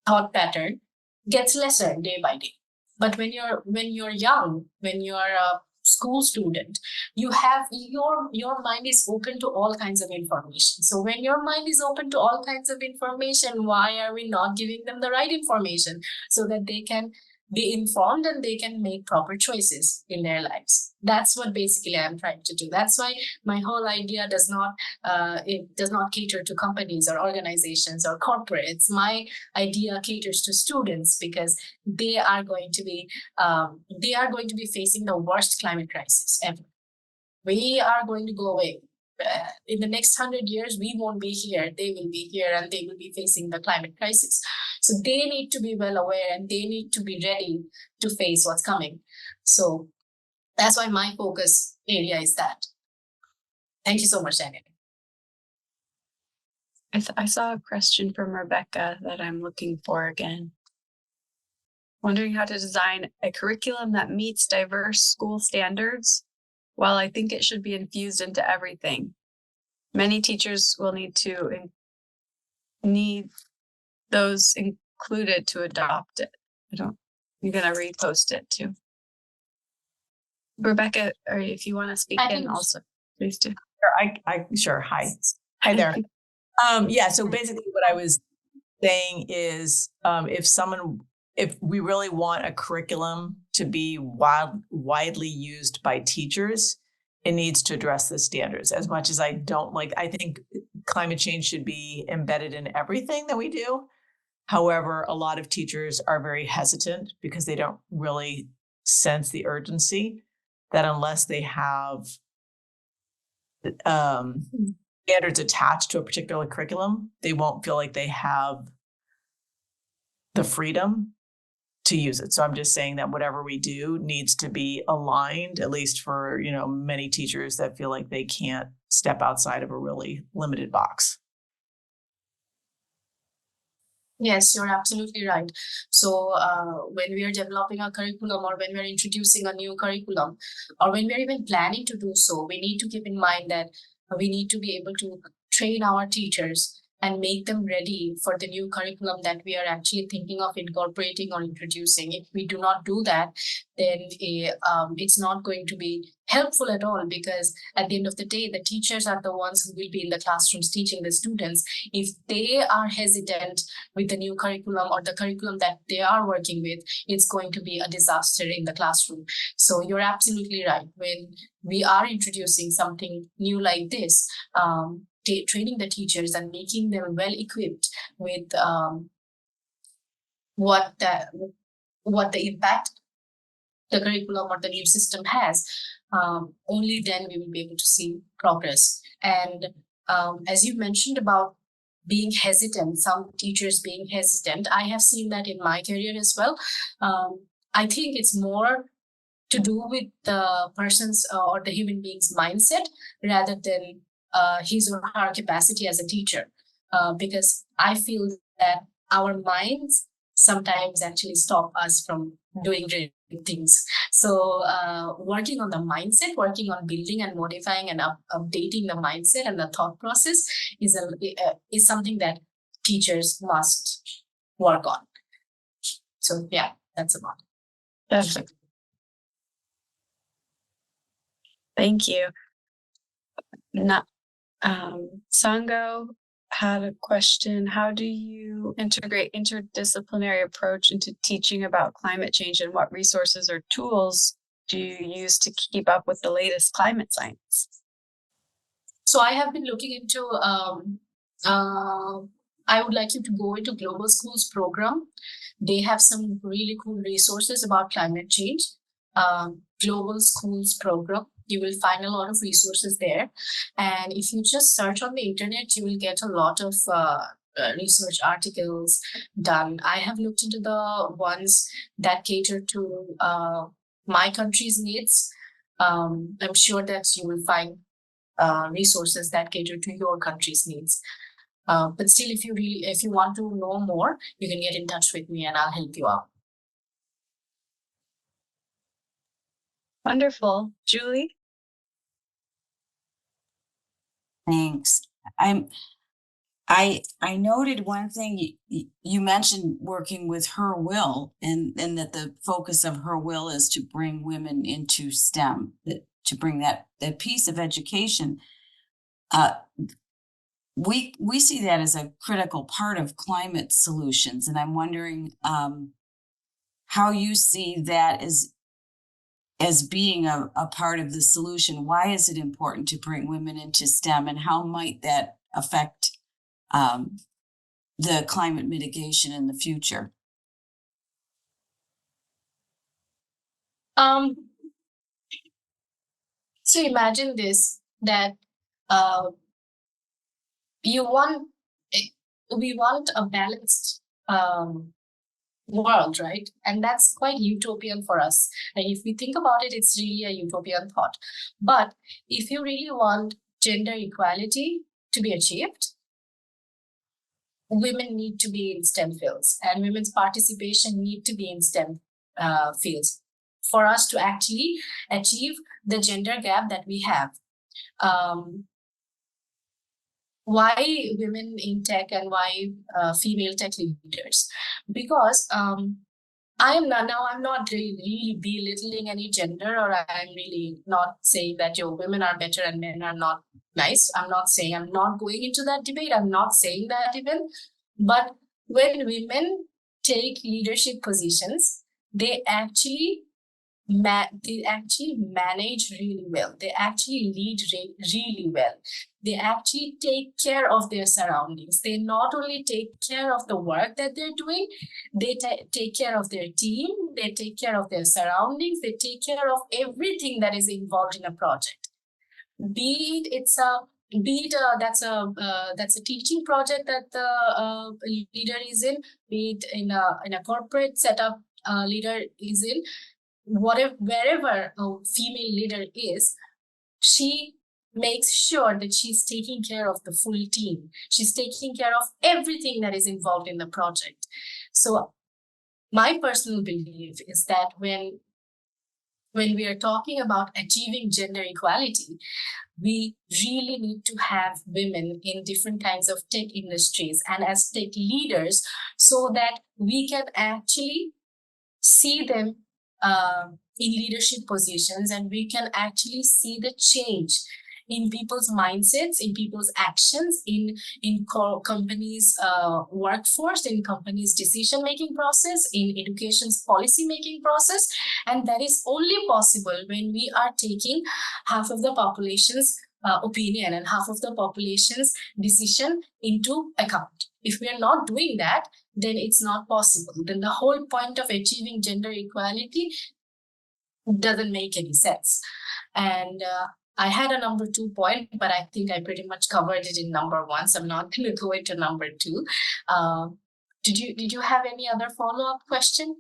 thought pattern gets lesser day by day. But when you're young, when you're a school student, you have your mind is open to all kinds of information. So when your mind is open to all kinds of information, why are we not giving them the right information so that they can be informed and they can make proper choices in their lives? That's what basically I'm trying to do. That's why my whole idea does not cater to companies or organizations or corporates. My idea caters to students, because they are going to be facing the worst climate crisis ever. We are going to go away. In the next 100 years, we won't be here. They will be here, and they will be facing the climate crisis. So they need to be well aware, and they need to be ready to face what's coming. So that's why my focus area is that. Thank you so much, Daniel. I saw a question from Rebecca that I'm looking for again. Wondering how to design a curriculum that meets diverse school standards. While I think it should be infused into everything, many teachers will need those included to adopt it. You're going to repost it too. Rebecca, or if you want to speak I in can- also, please do. Sure. Hi. Hi there. Yeah. So basically what I was saying is, if we really want a curriculum to be widely used by teachers, it needs to address the standards. As much as I think climate change should be embedded in everything that we do. However, a lot of teachers are very hesitant because they don't really sense the urgency that unless they have standards attached to a particular curriculum, they won't feel like they have the freedom to use it. So I'm just saying that whatever we do needs to be aligned, at least for, many teachers that feel like they can't step outside of a really limited box. Yes, you're absolutely right. So when we are developing a curriculum, or when we're introducing a new curriculum, or when we're even planning to do so, we need to keep in mind that we need to be able to train our teachers and make them ready for the new curriculum that we are actually thinking of incorporating or introducing. If we do not do that, then it's not going to be helpful at all, because at the end of the day, the teachers are the ones who will be in the classrooms teaching the students. If they are hesitant with the new curriculum or the curriculum that they are working with, it's going to be a disaster in the classroom. So you're absolutely right. When we are introducing something new like this, training the teachers and making them well equipped with what the impact the curriculum or the new system has, only then we will be able to see progress. And as you mentioned about being hesitant, some teachers being hesitant, I have seen that in my career as well. I think it's more to do with the person's or the human being's mindset rather than his or her capacity as a teacher, because I feel that our minds sometimes actually stop us from doing great things. So working on the mindset, working on building and modifying and updating the mindset and the thought process is something that teachers must work on. So yeah, that's about it. Definitely. Thank you. Sango had a question. How do you integrate interdisciplinary approach into teaching about climate change, and what resources or tools do you use to keep up with the latest climate science? So I have been looking into, I would like you to go into Global Schools program. They have some really cool resources about climate change. Global Schools program. You will find a lot of resources there. And if you just search on the internet, you will get a lot of research articles done. I have looked into the ones that cater to my country's needs. I'm sure that you will find resources that cater to your country's needs. But still, if you want to know more, you can get in touch with me and I'll help you out. Wonderful. Julie? Thanks. I noted one thing you mentioned, working with HerWILL, and that the focus of HerWILL is to bring women into STEM, to bring that piece of education. We see that as a critical part of climate solutions, and I'm wondering how you see that as being a part of the solution. Why is it important to bring women into STEM, and how might that affect the climate mitigation in the future? So imagine this, that we want a balanced world, right? And that's quite utopian for us. And if we think about it, it's really a utopian thought. But if you really want gender equality to be achieved, women need to be in STEM fields, and women's participation need to be in STEM fields for us to actually achieve the gender gap that we have. Why women in tech and why female tech leaders? Because I'm not really belittling any gender, or I'm really not saying that your women are better and men are not nice. I'm not going into that debate. I'm not saying that even. But when women take leadership positions, they actually manage really well. They actually lead really well. They actually take care of their surroundings. They not only take care of the work that they're doing, they take care of their team, they take care of their surroundings, they take care of everything that is involved in a project. That's a teaching project that the leader is in, be it in a corporate setup leader is in, wherever a female leader is, she makes sure that she's taking care of the full team. She's taking care of everything that is involved in the project. So my personal belief is that when we are talking about achieving gender equality, we really need to have women in different kinds of tech industries and as tech leaders, so that we can actually see them in leadership positions, and we can actually see the change in people's mindsets, in people's actions, in companies' workforce, in companies' decision-making process, in education's policy-making process. And that is only possible when we are taking half of the population's opinion and half of the population's decision into account. If we are not doing that, then it's not possible. Then the whole point of achieving gender equality doesn't make any sense. And I had a number 2 point, but I think I pretty much covered it in number 1, so I'm not going to go into number 2. Did you have any other follow-up question?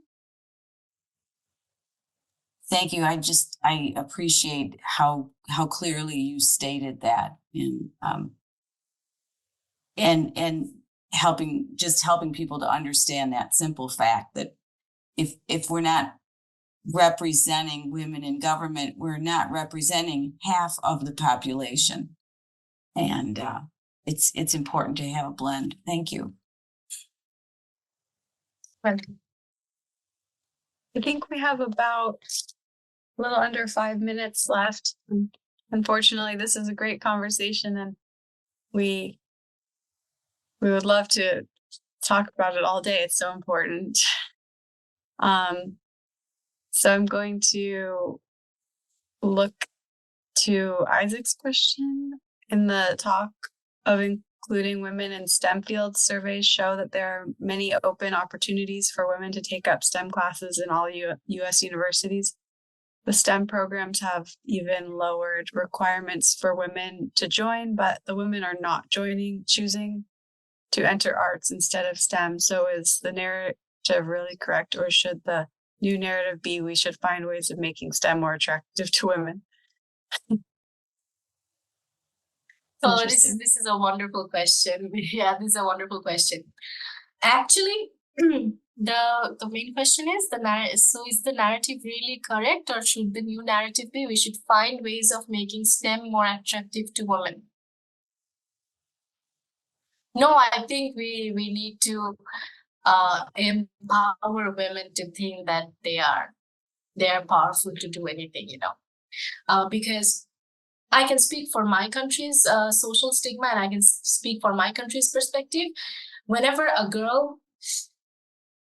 Thank you. I appreciate how clearly you stated that, and helping people to understand that simple fact that if we're not representing women in government, we're not representing half of the population. And it's important to have a blend. Thank you. I think we have about a little under 5 minutes left. Unfortunately, this is a great conversation, and we would love to talk about it all day. It's so important. So I'm going to look to Isaac's question. In the talk of including women in STEM fields, surveys show that there are many open opportunities for women to take up STEM classes in all U.S. universities. The STEM programs have even lowered requirements for women to join, but the women are not choosing to enter arts instead of STEM. So is the narrative really correct, or should the new narrative be we should find ways of making STEM more attractive to women? So this is a wonderful question. Yeah, this is a wonderful question. Actually, the main question is is the narrative really correct, or should the new narrative be we should find ways of making STEM more attractive to women? No, I think we need to empower women to think that they are powerful to do anything, because I can speak for my country's social stigma, and I can speak for my country's perspective. Whenever a girl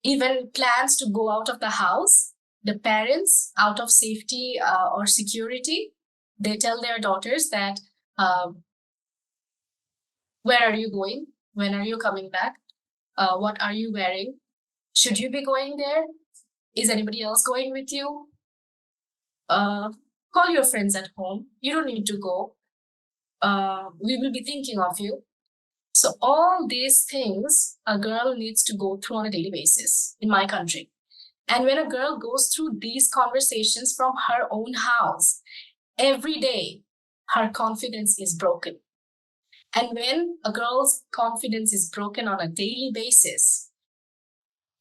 even plans to go out of the house, the parents, out of safety or security, they tell their daughters that, where are you going? When are you coming back? What are you wearing? Should you be going there? Is anybody else going with you? Call your friends at home. You don't need to go. We will be thinking of you. So all these things a girl needs to go through on a daily basis in my country. And when a girl goes through these conversations from her own house, every day, her confidence is broken. And when a girl's confidence is broken on a daily basis,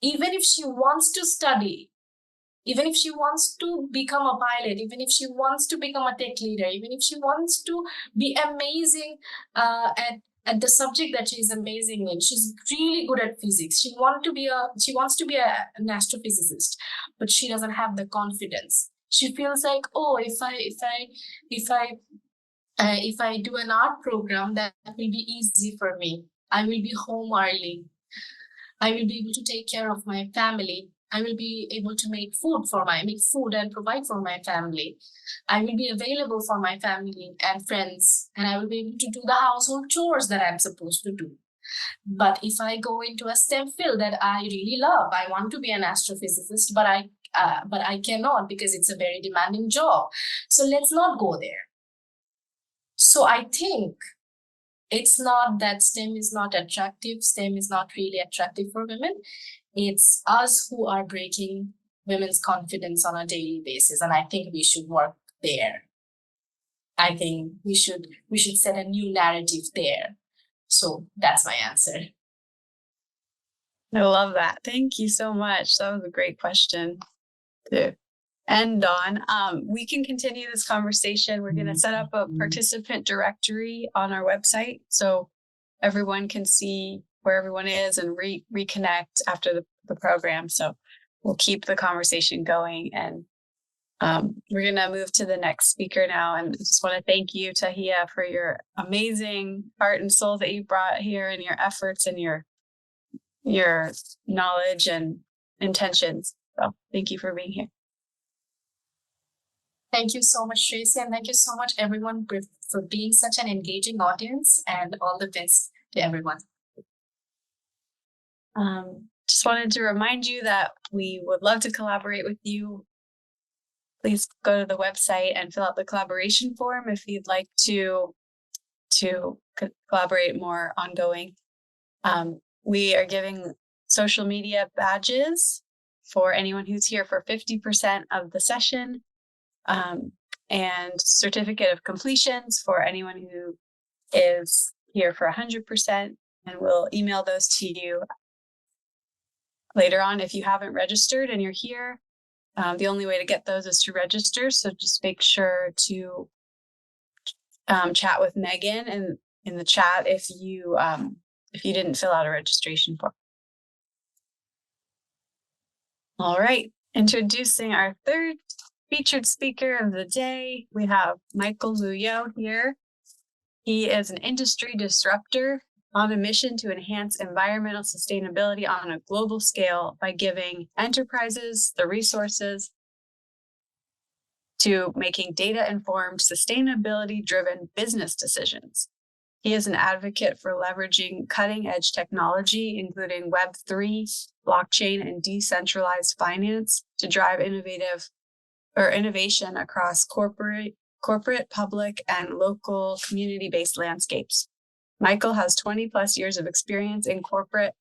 even if she wants to study, even if she wants to become a pilot, even if she wants to become a tech leader, even if she wants to be amazing at at the subject that she's amazing in. She's really good at physics. She wants to be an astrophysicist, but she doesn't have the confidence. She feels like, oh, if I do an art program, that will be easy for me. I will be home early. I will be able to take care of my family. I will be able to make food and provide for my family. I will be available for my family and friends, and I will be able to do the household chores that I'm supposed to do. But if I go into a STEM field that I really love, I want to be an astrophysicist, but I cannot because it's a very demanding job. So let's not go there. So I think it's not that STEM is not attractive. STEM is not really attractive for women. It's us who are breaking women's confidence on a daily basis. And I think we should work there. I think we should set a new narrative there. So that's my answer. I love that. Thank you so much. That was a great question to end on. We can continue this conversation. We're going to set up a participant directory on our website so everyone can see where everyone is and reconnect after the program. So we'll keep the conversation going, and we're going to move to the next speaker now. And I just want to thank you, Tahiya, for your amazing heart and soul that you brought here, and your efforts and your knowledge and intentions. So thank you for being here. Thank you so much, Tracy, and thank you so much, everyone, for being such an engaging audience, and all the best to everyone. Just wanted to remind you that we would love to collaborate with you. Please go to the website and fill out the collaboration form if you'd like to collaborate more ongoing. We are giving social media badges for anyone who's here for 50% of the session, and certificate of completions for anyone who is here for 100%. And we'll email those to you later on. If you haven't registered and you're here, the only way to get those is to register. So just make sure to chat with Megan and in the chat if you didn't fill out a registration form. All right, introducing our third featured speaker of the day, we have Michael Muyot here. He is an industry disruptor on a mission to enhance environmental sustainability on a global scale by giving enterprises the resources to making data-informed, sustainability-driven business decisions. He is an advocate for leveraging cutting-edge technology, including Web3, blockchain, and decentralized finance to drive innovation across corporate, public, and local community-based landscapes. Michael has 20 plus years of experience in corporate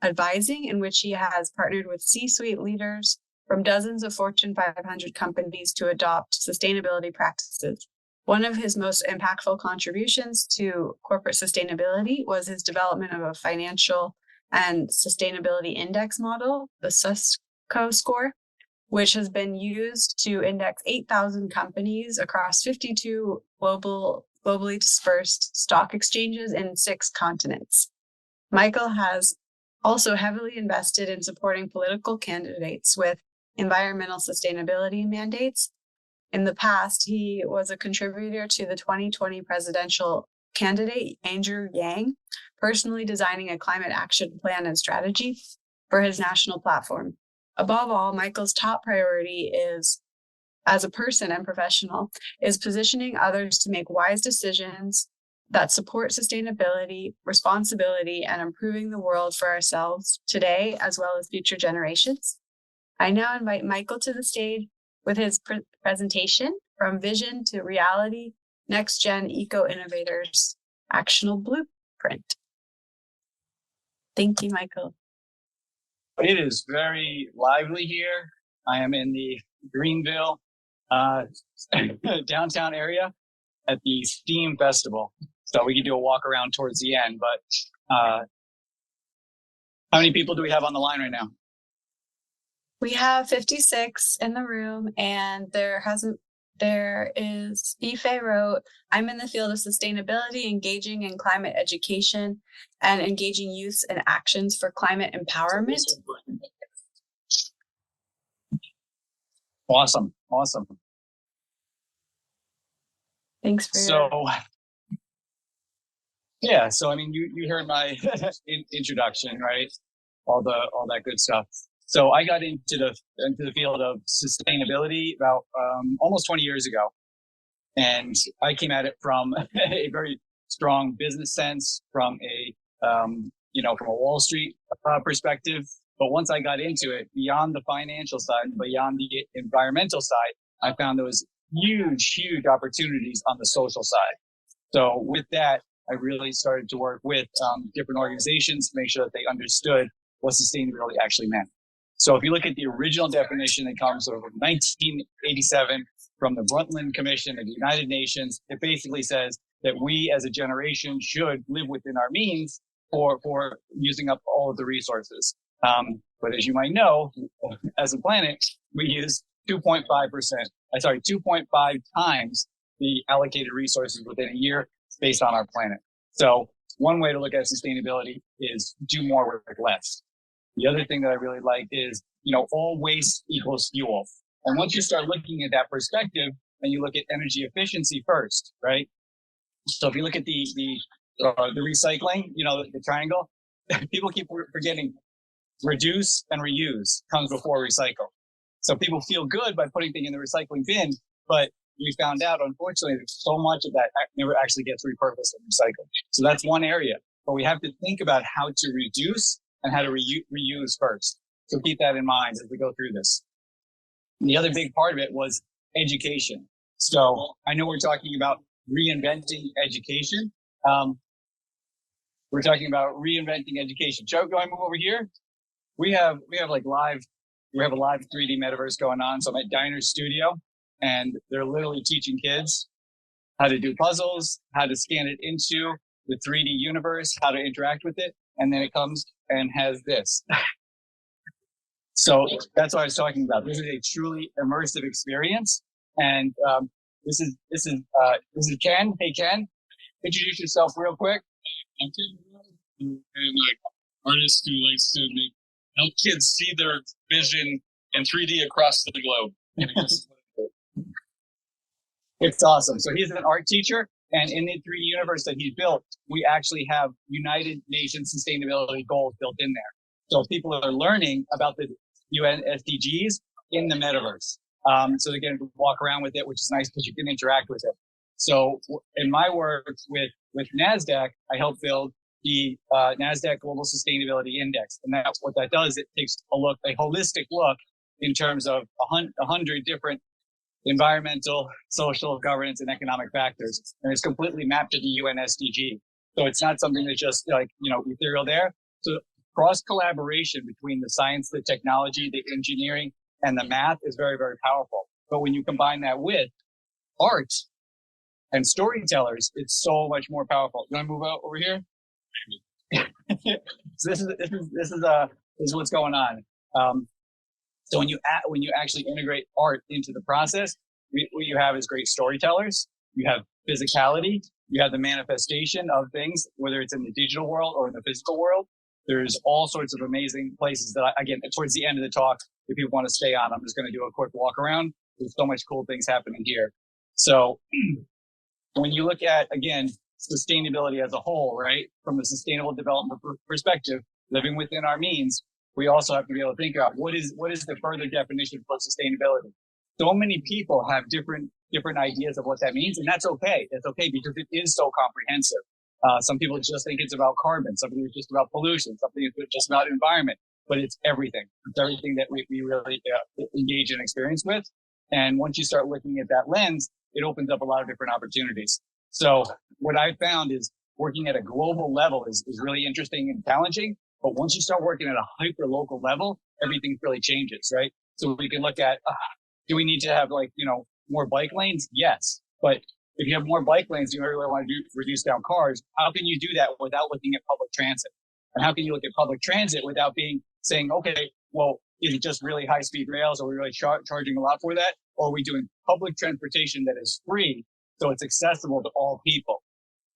advising, in which he has partnered with C-suite leaders from dozens of Fortune 500 companies to adopt sustainability practices. One of his most impactful contributions to corporate sustainability was his development of a financial and sustainability index model, the SUSCO score, which has been used to index 8,000 companies across 52 globally dispersed stock exchanges in 6 continents. Michael has also heavily invested in supporting political candidates with environmental sustainability mandates. In the past, he was a contributor to the 2020 presidential candidate, Andrew Yang, personally designing a climate action plan and strategy for his national platform. Above all, Michael's top priority is, as a person and professional, is positioning others to make wise decisions that support sustainability, responsibility, and improving the world for ourselves today, as well as future generations. I now invite Michael to the stage with his presentation, From Vision to Reality, Next Gen Eco Innovators Actionable Blueprint. Thank you, Michael. It is very lively here. I am in the Greenville downtown area at the STEAM Festival. So we can do a walk around towards the end, but how many people do we have on the line right now? We have 56 in the room, and there hasn't there is Ife wrote, I'm in the field of sustainability, engaging in climate education and engaging youth in actions for climate empowerment. Awesome. Thanks for yeah. So I mean, you heard my introduction, right? All that good stuff. So I got into the field of sustainability about almost 20 years ago, and I came at it from a very strong business sense, from a from a Wall Street perspective. But once I got into it, beyond the financial side, beyond the environmental side, I found there was huge opportunities on the social side. So with that, I really started to work with different organizations to make sure that they understood what sustainability actually meant. So if you look at the original definition that comes from 1987 from the Brundtland Commission of the United Nations, it basically says that we as a generation should live within our means for using up all of the resources. But as you might know, as a planet, we use 2.5 times the allocated resources within a year based on our planet. So one way to look at sustainability is do more with less. The other thing that I really like is, all waste equals fuel. And once you start looking at that perspective, and you look at energy efficiency first, right? So if you look at the recycling, the triangle, people keep forgetting reduce and reuse comes before recycle. So people feel good by putting things in the recycling bin, but we found out, unfortunately, that so much of that never actually gets repurposed and recycled. So that's one area. But we have to think about how to reduce and how to reuse first. So keep that in mind as we go through this. And the other big part of it was education. So I know we're talking about reinventing education. We're talking about reinventing education. Joe, go ahead and move over here. We have a live 3D metaverse going on. So I'm at Diner's studio, and they're literally teaching kids how to do puzzles, how to scan it into the 3D universe, how to interact with it, and then it comes and has this. So that's what I was talking about. This is a truly immersive experience, and this is Ken. Hey Ken, introduce yourself real quick. I'm Ken, and artist who likes to help kids see their vision in 3D across the globe. It's awesome. So he's an art teacher, and in the 3D universe that he's built, we actually have United Nations sustainability goals built in there. So people are learning about the UN SDGs in the metaverse. So they can walk around with it, which is nice because you can interact with it. So in my work with NASDAQ, I help build the NASDAQ Global Sustainability Index. And that's what that does. It takes a holistic look in terms of 100 different environmental, social, governance, and economic factors. And it's completely mapped to the UN SDG. So it's not something that's just ethereal there. So cross collaboration between the science, the technology, the engineering, and the math is very, very powerful. But when you combine that with art and storytellers, it's so much more powerful. You want to move out over here? So this is what's going on. So when you actually integrate art into the process, what you have is great storytellers. You have physicality. You have the manifestation of things, whether it's in the digital world or in the physical world. There's all sorts of amazing places that again, towards the end of the talk, if people want to stay on, I'm just going to do a quick walk around. There's so much cool things happening here. So when you look at, again, sustainability as a whole, right? From a sustainable development perspective, living within our means, we also have to be able to think about what is the further definition for sustainability. So many people have different ideas of what that means, and that's okay. That's okay because it is so comprehensive. Some people just think it's about carbon. Some people it's just about pollution. Some people it's just about environment. But it's everything. It's everything that we really engage and experience with. And once you start looking at that lens, it opens up a lot of different opportunities. So what I found is working at a global level is really interesting and challenging. But once you start working at a hyper local level, everything really changes, right? So we can look at, do we need to have more bike lanes? Yes. But if you have more bike lanes, you really want to reduce down cars. How can you do that without looking at public transit? And how can you look at public transit without saying, okay, well, is it just really high speed rails? Are we really charging a lot for that? Or are we doing public transportation that is free, so it's accessible to all people,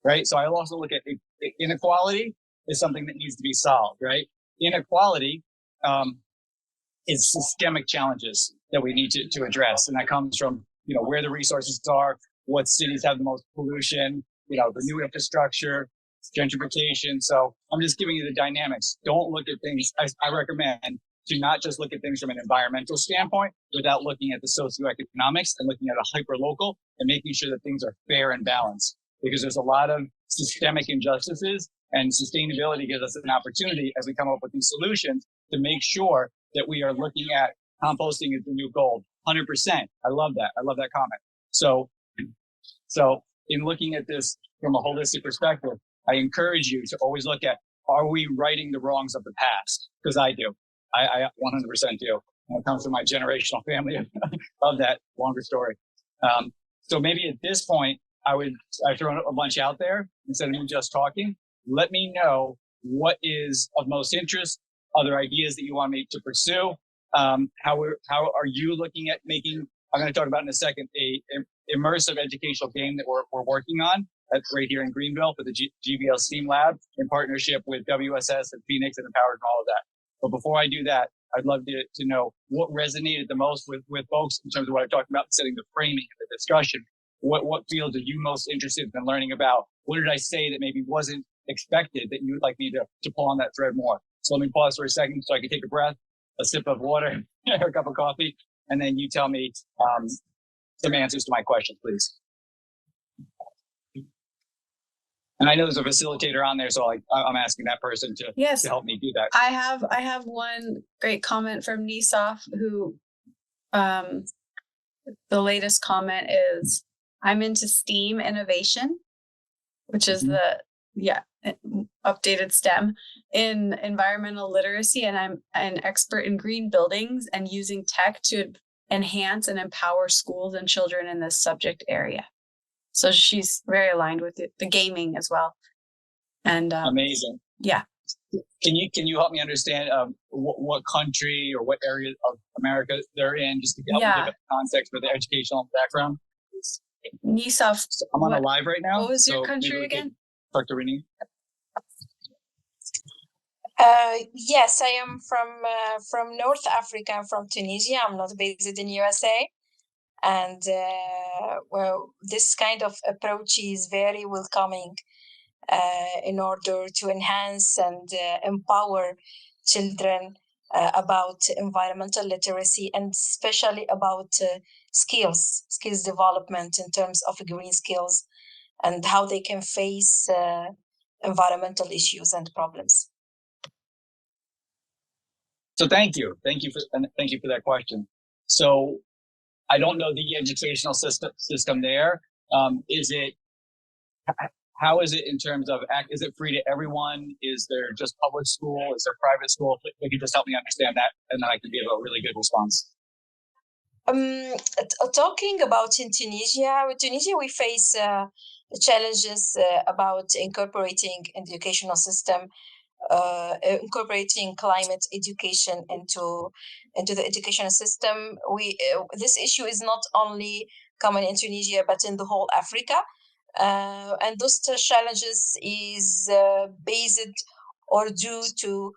right? So I also look at inequality is something that needs to be solved, right? Inequality is systemic challenges that we need to address, and that comes from where the resources are, what cities have the most pollution, the new infrastructure, gentrification. So I'm just giving you the dynamics. Don't look at things. I recommend to not just look at things from an environmental standpoint without looking at the socioeconomics and looking at a hyperlocal and making sure that things are fair and balanced, because there's a lot of systemic injustices, and sustainability gives us an opportunity as we come up with these solutions to make sure that we are looking at composting is the new gold. 100%. I love that. I love that comment. So in looking at this from a holistic perspective, I encourage you to always look at, are we righting the wrongs of the past? Because I do. I 100% do. And it comes from my generational family of that longer story. So maybe at this point, I throw a bunch out there instead of me just talking. Let me know what is of most interest, other ideas that you want me to pursue. How are you looking at making, I'm going to talk about in a second, a immersive educational game that we're working on right here in Greenville for the GBL STEAM Lab in partnership with WSS and Phoenix and Empowered and all of that. But before I do that, I'd love to know what resonated the most with folks in terms of what I talked about, setting the framing of the discussion. What fields are you most interested in learning about? What did I say that maybe wasn't expected that you would like me to pull on that thread more? So let me pause for a second so I can take a breath, a sip of water, or a cup of coffee, and then you tell me some answers to my questions, please. And I know there's a facilitator on there, so I'm asking that person to help me do that. I have one great comment from Nisaf, who the latest comment is, I'm into STEAM innovation, which is the updated STEM in environmental literacy, and I'm an expert in green buildings and using tech to enhance and empower schools and children in this subject area. So she's very aligned with the gaming as well. And amazing. Yeah. Can you help me understand what country or what area of America they're in, just to help me give a context for the educational background? Nisaf, I'm on a live right now. What was your country again? Dr. Rini. Yes, I am from North Africa. I'm from Tunisia. I'm not based in USA. And well, this kind of approach is very welcoming in order to enhance and empower children about environmental literacy, and especially about skills development in terms of green skills and how they can face environmental issues and problems. So thank you for that question. So I don't know the educational system there. How is it in terms of, is it free to everyone? Is there just public school? Is there private school? If you could just help me understand that, and then I can give a really good response. Talking about in Tunisia, we face challenges about incorporating educational system, incorporating climate education into the educational system. This issue is not only common in Tunisia but in the whole Africa, and those challenges is based or due to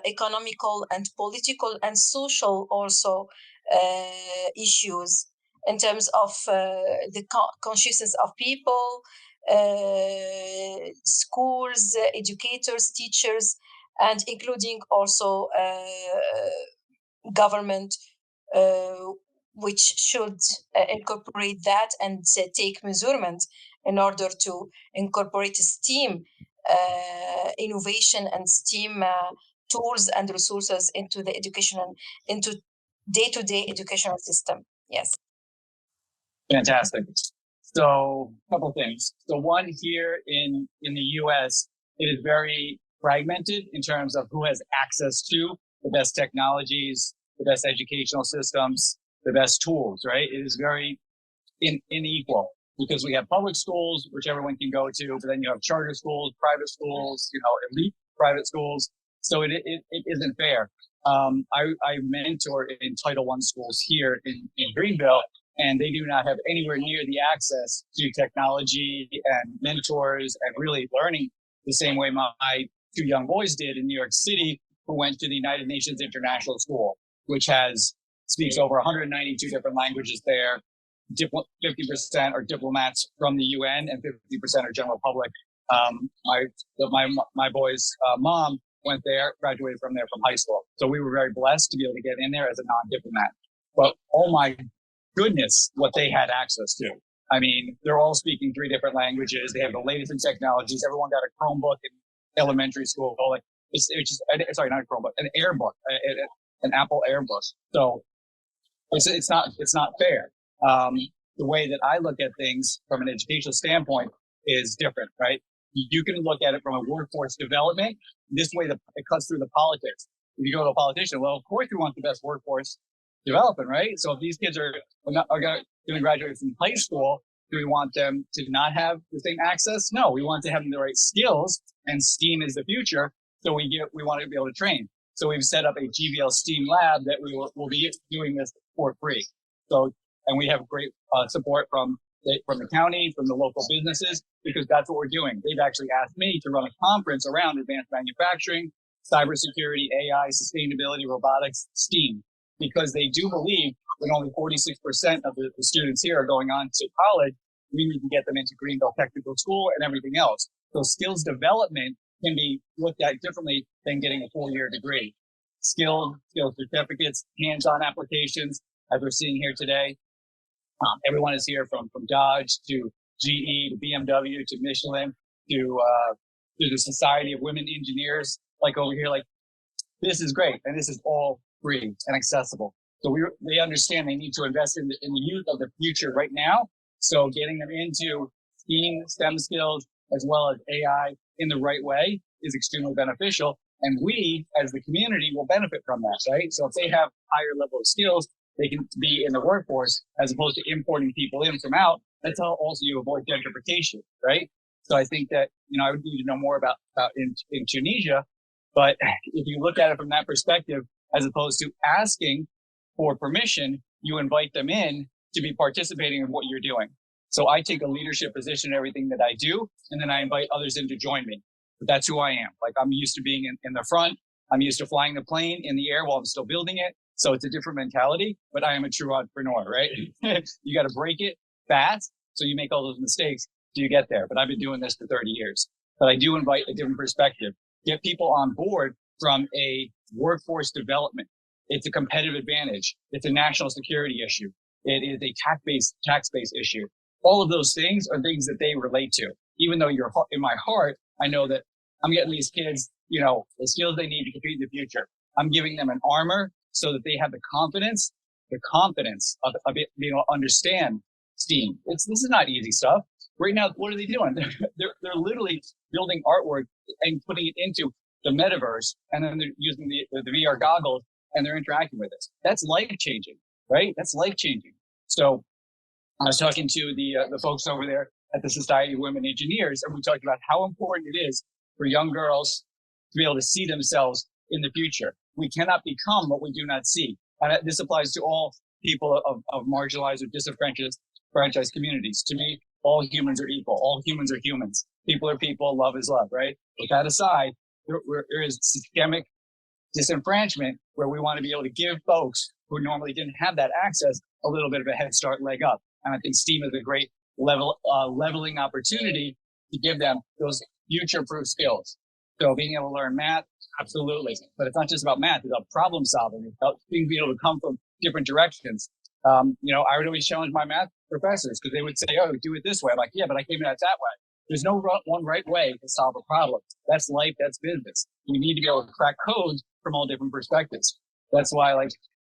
economical and political and social also issues in terms of the consciousness of people, schools, educators, teachers, and including also government, which should incorporate that and take measurements in order to incorporate STEAM innovation and STEAM tools and resources into the educational, into day-to-day educational system. Yes. Fantastic. So a couple things. So one, here in the US, it is very fragmented in terms of who has access to the best technologies, the best educational systems, the best tools, right? It is very unequal because we have public schools, which everyone can go to, but then you have charter schools, private schools, elite private schools. So it isn't fair. I mentor in Title I schools here in Greenville, and they do not have anywhere near the access to technology and mentors and really learning the same way my two young boys did in New York City, who went to the United Nations International School, which speaks over 192 different languages there. 50% are diplomats from the UN and 50% are general public. My boy's mom went there, graduated from there from high school. So we were very blessed to be able to get in there as a non-diplomat. But oh my goodness, what they had access to. I mean, they're all speaking 3 different languages. They have the latest in technologies. Everyone got a Chromebook in elementary school. It's just, sorry, not a Chromebook, an Airbook, an Apple Airbook. So it's not fair. The way that I look at things from an educational standpoint is different, right? You can look at it from a workforce development. This way, it cuts through the politics. If you go to a politician, well, of course we want the best workforce development, right? So if these kids are going to graduate from high school, do we want them to not have the same access? No, we want to have the right skills, and STEAM is the future. So we want to be able to train. So we've set up a GVL STEAM lab that will be doing this for free. So, and we have great support from the county, from the local businesses, because that's what we're doing. They've actually asked me to run a conference around advanced manufacturing, cybersecurity, AI, sustainability, robotics, STEAM, because they do believe that only 46% of the students here are going on to college. We need to get them into Greenville Technical School and everything else. So skills development can be looked at differently than getting a 4-year degree. Skill certificates, hands-on applications, as we're seeing here today. Everyone is here from Dodge to GE to BMW to Michelin to the Society of Women Engineers, like over here. Like, this is great, and this is all free and accessible. So they understand they need to invest in the youth of the future right now. So getting them into STEM skills as well as AI in the right way is extremely beneficial. And we, as the community, will benefit from that, right? So if they have higher level of skills, they can be in the workforce as opposed to importing people in from out. That's how also you avoid gentrification, right? So I think that, I would need to know more about in Tunisia. But if you look at it from that perspective, as opposed to asking for permission, you invite them in to be participating in what you're doing. So I take a leadership position in everything that I do, and then I invite others in to join me. But that's who I am. Like, I'm used to being in the front. I'm used to flying the plane in the air while I'm still building it. So it's a different mentality, but I am a true entrepreneur, right? You got to break it fast. So you make all those mistakes till you get there. But I've been doing this for 30 years. But I do invite a different perspective, get people on board from a workforce development. It's a competitive advantage. It's a national security issue. It is a tax-based issue. All of those things are things that they relate to. Even though in my heart, I know that I'm getting these kids, the skills they need to compete in the future. I'm giving them an armor so that they have the confidence of being able to understand STEAM. This is not easy stuff. Right now, what are they doing? They're literally building artwork and putting it into the metaverse, and then they're using the VR goggles and they're interacting with it. That's life-changing, right? That's life-changing. So I was talking to the folks over there at the Society of Women Engineers, and we talked about how important it is for young girls to be able to see themselves in the future. We cannot become what we do not see. And this applies to all people of marginalized or disenfranchised communities. To me, all humans are equal. All humans are humans. People are people. Love is love, right? With that aside, there is systemic disenfranchisement where we want to be able to give folks who normally didn't have that access a little bit of a head start, leg up. And I think STEAM is a great leveling opportunity to give them those future-proof skills. So being able to learn math, absolutely. But it's not just about math. It's about problem solving. It's about being able to come from different directions. I would always challenge my math professors because they would say, oh, do it this way. I'm like, yeah, but I came at it that way. There's no one right way to solve a problem. That's life. That's business. We need to be able to crack codes from all different perspectives. That's why I like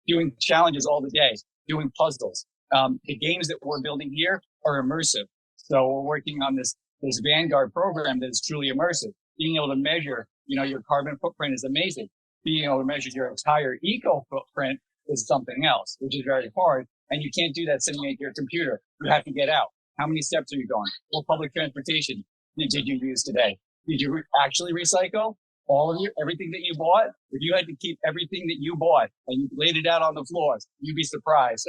doing challenges all the day, doing puzzles. The games that we're building here are immersive. So we're working on this Vanguard program that is truly immersive. Being able to measure, your carbon footprint is amazing. Being able to measure your entire eco footprint is something else, which is very hard. And you can't do that sitting at your computer. You have to get out. How many steps are you going? What public transportation did you use today? Did you actually recycle all of everything that you bought? If you had to keep everything that you bought and you laid it out on the floor, you'd be surprised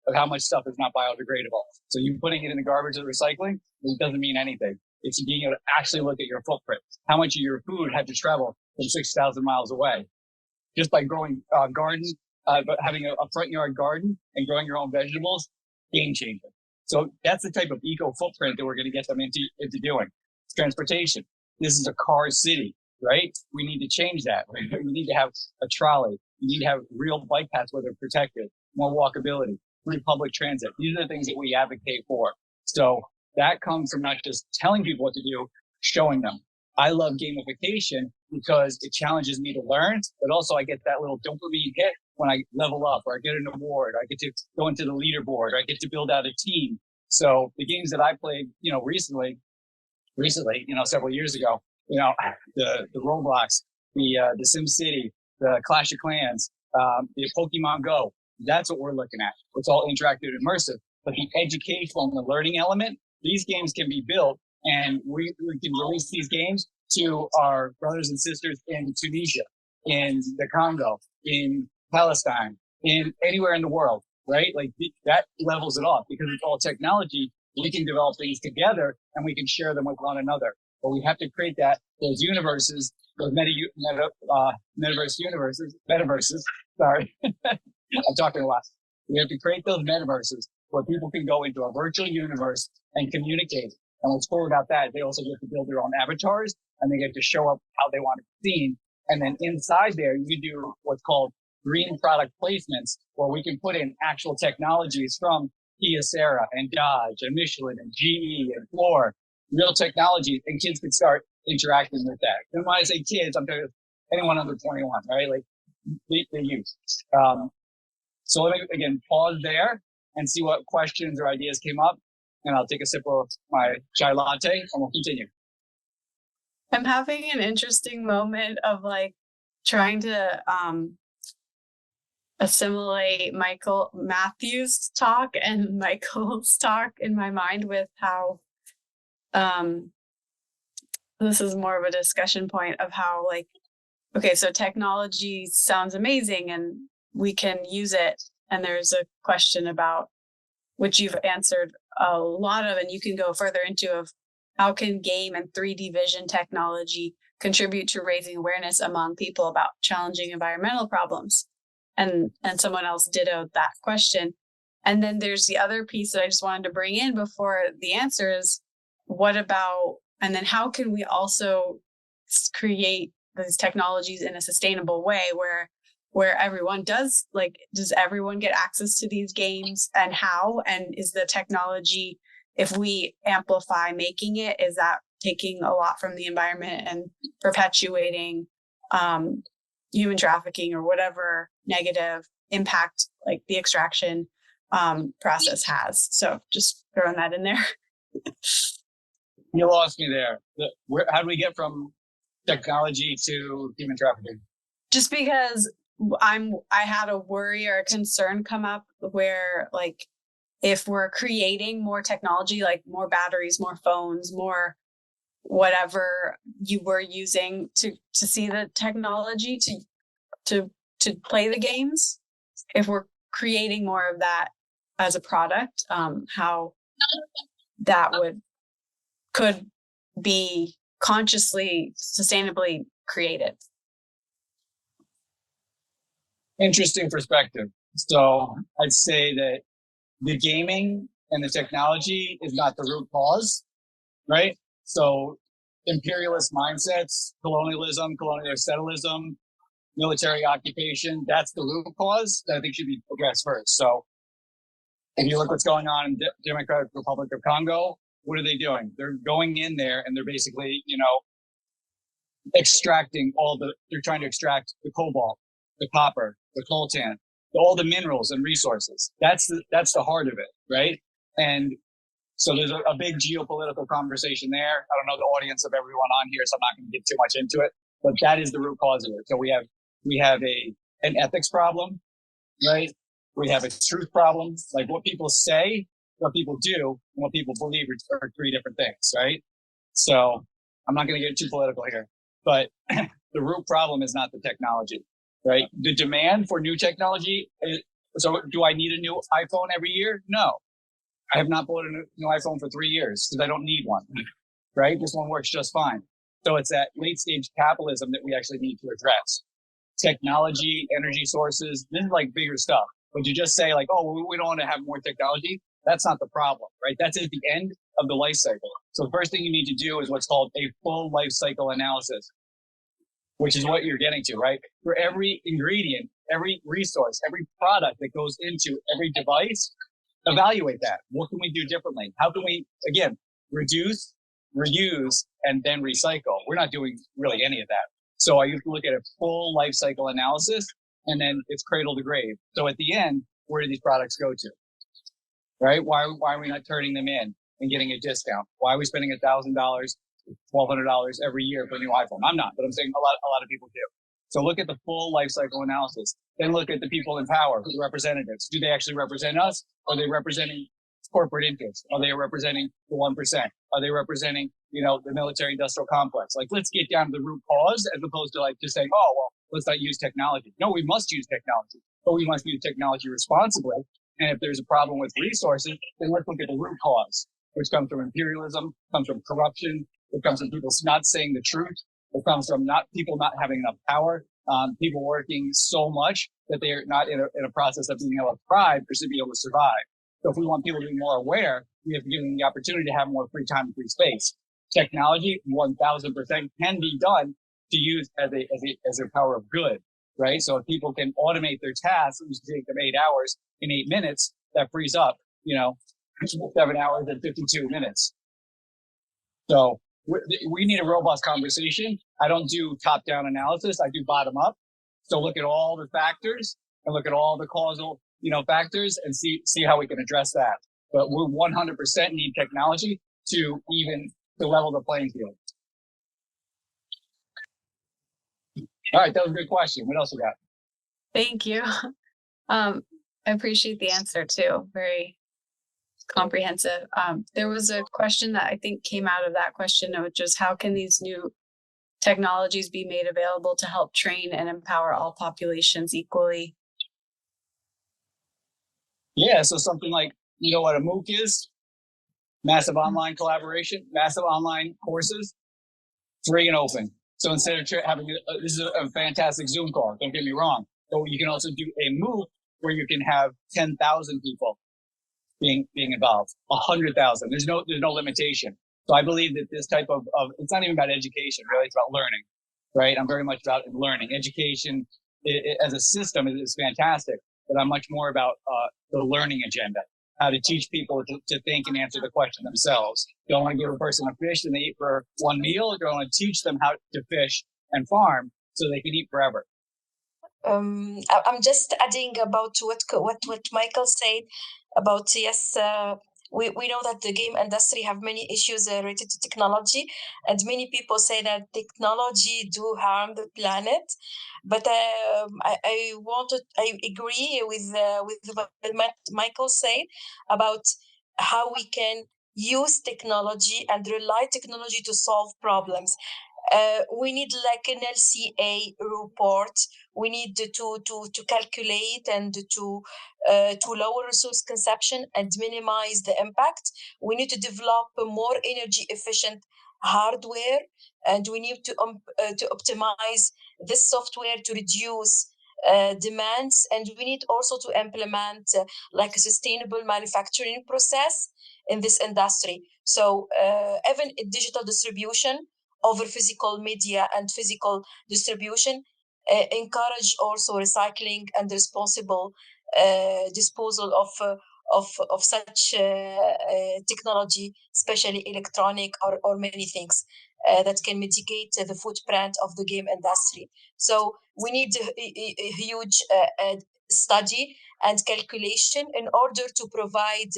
of how much stuff is not biodegradable. So you putting it in the garbage or recycling, it doesn't mean anything. It's being able to actually look at your footprint. How much of your food had to travel from 6,000 miles away just by growing but having a front yard garden and growing your own vegetables, game changer. So that's the type of eco footprint that we're going to get them into doing. It's transportation. This is a car city, right? We need to change that. We need to have a trolley. You need to have real bike paths where they're protected, more walkability, free public transit. These are the things that we advocate for. So that comes from not just telling people what to do, showing them. I love gamification because it challenges me to learn, but also I get that little dopamine hit when I level up, or I get an award, or I get to go into the leaderboard, or I get to build out a team. So the games that I played, recently, several years ago, the Roblox, the Sim City, the Clash of Clans, the Pokemon Go, that's what we're looking at. It's all interactive and immersive, but the educational and the learning element, these games can be built, and we can release these games to our brothers and sisters in Tunisia, in the Congo, in Palestine, in anywhere in the world, right? Like that levels it off because it's all technology. We can develop things together and we can share them with one another. But we have to create those universes, those metaverse universes. Sorry, I'm talking a lot. We have to create those metaverses where people can go into a virtual universe and communicate. And what's cool about that, they also get to build their own avatars and they get to show up how they want to be seen. And then inside there, you do what's called green product placements, where we can put in actual technologies from Kia and Dodge and Michelin and GE and Fluor, real technologies, and kids can start interacting with that. And when I say kids, I'm talking anyone under 21, right? Like the youth. So let me, again, pause there and see what questions or ideas came up. And I'll take a sip of my chai latte and we'll continue. I'm having an interesting moment of trying to assimilate Matthew's talk and Michael's talk in my mind with how this is more of a discussion point of how okay, so technology sounds amazing and we can use it. And there's a question about, which you've answered a lot of, and you can go further into, of how can game and 3D vision technology contribute to raising awareness among people about challenging environmental problems? And someone else dittoed that question. And then there's the other piece that I just wanted to bring in before the answer is, what about, and then how can we also create these technologies in a sustainable way where everyone does everyone get access to these games, and how, and is the technology, if we amplify making it, is that taking a lot from the environment and perpetuating human trafficking or whatever negative impact the extraction process has? So just throwing that in there. You lost me there. How do we get from technology to human trafficking? Just because I had a worry or a concern come up where if we're creating more technology, more batteries, more phones, more whatever you were using to see the technology to play the games, if we're creating more of that as a product, how that could be consciously, sustainably created. Interesting perspective. So I'd say that the gaming and the technology is not the root cause, right? So imperialist mindsets, colonialism, colonial settlism, military occupation, that's the root cause that I think should be addressed first. So if you look what's going on in the Democratic Republic of Congo, what are they doing? They're going in there and they're basically, they're trying to extract the cobalt, the copper, the coltan, all the minerals and resources. That's the heart of it, right? And so there's a big geopolitical conversation there. I don't know the audience of everyone on here, so I'm not going to get too much into it, but that is the root cause of it. So we have an ethics problem, right? We have a truth problem, like what people say, what people do, and what people believe are three different things, right? So I'm not going to get too political here, but the root problem is not the technology, right? The demand for new technology So do I need a new iPhone every year? No. I have not bought a new iPhone for 3 years because I don't need one, right? This one works just fine. So it's that late stage capitalism that we actually need to address. Technology, energy sources, this is like bigger stuff. But to just say like, oh, we don't want to have more technology, that's not the problem, right? That's at the end of the life cycle. So the first thing you need to do is what's called a full life cycle analysis, which is what you're getting to, right? For every ingredient, every resource, every product that goes into every device, evaluate that. What can we do differently? How can we, again, reduce, reuse, and then recycle? We're not doing really any of that. So I used to look at a full life cycle analysis, and then it's cradle to grave. So at the end, where do these products go to? Right? Why are we not turning them in and getting a discount? Why are we spending $1,000, $1,200 every year for a new iPhone? I'm not, but I'm saying a lot of people do. So look at the full life cycle analysis. Then look at the people in power, the representatives. Do they actually represent us? Are they representing corporate interests? Are they representing the 1%? Are they representing, the military industrial complex? Like, let's get down to the root cause as opposed to like just saying, oh, well, let's not use technology. No, we must use technology, but we must use technology responsibly. And if there's a problem with resources, then let's look at the root cause, which comes from imperialism, comes from corruption, it comes from people not saying the truth. It comes from people not having enough power, people working so much that they're not in a process of being able to thrive or to be able to survive. So if we want people to be more aware, we have to give them the opportunity to have more free time and free space. Technology, 1000% can be done to use as a power of good, right? So if people can automate their tasks, it used to take them 8 hours in 8 minutes, that frees up, 7 hours and 52 minutes. So we need a robust conversation. I don't do top-down analysis. I do bottom-up. So look at all the factors and look at all the causal, factors and see how we can address that. But we 100% need technology to level the playing field. All right, that was a good question. What else we got? Thank you. I appreciate the answer too. Very comprehensive. There was a question that I think came out of that question, which is how can these new technologies be made available to help train and empower all populations equally? Yeah, so something like, what a MOOC is? Massive online collaboration, massive online courses, free and open. So instead of having, this is a fantastic Zoom call, don't get me wrong, but you can also do a MOOC where you can have 10,000 people being involved, 100,000. There's no limitation. So I believe that this type of it's not even about education, really, it's about learning, right? I'm very much about learning. Education as a system is fantastic, but I'm much more about the learning agenda, how to teach people to think and answer the question themselves. Don't want to give a person a fish and they eat for one meal. Don't want to teach them how to fish and farm so they can eat forever. I'm just adding about what Michael said about, yes, we know that the game industry have many issues related to technology, and many people say that technology do harm the planet. But I agree with what Michael said about how we can use technology and rely technology to solve problems. We need like an LCA report. We need to calculate and to lower resource consumption and minimize the impact. We need to develop a more energy efficient hardware, and we need to optimize this software to reduce demands. And we need also to implement like a sustainable manufacturing process in this industry. So even digital distribution over physical media and physical distribution, encourage also recycling and responsible disposal of such technology, especially electronic or many things that can mitigate the footprint of the game industry. So we need a huge study and calculation in order to provide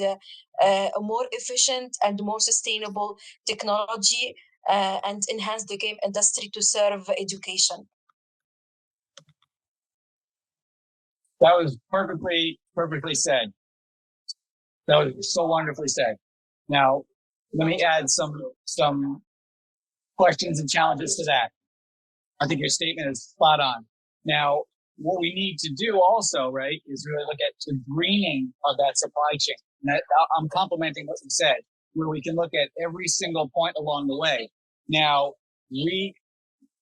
a more efficient and more sustainable technology and enhance the game industry to serve education. That was perfectly said. That was so wonderfully said. Now, let me add some questions and challenges to that. I think your statement is spot on. Now, what we need to do also, right, is really look at the greening of that supply chain. And that, I'm complementing what you said, where we can look at every single point along the way. Now, we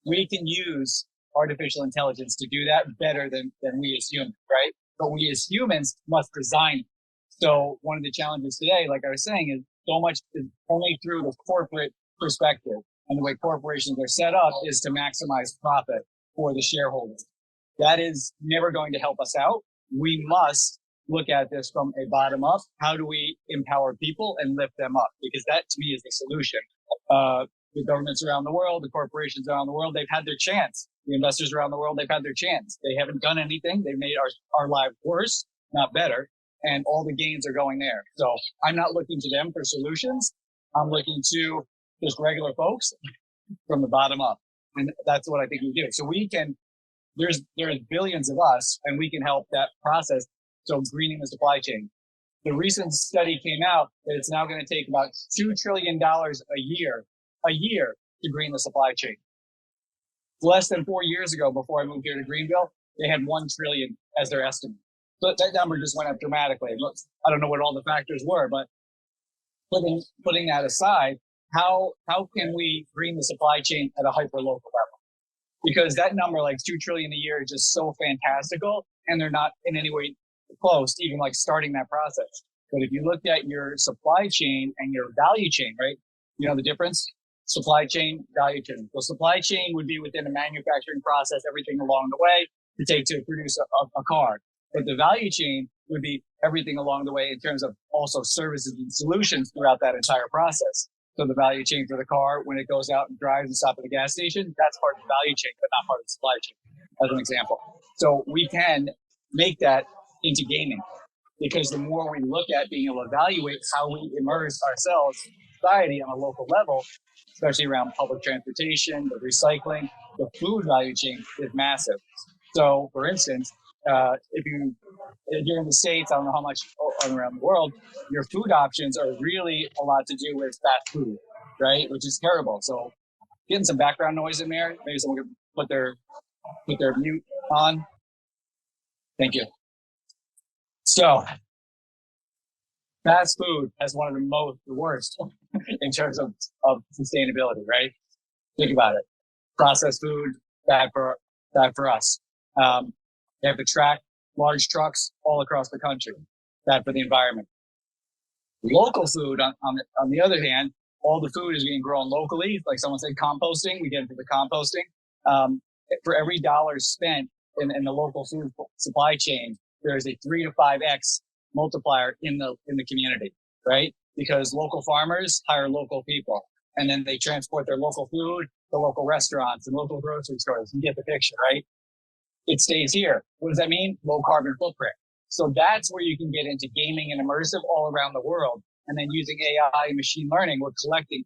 can use artificial intelligence to do that better than we as humans, right? But we as humans must design it. So one of the challenges today, like I was saying, is so much is only through the corporate perspective. And the way corporations are set up is to maximize profit for the shareholders. That is never going to help us out. We must look at this from a bottom up. How do we empower people and lift them up? Because that to me is the solution. The governments around the world, the corporations around the world, they've had their chance. The investors around the world, they've had their chance. They haven't done anything. They've made our lives worse, not better. And all the gains are going there. So I'm not looking to them for solutions. I'm looking to just regular folks from the bottom up. And that's what I think we do. So we can, there's billions of us, and we can help that process. So greening the supply chain. The recent study came out that it's now going to take about $2 trillion a year to green the supply chain. Less than 4 years ago, before I moved here to Greenville, they had 1 trillion as their estimate. So that number just went up dramatically. I don't know what all the factors were, but putting that aside, how can we green the supply chain at a hyper local level? Because that number, like 2 trillion a year, is just so fantastical, and they're not in any way close to even like starting that process. But if you looked at your supply chain and your value chain, right? You know the difference? Supply chain, value chain. So supply chain would be within a manufacturing process, everything along the way to produce a car. But the value chain would be everything along the way in terms of also services and solutions throughout that entire process. So the value chain for the car, when it goes out and drives and stops at the gas station, that's part of the value chain, but not part of the supply chain, as an example. So we can make that into gaming, because the more we look at being able to evaluate how we immerse ourselves in society on a local level, especially around public transportation, the recycling, the food value chain is massive. So, for instance, if you're in the States, I don't know how much around the world, your food options are really a lot to do with fast food, right? Which is terrible. So, getting some background noise in there. Maybe someone could put their mute on. Thank you. So, fast food has one of the worst in terms of sustainability, right? Think about it. Processed food, bad for us. They have to track large trucks all across the country. Bad for the environment. Local food, on the other hand, all the food is being grown locally. Like someone said, composting. We get into the composting. For every dollar spent in the local food supply chain, there is a 3 to 5x multiplier in the community, right? Because local farmers hire local people, and then they transport their local food to local restaurants and local grocery stores. You get the picture, right? It stays here. What does that mean? Low carbon footprint. So that's where you can get into gaming and immersive all around the world. And then using AI and machine learning, we're collecting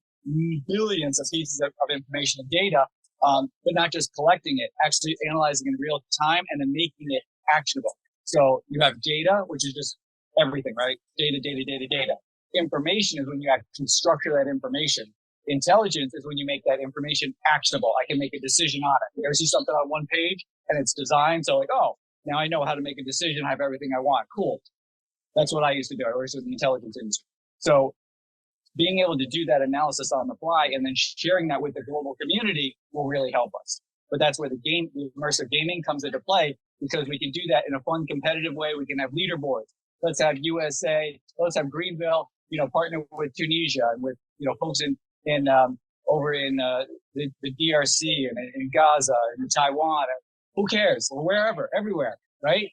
billions of pieces of information and data, but not just collecting it, actually analyzing in real time and then making it actionable. So you have data, which is just everything, right? Data. Information is when you actually structure that information. Intelligence is when you make that information actionable. I can make a decision on it. You ever see something on one page and it's designed, so like, oh, now I know how to make a decision. I have everything I want. Cool. That's what I used to do. I worked in the intelligence industry. So being able to do that analysis on the fly and then sharing that with the global community will really help us. But that's where the immersive gaming comes into play, because we can do that in a fun, competitive way. We can have leaderboards. Let's have USA. Let's have Greenville, partner with Tunisia and with, folks over in the DRC and in Gaza and in Taiwan. Who cares? Or wherever, everywhere, right?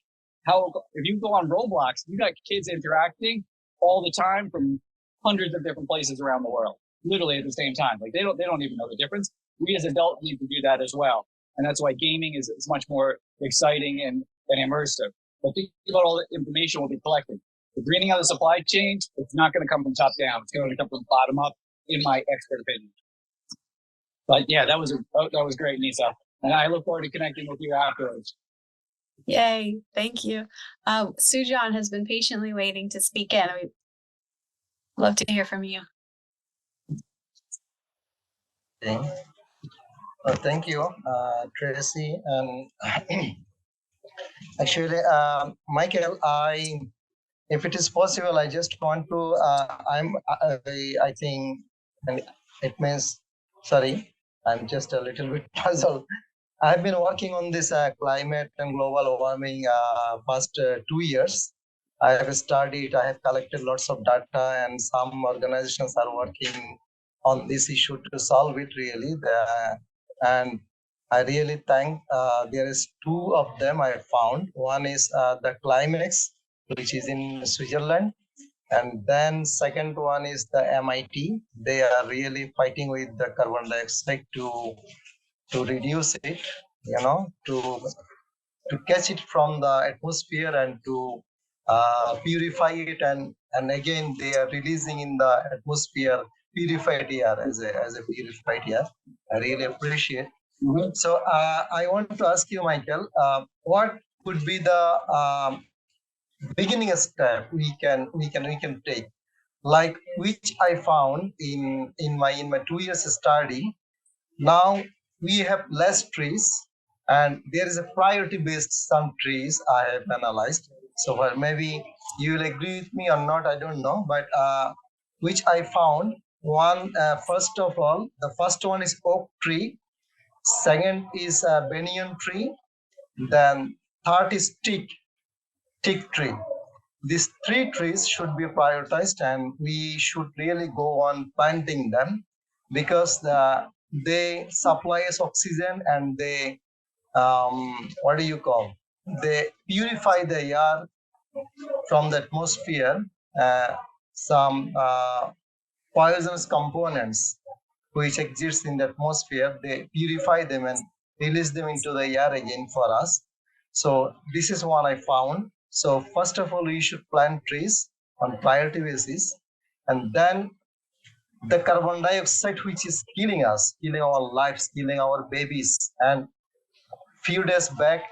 If you go on Roblox, you got kids interacting all the time from hundreds of different places around the world, literally at the same time. Like they don't even know the difference. We as adults need to do that as well. And that's why gaming is much more exciting and immersive. But think about all the information we'll be collecting. The greening of the supply chain, it's not going to come from top down. It's going to come from bottom up, in my expert opinion. But yeah, that was great, Nisa. And I look forward to connecting with you afterwards. Yay. Thank you. Sujan has been patiently waiting to speak in. We'd love to hear from you. Thank you, Tracy. Actually, Michael, if it is possible, I just want to. I think, and it means. Sorry, I'm just a little bit puzzled. I've been working on this climate and global warming past 2 years. I have studied. I have collected lots of data, and some organizations are working on this issue to solve it. Really, and I really thank. There is two of them I found. One is the Climax, which is in Switzerland, and then second one is the MIT. They are really fighting with the carbon dioxide to reduce it, to catch it from the atmosphere and to purify it, and again they are releasing in the atmosphere purified air as a purified air. I really appreciate. So I want to ask you, Michael, what could be the beginning step we can take, like which I found in my 2 years study. Now we have less trees, and there is a priority based some trees I have analyzed. So well, maybe you will agree with me or not, I don't know, but which I found one. First of all, the first one is oak tree. Second is banyan tree. Then third is teak tree. These three trees should be prioritized, and we should really go on planting them because they supply us oxygen, and they what do you call? They purify the air from the atmosphere. Some poisonous components which exist in the atmosphere, they purify them and release them into the air again for us. So this is what I found. So first of all, we should plant trees on priority basis, and then the carbon dioxide which is killing us, killing our lives, killing our babies. And few days back,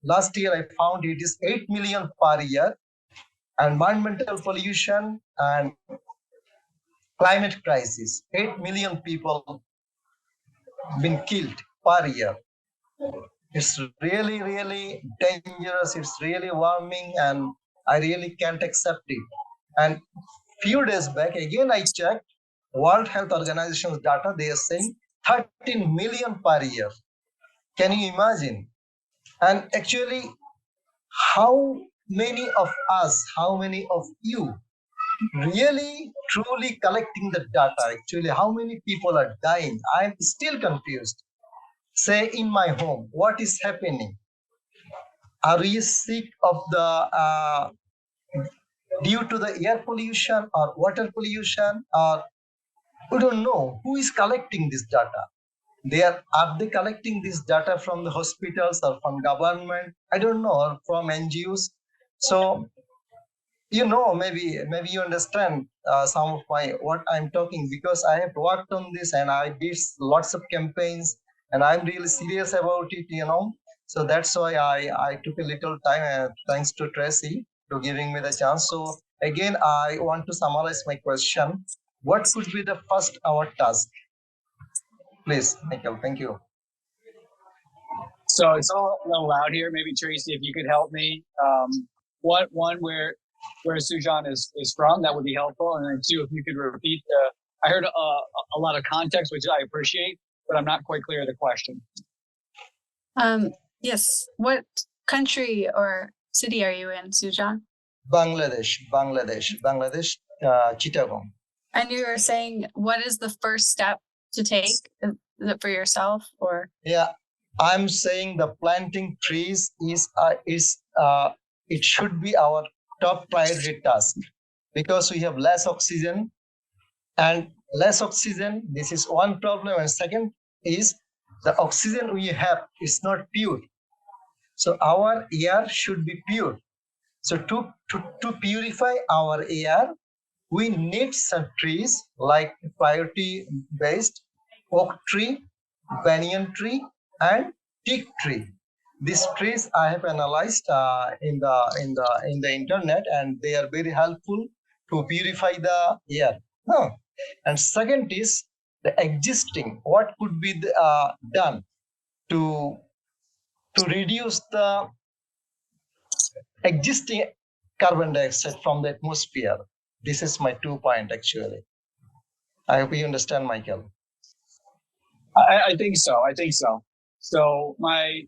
last year I found it is 8 million per year, and environmental pollution and climate crisis, 8 million people been killed per year. It's really, really dangerous. It's really warming, and I really can't accept it. And few days back, again, I checked World Health Organization's data. They are saying 13 million per year. Can you imagine? And actually, how many of us, how many of you really truly collecting the data? Actually, how many people are dying? I'm still confused. Say in my home, what is happening? Are we sick of the due to the air pollution or water pollution, or we don't know who is collecting this data? Are they collecting this data from the hospitals or from government? I don't know, or from NGOs. So maybe you understand some of what I'm talking, because I have worked on this and I did lots of campaigns, and I'm really serious about it. So that's why I took a little time, thanks to Tracy to giving me the chance. So again, I want to summarize my question. What could be the first our task? Please, Michael, thank you. So it's all a little loud here. Maybe Tracy, if you could help me. What one where Sujan is from, that would be helpful. And then two, if you could repeat I heard a lot of context, which I appreciate, but I'm not quite clear of the question. Yes. What country or city are you in, Sujan? Bangladesh, Chittagong. And you were saying, what is the first step to take? Is it for yourself or? Yeah, I'm saying the planting trees is it should be our top priority task, because we have less oxygen, and less oxygen. This is one problem, and second is the oxygen we have is not pure. So our air should be pure. So to purify our air, we need some trees like priority based oak tree, banyan tree, and teak tree. These trees I have analyzed in the internet, and they are very helpful to purify the air. And second is the existing. What could be done to reduce the existing carbon dioxide from the atmosphere. This is my 2 point actually. I hope you understand, Michael. I think so. I think so. So my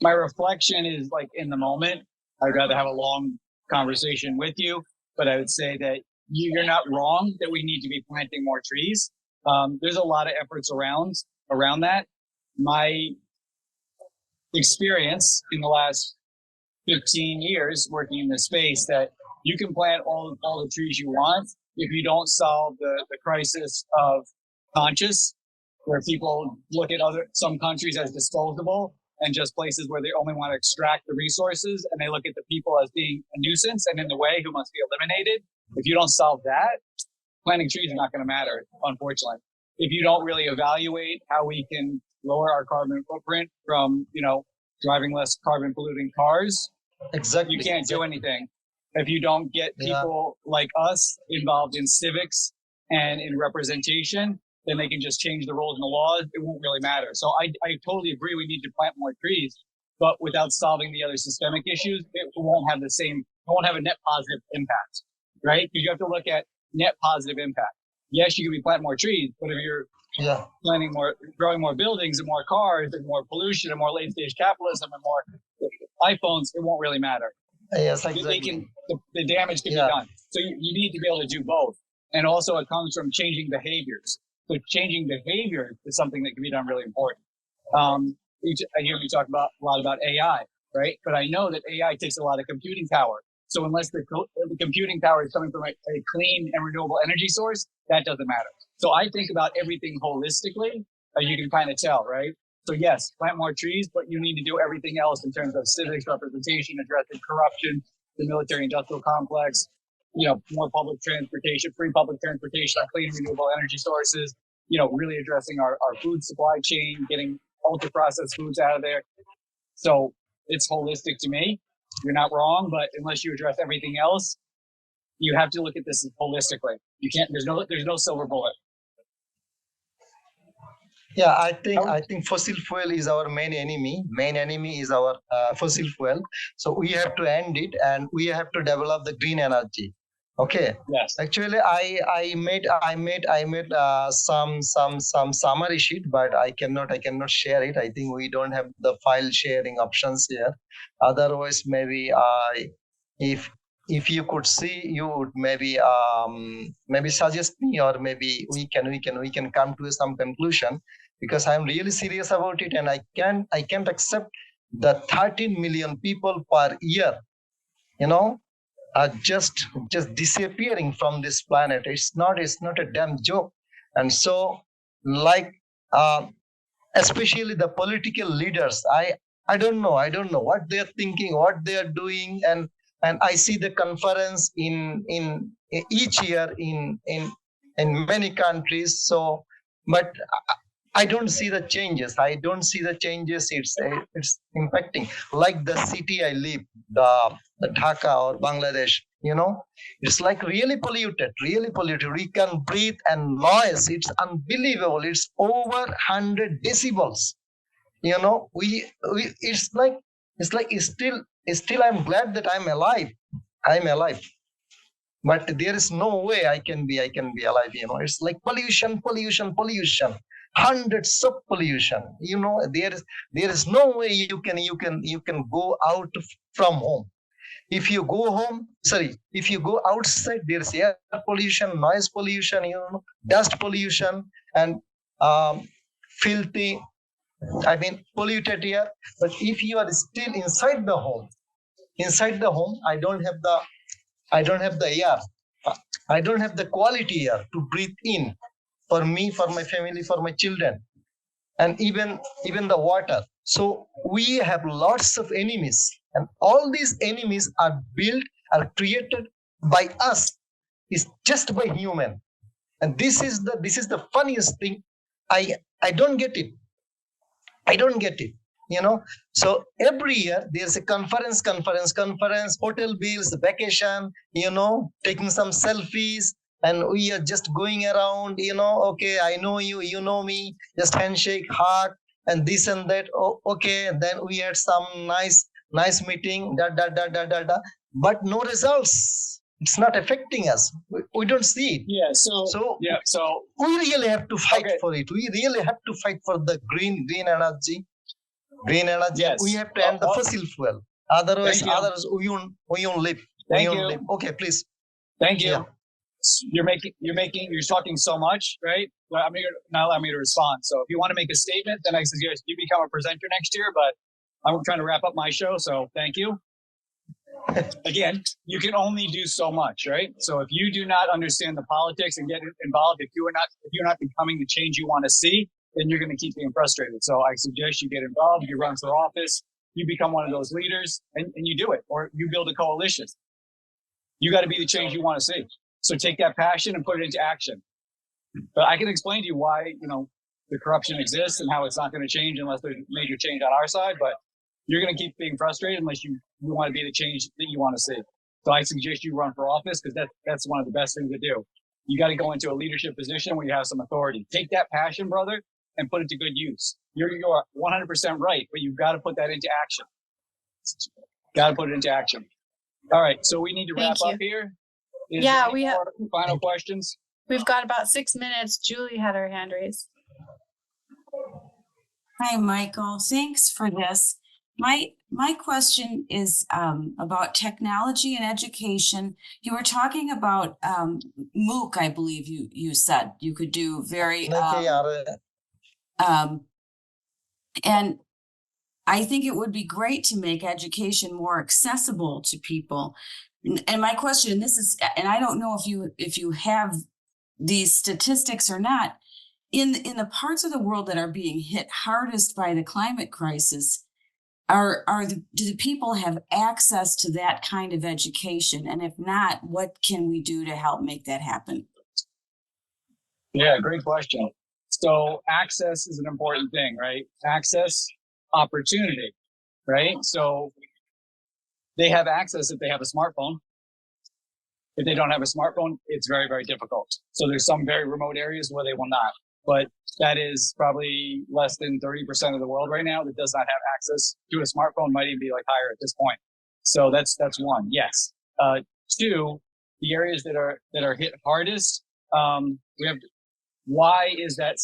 reflection is like in the moment. I'd rather have a long conversation with you, but I would say that you're not wrong that we need to be planting more trees. There's a lot of efforts around that. My experience in the last 15 years working in this space, that you can plant all the trees you want if you don't solve the crisis of conscious, where people look at some countries as disposable and just places where they only want to extract the resources, and they look at the people as being a nuisance and in the way who must be eliminated. If you don't solve that, planting trees is not going to matter, unfortunately. If you don't really evaluate how we can lower our carbon footprint from, driving less carbon polluting cars, exactly, you can't do anything. If you don't get people like us involved in civics and in representation, then they can just change the rules and the laws. It won't really matter. So I totally agree. We need to plant more trees, but without solving the other systemic issues, it won't have a net positive impact, right? Because you have to look at net positive impact. Yes, you can be planting more trees, but if you're growing more buildings and more cars and more pollution and more late stage capitalism and more iPhones, it won't really matter. Yes, exactly. The damage can be done. So you need to be able to do both. And also it comes from changing behaviors. So changing behavior is something that can be done really important. I hear you talk a lot about AI, right? But I know that AI takes a lot of computing power. So unless the computing power is coming from a clean and renewable energy source, that doesn't matter. So I think about everything holistically, as you can kind of tell, right? So yes, plant more trees, but you need to do everything else in terms of civics, representation, addressing corruption, the military-industrial complex, more public transportation, free public transportation, clean renewable energy sources, really addressing our food supply chain, getting ultra-processed foods out of there. So it's holistic to me. You're not wrong, but unless you address everything else, you have to look at this holistically. You can't. There's no silver bullet. Yeah, I think fossil fuel is our main enemy. Main enemy is our fossil fuel. So we have to end it, and we have to develop the green energy. Okay. Yes. Actually, I made some summary sheet, but I cannot share it. I think we don't have the file sharing options here. Otherwise, maybe if you could see, you would maybe suggest me, or maybe we can come to some conclusion, because I'm really serious about it, and I can't accept the 13 million people per year, are just disappearing from this planet. It's not a damn joke. And so, especially the political leaders, I don't know what they're thinking, what they're doing, and I see the conference in each year in many countries. So, but I don't see the changes. It's impacting. Like the city I live, the Dhaka or Bangladesh, it's like really polluted. We can breathe, and noise, it's unbelievable. It's over 100 decibels. It's still I'm glad that I'm alive. But there is no way I can be alive. It's like pollution, hundreds of pollution. There is no way you can go out from home. If you go outside, there's air pollution, noise pollution, dust pollution, and filthy, polluted air. But if you are still inside the home, I don't have the air. I don't have the quality air to breathe in for me, for my family, for my children, and even the water. So we have lots of enemies, and all these enemies are created by us. It's just by human. And this is the funniest thing. I don't get it. So every year there's a conference, hotel bills, vacation, taking some selfies, and we are just going around, okay, I know you, you know me, just handshake, hug, and this and that. Okay, then we had some nice nice meeting, but no results. It's not affecting us. We don't see it. So we really have to fight for it. We really have to fight for the green energy. Yes. We have to end the fossil fuel. Otherwise, Thank you. we won't live. Thank we you. won't live. Okay, please. Thank you. Yeah. You're talking so much, right? Well, I'm not allowing me to respond. So if you want to make a statement, then I suggest you become a presenter next year. But I'm trying to wrap up my show, so thank you. Again, you can only do so much, right? So if you do not understand the politics and get involved, if you're not becoming the change you want to see, then you're going to keep being frustrated. So I suggest you get involved, you run for office, you become one of those leaders, and you do it, or you build a coalition. You got to be the change you want to see. So take that passion and put it into action. But I can explain to you why, the corruption exists and how it's not going to change unless there's major change on our side. But you're going to keep being frustrated unless you want to be the change that you want to see. So I suggest you run for office because that's one of the best things to do. You got to go into a leadership position where you have some authority. Take that passion, brother, and put it to good use. You're 100% right, but you've got to put that into action. Got to put it into action. All right, so we need to wrap up here. Is there any more final questions? We've got about 6 minutes. Julie had her hand raised. Hi, Michael. Thanks for this. My question is about technology and education. You were talking about MOOC, I believe you said you could do very and I think it would be great to make education more accessible to people. And my question, and I don't know if you have these statistics or not, in the parts of the world that are being hit hardest by the climate crisis, do the people have access to that kind of education? And if not, what can we do to help make that happen? Yeah, great question. So access is an important thing, right? Access, opportunity, right? So they have access if they have a smartphone. If they don't have a smartphone, it's very, very difficult. So there's some very remote areas where they will not. But that is probably less than 30% of the world right now that does not have access to a smartphone, might even be like higher at this point. So that's one, yes. Two, the areas that are hit hardest, why is that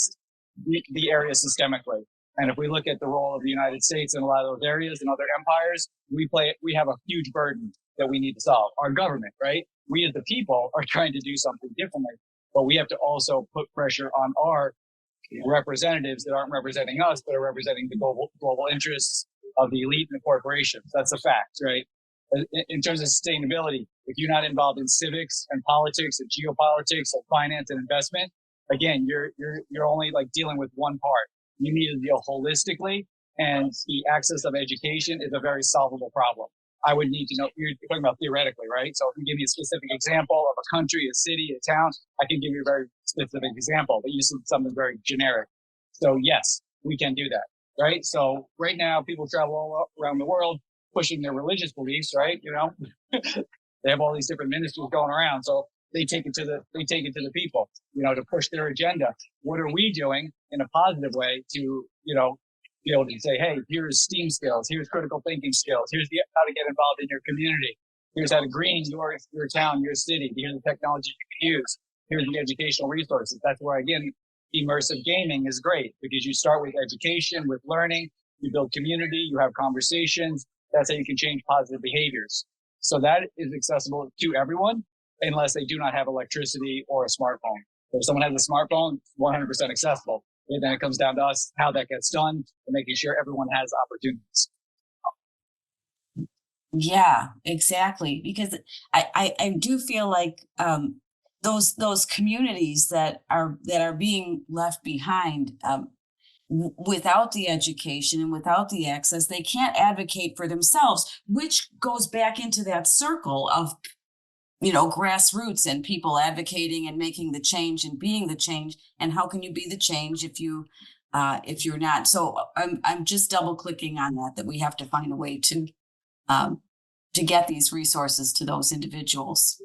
the area systemically? And if we look at the role of the United States in a lot of those areas and other empires, we have a huge burden that we need to solve. Our government, right? We as the people are trying to do something differently, but we have to also put pressure on our representatives that aren't representing us, but are representing the global interests of the elite and the corporations. That's a fact, right? In terms of sustainability, if you're not involved in civics and politics and geopolitics and finance and investment, again, you're only like dealing with one part. You need to deal holistically, and the access of education is a very solvable problem. I would need to know, you're talking about theoretically, right? So if you give me a specific example of a country, a city, a town, I can give you a very specific example, but you said something very generic. So yes, we can do that, right? So right now, people travel all around the world pushing their religious beliefs, right? They have all these different ministries going around. So they take it to the people, to push their agenda. What are we doing in a positive way to, be able to say, hey, here's STEAM skills, here's critical thinking skills, here's how to get involved in your community, here's how to green your town, your city, here's the technology you can use, here's the educational resources. That's where, again, immersive gaming is great because you start with education, with learning, you build community, you have conversations. That's how you can change positive behaviors. So that is accessible to everyone unless they do not have electricity or a smartphone. So if someone has a smartphone, 100% accessible. And then it comes down to us, how that gets done, and making sure everyone has opportunities. Yeah, exactly. Because I do feel like those communities that are being left behind without the education and without the access, they can't advocate for themselves, which goes back into that circle of grassroots and people advocating and making the change and being the change. And how can you be the change if you're not? So I'm just double clicking on that we have to find a way to get these resources to those individuals.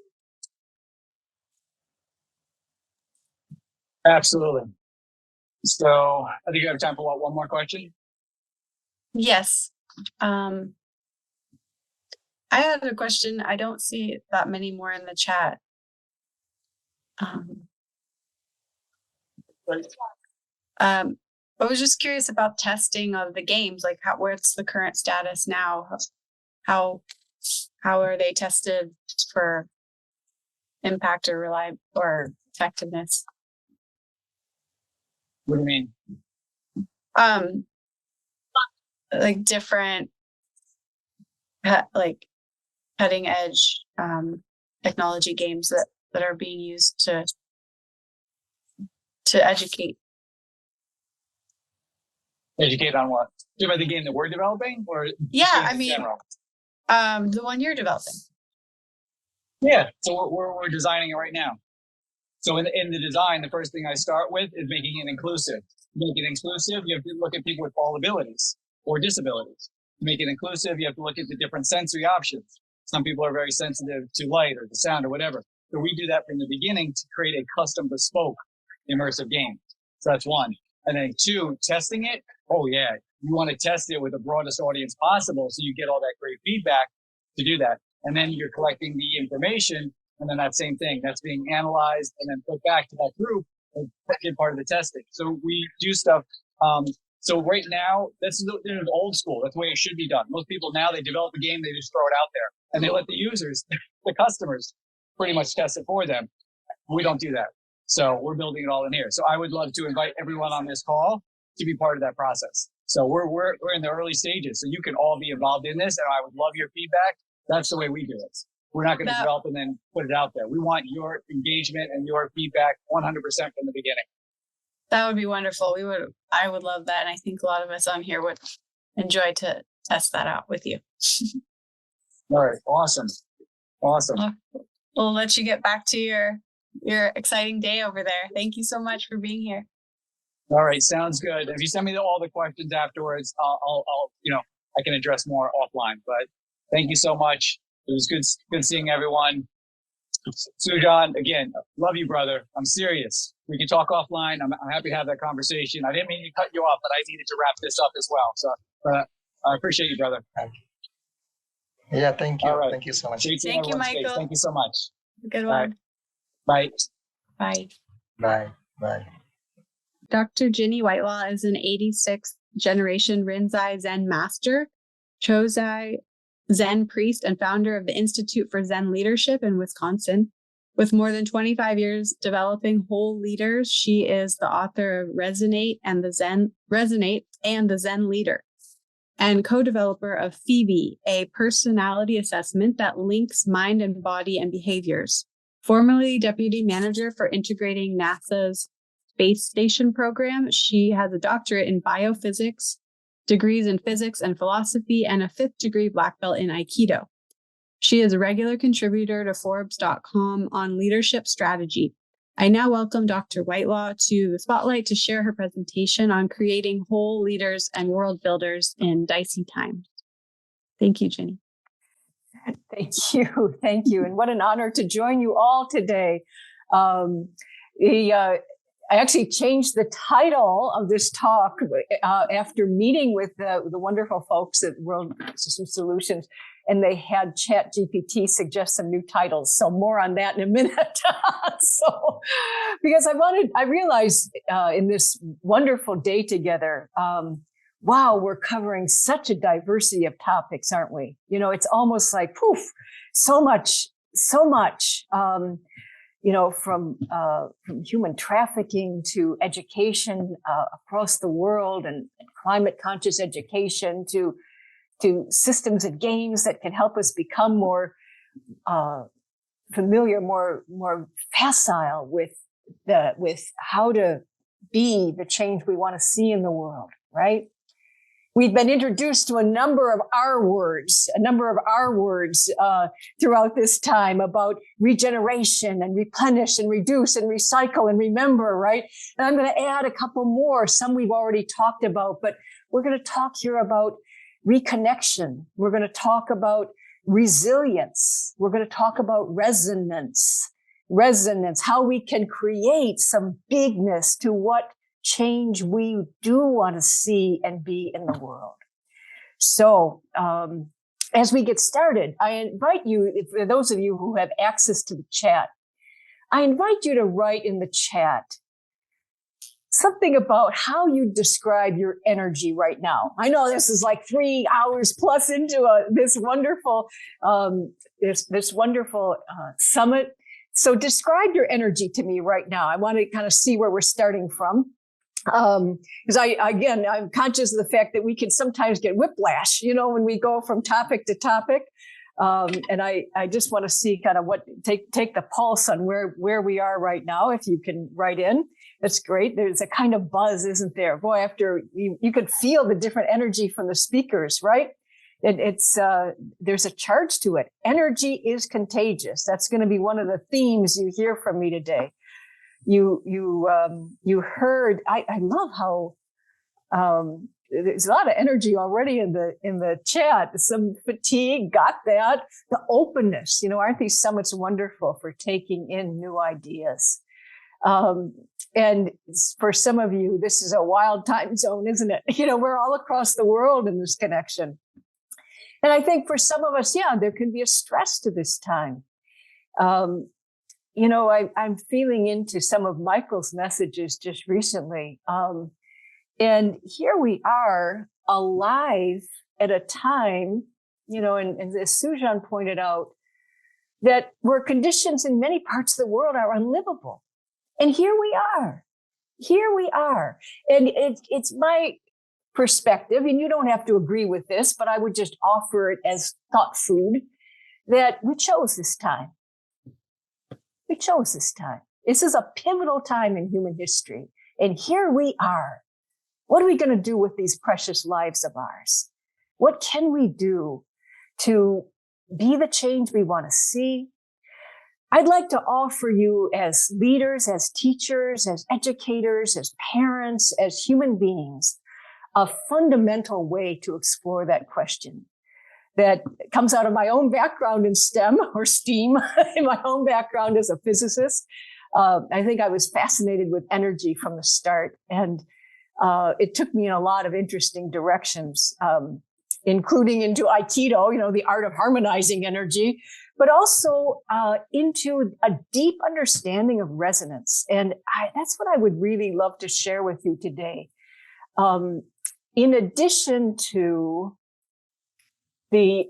Absolutely. So I think you have time for one more question. Yes. I had a question. I don't see that many more in the chat. I was just curious about testing of the games, like what's the current status now? How are they tested for impact or or effectiveness? What do you mean? Like different, like cutting edge technology games that are being used to educate. Educate on what? Do you about the game that we're developing, or yeah, I mean, general? The one you're developing. Yeah, so we're designing it right now. So in the design, the first thing I start with is making it inclusive. To make it inclusive, you have to look at people with all abilities or disabilities. To make it inclusive, you have to look at the different sensory options. Some people are very sensitive to light or the sound or whatever. So we do that from the beginning to create a custom bespoke immersive game. So that's one. And then two, testing it. Oh yeah, you want to test it with the broadest audience possible so you get all that great feedback to do that. And then you're collecting the information, and then that same thing that's being analyzed and then put back to that group and get part of the testing. So we do stuff. So right now, this is old school. That's the way it should be done. Most people now, they develop a game, they just throw it out there, and they let the users, the customers, pretty much test it for them. We don't do that. So we're building it all in here. So I would love to invite everyone on this call to be part of that process. So we're in the early stages. So you can all be involved in this, and I would love your feedback. That's the way we do it. We're not going to develop and then put it out there. We want your engagement and your feedback 100% from the beginning. That would be wonderful. I would love that. And I think a lot of us on here would enjoy to test that out with you. All right. Awesome. We'll let you get back to your exciting day over there. Thank you so much for being here. All right. Sounds good. If you send me all the questions afterwards, I'll I can address more offline, but thank you so much. It was good seeing everyone. Sujan, again, love you, brother. I'm serious. We can talk offline. I'm happy to have that conversation. I didn't mean to cut you off, but I needed to wrap this up as well. So I appreciate you, brother. Yeah, thank you. All right. Thank you so much. Thank you, Michael. Thank you so much. Good one. Bye. Bye. Bye. Bye. Dr. Ginny Whitelaw is an 86th generation Rinzai Zen master, Chozai Zen priest, and founder of the Institute for Zen Leadership in Wisconsin. With more than 25 years developing whole leaders, she is the author of Resonate and the Zen Leader, and co-developer of Phoebe, a personality assessment that links mind and body and behaviors. Formerly deputy manager for integrating NASA's space station program, she has a doctorate in biophysics, degrees in physics and philosophy, and a 5th degree black belt in Aikido. She is a regular contributor to Forbes.com on leadership strategy. I now welcome Dr. Whitelaw to the spotlight to share her presentation on creating whole leaders and world builders in dicey times. Thank you, Ginny. Thank you. Thank you. And what an honor to join you all today. I actually changed the title of this talk after meeting with the wonderful folks at World System Solutions, and they had ChatGPT suggest some new titles. So more on that in a minute. Because I realized in this wonderful day together, wow, we're covering such a diversity of topics, aren't we? You know, it's almost like, poof, so much. From human trafficking to education across the world and climate conscious education to systems of games that can help us become more familiar, more facile with how to be the change we want to see in the world, right? We've been introduced to a number of our words throughout this time about regeneration and replenish and reduce and recycle and remember, right? And I'm going to add a couple more, some we've already talked about, but we're going to talk here about reconnection. We're going to talk about resilience. We're going to talk about resonance, how we can create some bigness to what change we do want to see and be in the world. So as we get started, I invite you, for those of you who have access to the chat, I invite you to write in the chat something about how you describe your energy right now. I know this is like 3 hours plus into this wonderful summit. So describe your energy to me right now. I want to kind of see where we're starting from. Because I'm conscious of the fact that we can sometimes get whiplash, when we go from topic to topic. And I just want to see kind of take the pulse on where we are right now. If you can write in, that's great. There's a kind of buzz, isn't there? Boy, after you could feel the different energy from the speakers, right? There's a charge to it. Energy is contagious. That's going to be one of the themes you hear from me today. You heard. I love how there's a lot of energy already in the chat. Some fatigue, got that. The openness, aren't these summits wonderful for taking in new ideas? And for some of you, this is a wild time zone, isn't it? We're all across the world in this connection. And I think for some of us, there can be a stress to this time. I'm feeling into some of Michael's messages just recently. And here we are alive at a time, and as Sujan pointed out, that where conditions in many parts of the world are unlivable. And here we are. And it's my perspective, and you don't have to agree with this, but I would just offer it as thought food, that we chose this time. We chose this time. This is a pivotal time in human history. And here we are. What are we going to do with these precious lives of ours? What can we do to be the change we want to see? I'd like to offer you as leaders, as teachers, as educators, as parents, as human beings, a fundamental way to explore that question that comes out of my own background in STEM or STEAM, in my own background as a physicist. I think I was fascinated with energy from the start, and it took me in a lot of interesting directions, including into Aikido, the art of harmonizing energy, but also into a deep understanding of resonance. And that's what I would really love to share with you today. In addition to the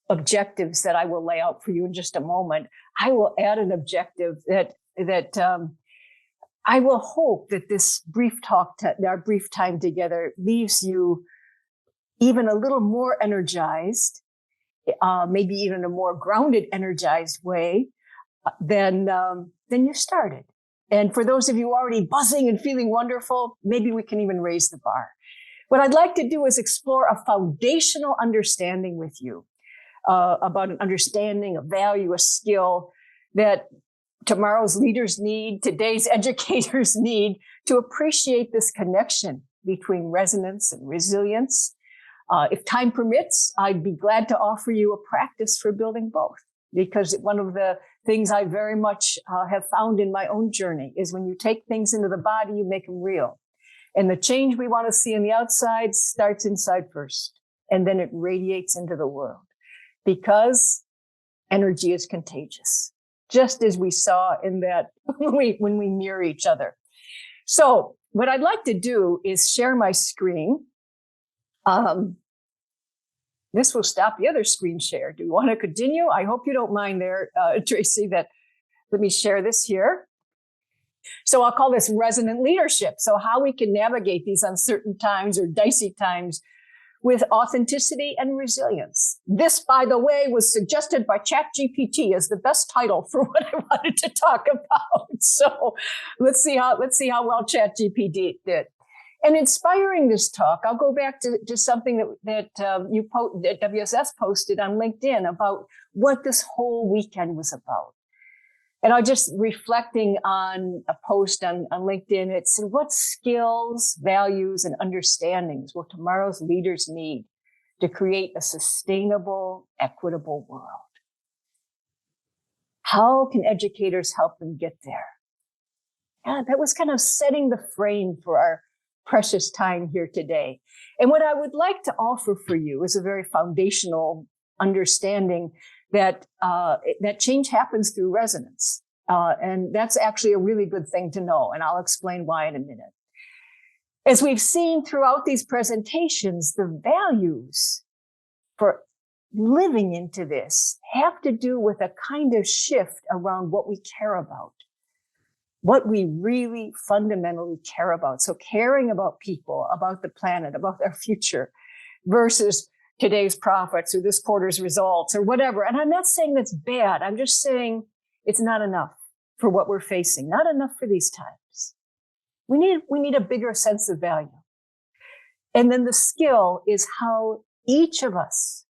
objectives that I will lay out for you in just a moment, I will add an objective that I will hope that this brief talk, our brief time together, leaves you even a little more energized, maybe even a more grounded, energized way than you started. And for those of you already buzzing and feeling wonderful, maybe we can even raise the bar. What I'd like to do is explore a foundational understanding with you about an understanding, a value, a skill that tomorrow's leaders need, today's educators need to appreciate this connection between resonance and resilience. If time permits, I'd be glad to offer you a practice for building both, because one of the things I very much have found in my own journey is when you take things into the body, you make them real. And the change we want to see on the outside starts inside first, and then it radiates into the world, because energy is contagious, just as we saw in that when we mirror each other. So what I'd like to do is share my screen. This will stop the other screen share. Do you want to continue? I hope you don't mind there, Tracy, let me share this here. So I'll call this resonant leadership. So how we can navigate these uncertain times or dicey times with authenticity and resilience. This, by the way, was suggested by ChatGPT as the best title for what I wanted to talk about. So let's see how well ChatGPT did. And inspiring this talk, I'll go back to something that WSS posted on LinkedIn about what this whole weekend was about. And I just reflecting on a post on LinkedIn, it said, what skills, values, and understandings will tomorrow's leaders need to create a sustainable, equitable world? How can educators help them get there? Yeah, that was kind of setting the frame for precious time here today. And what I would like to offer for you is a very foundational understanding that that change happens through resonance. And that's actually a really good thing to know. And I'll explain why in a minute. As we've seen throughout these presentations, the values for living into this have to do with a kind of shift around what we care about, what we really fundamentally care about. So caring about people, about the planet, about their future versus today's profits or this quarter's results or whatever. And I'm not saying that's bad. I'm just saying it's not enough for what we're facing, not enough for these times. We need a bigger sense of value. And then the skill is how each of us,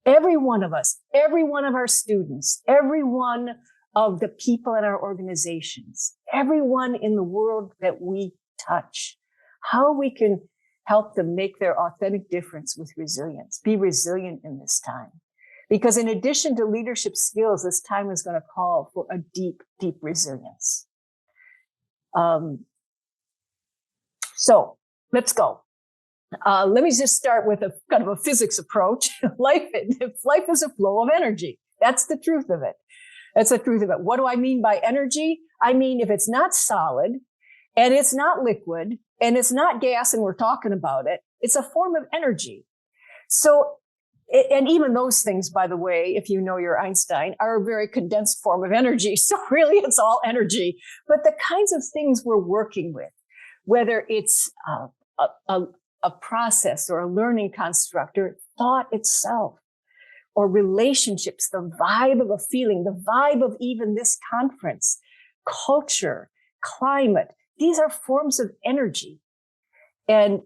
every one of us, every one of our students, every one of the people in our organizations, everyone in the world that we touch, how we can help them make their authentic difference with resilience, be resilient in this time. Because in addition to leadership skills, this time is going to call for a deep, deep resilience. So let's go. Let me just start with a kind of a physics approach. Life is a flow of energy. That's the truth of it. That's the truth of it. What do I mean by energy? I mean, if it's not solid and it's not liquid and it's not gas and we're talking about it, it's a form of energy. So, and even those things, by the way, if you know your Einstein, are a very condensed form of energy. So really it's all energy. But the kinds of things we're working with, whether it's a process or a learning construct or thought itself, or relationships, the vibe of a feeling, the vibe of even this conference, culture, climate. These are forms of energy. And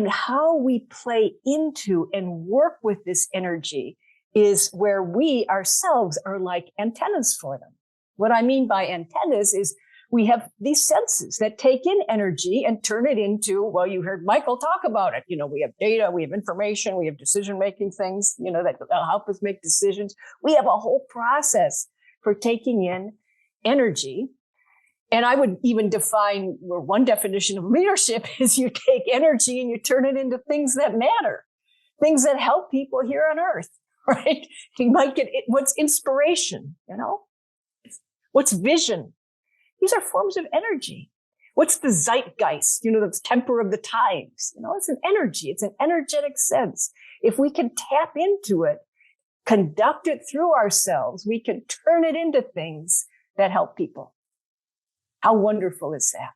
how we play into and work with this energy is where we ourselves are like antennas for them. What I mean by antennas is we have these senses that take in energy and turn it into, well, you heard Michael talk about it. You know, we have data, we have information, we have decision-making things, you know, that help us make decisions. We have a whole process for taking in energy. And I would even define, or one definition of leadership is you take energy and you turn it into things that matter, things that help people here on earth, right? You might get, what's inspiration, you know? What's vision? These are forms of energy. What's the zeitgeist? You know, the temper of the times. You know, it's an energy. It's an energetic sense. If we can tap into it, conduct it through ourselves, we can turn it into things that help people. How wonderful is that?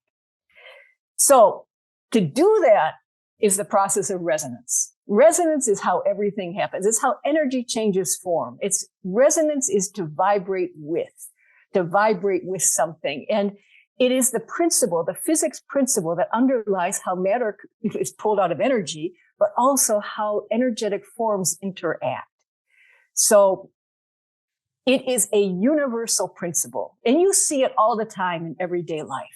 So to do that is the process of resonance. Resonance is how everything happens. It's how energy changes form. Resonance is to vibrate with something. And it is the principle, the physics principle that underlies how matter is pulled out of energy, but also how energetic forms interact. So it is a universal principle. And you see it all the time in everyday life.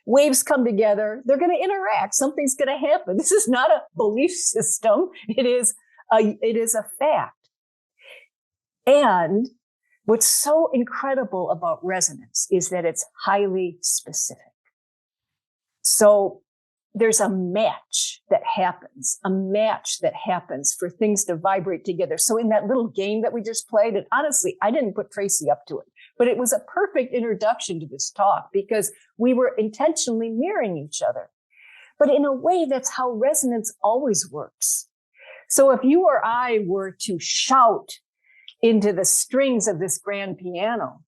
Waves come together, they're going to interact. Something's going to happen. This is not a belief system. It is a fact. And what's so incredible about resonance is that it's highly specific. So there's a match that happens for things to vibrate together. So in that little game that we just played, and honestly, I didn't put Tracy up to it, but it was a perfect introduction to this talk because we were intentionally mirroring each other. But in a way, that's how resonance always works. So if you or I were to shout into the strings of this grand piano,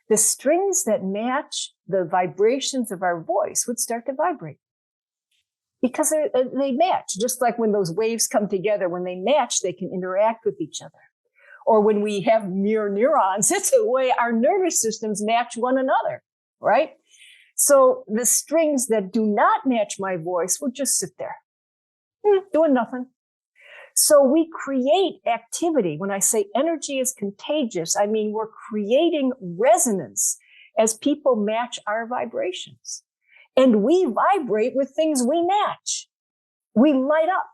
the strings that match the vibrations of our voice would start to vibrate because they match. Just like when those waves come together, when they match, they can interact with each other. Or when we have mirror neurons, it's a way our nervous systems match one another, right? So the strings that do not match my voice will just sit there, doing nothing. So we create activity. When I say energy is contagious, I mean we're creating resonance as people match our vibrations. And we vibrate with things we match. We light up.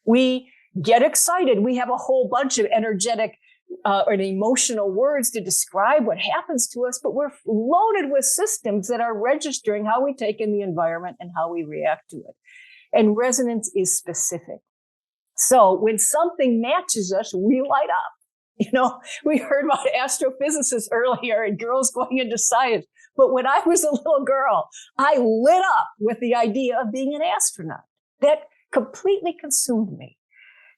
We get excited. We have a whole bunch of energetic or the emotional words to describe what happens to us, but we're loaded with systems that are registering how we take in the environment and how we react to it. And resonance is specific. So when something matches us, we light up. You know, we heard about astrophysicists earlier and girls going into science. But when I was a little girl, I lit up with the idea of being an astronaut. That completely consumed me.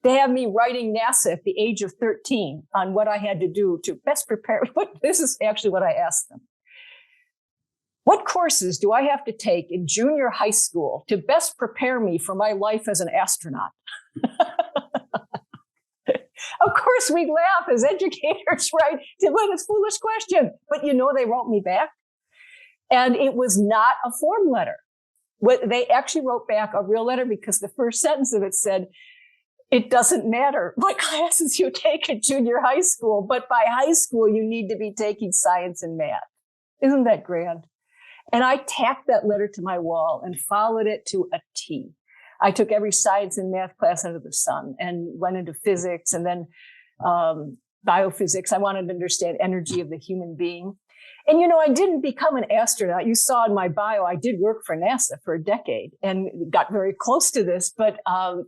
They have me writing NASA at the age of 13 on what I had to do to best prepare. This is actually what I asked them. What courses do I have to take in junior high school to best prepare me for my life as an astronaut? Of course, we laugh as educators, right? What a foolish question. But you know, they wrote me back. And it was not a form letter. They actually wrote back a real letter because the first sentence of it said, it doesn't matter what classes you take at junior high school, but by high school, you need to be taking science and math. Isn't that grand? And I tacked that letter to my wall and followed it to a T. I took every science and math class under the sun and went into physics and then biophysics. I wanted to understand energy of the human being. And, you know, I didn't become an astronaut. You saw in my bio, I did work for NASA for a decade and got very close to this, but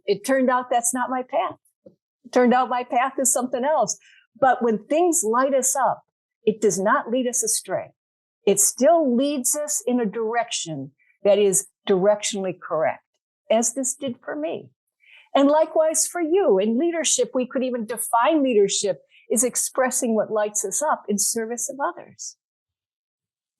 it turned out that's not my path. It turned out my path is something else. But when things light us up, it does not lead us astray. It still leads us in a direction that is directionally correct, as this did for me. And likewise for you. In leadership, we could even define leadership as expressing what lights us up in service of others.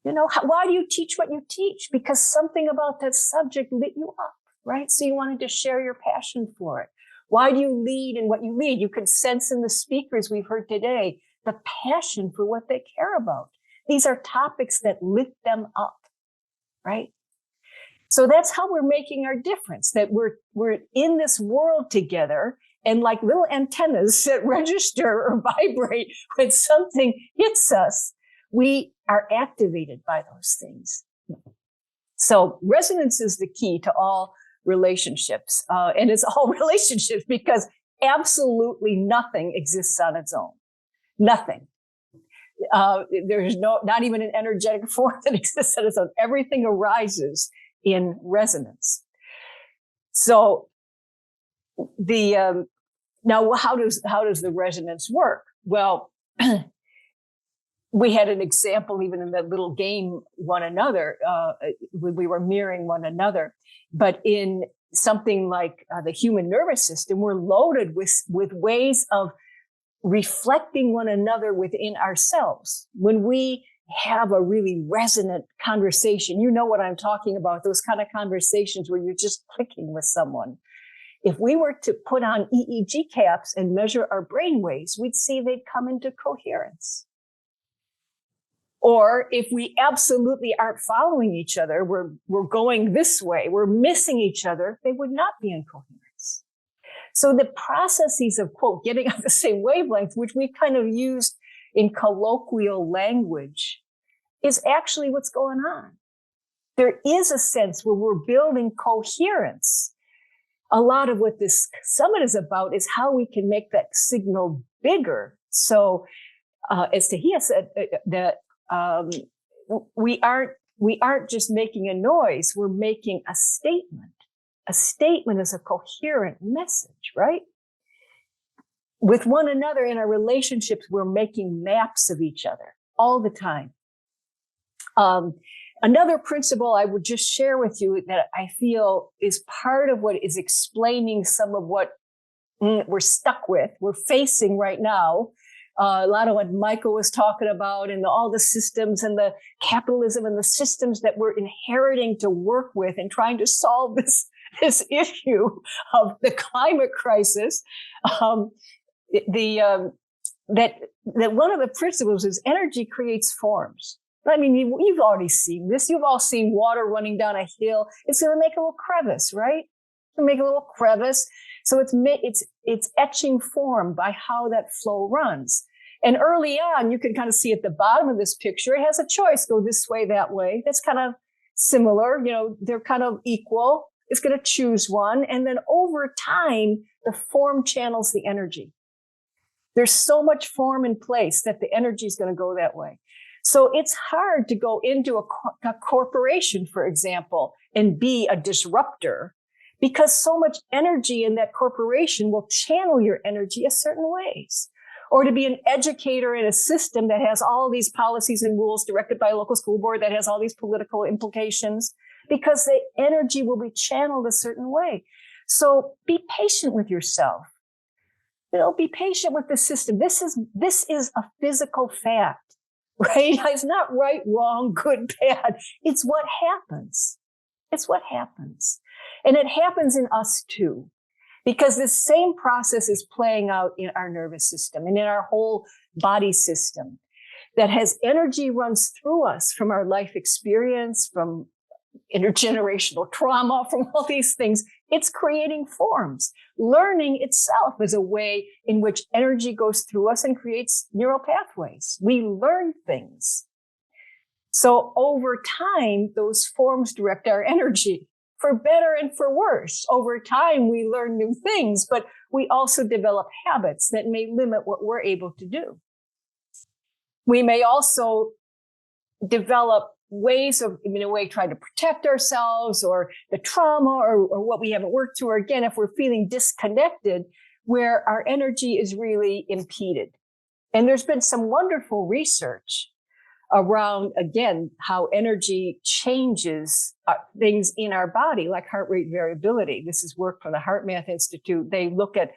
You know, why do you teach what you teach? Because something about that subject lit you up, right? So you wanted to share your passion for it. Why do you lead in what you lead? You can sense in the speakers we've heard today the passion for what they care about. These are topics that lit them up, right? So that's how we're making our difference, that we're in this world together and like little antennas that register or vibrate when something hits us, we are activated by those things. So resonance is the key to all relationships. And it's all relationships because absolutely nothing exists on its own. Nothing. There's not even an energetic form that exists on its own. Everything arises in resonance. So now how does the resonance work? Well, we had an example even in that little game, one another, when we were mirroring one another. But in something like the human nervous system, we're loaded with ways of reflecting one another within ourselves. When we have a really resonant conversation, you know what I'm talking about, those kind of conversations where you're just clicking with someone. If we were to put on EEG caps and measure our brain waves, we'd see they'd come into coherence. Or if we absolutely aren't following each other, we're going this way, we're missing each other, they would not be in coherence. So the processes of, quote, getting on the same wavelength, which we kind of used in colloquial language, is actually what's going on. There is a sense where we're building coherence. A lot of what this summit is about is how we can make that signal bigger. So as Tahiya said, that we aren't just making a noise, we're making a statement. A statement is a coherent message, right? With one another in our relationships, we're making maps of each other all the time. Another principle I would just share with you that I feel is part of what is explaining some of what we're stuck with, we're facing right now. A lot of what Michael was talking about and all the systems and the capitalism and the systems that we're inheriting to work with and trying to solve this issue of the climate crisis. That one of the principles is energy creates forms. I mean, you've already seen this. You've all seen water running down a hill. It's going to make a little crevice, right? It's going to make a little crevice. So it's etching form by how that flow runs. And early on, you can kind of see at the bottom of this picture, it has a choice, go this way, that way. That's kind of similar. You know, they're kind of equal. It's going to choose one. And then over time, the form channels the energy. There's so much form in place that the energy is going to go that way. So it's hard to go into a corporation, for example, and be a disruptor, because so much energy in that corporation will channel your energy a certain ways. Or to be an educator in a system that has all these policies and rules directed by a local school board that has all these political implications, because the energy will be channeled a certain way. So be patient with yourself. Be patient with the system. This is a physical fact, right? It's not right, wrong, good, bad. It's what happens. It's what happens. And it happens in us too, because this same process is playing out in our nervous system and in our whole body system, that has energy runs through us from our life experience, from intergenerational trauma, from all these things. It's creating forms. Learning itself is a way in which energy goes through us and creates neural pathways. We learn things. So over time, those forms direct our energy, for better and for worse. Over time, we learn new things, but we also develop habits that may limit what we're able to do. We may also develop ways of, in a way, trying to protect ourselves, or the trauma, or what we haven't worked through, or again, if we're feeling disconnected, where our energy is really impeded. And there's been some wonderful research around, again, how energy changes things in our body, like heart rate variability. This is work from the Heart Math Institute. They look at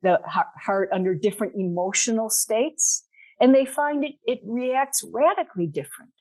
the heart under different emotional states, and they find it reacts radically different.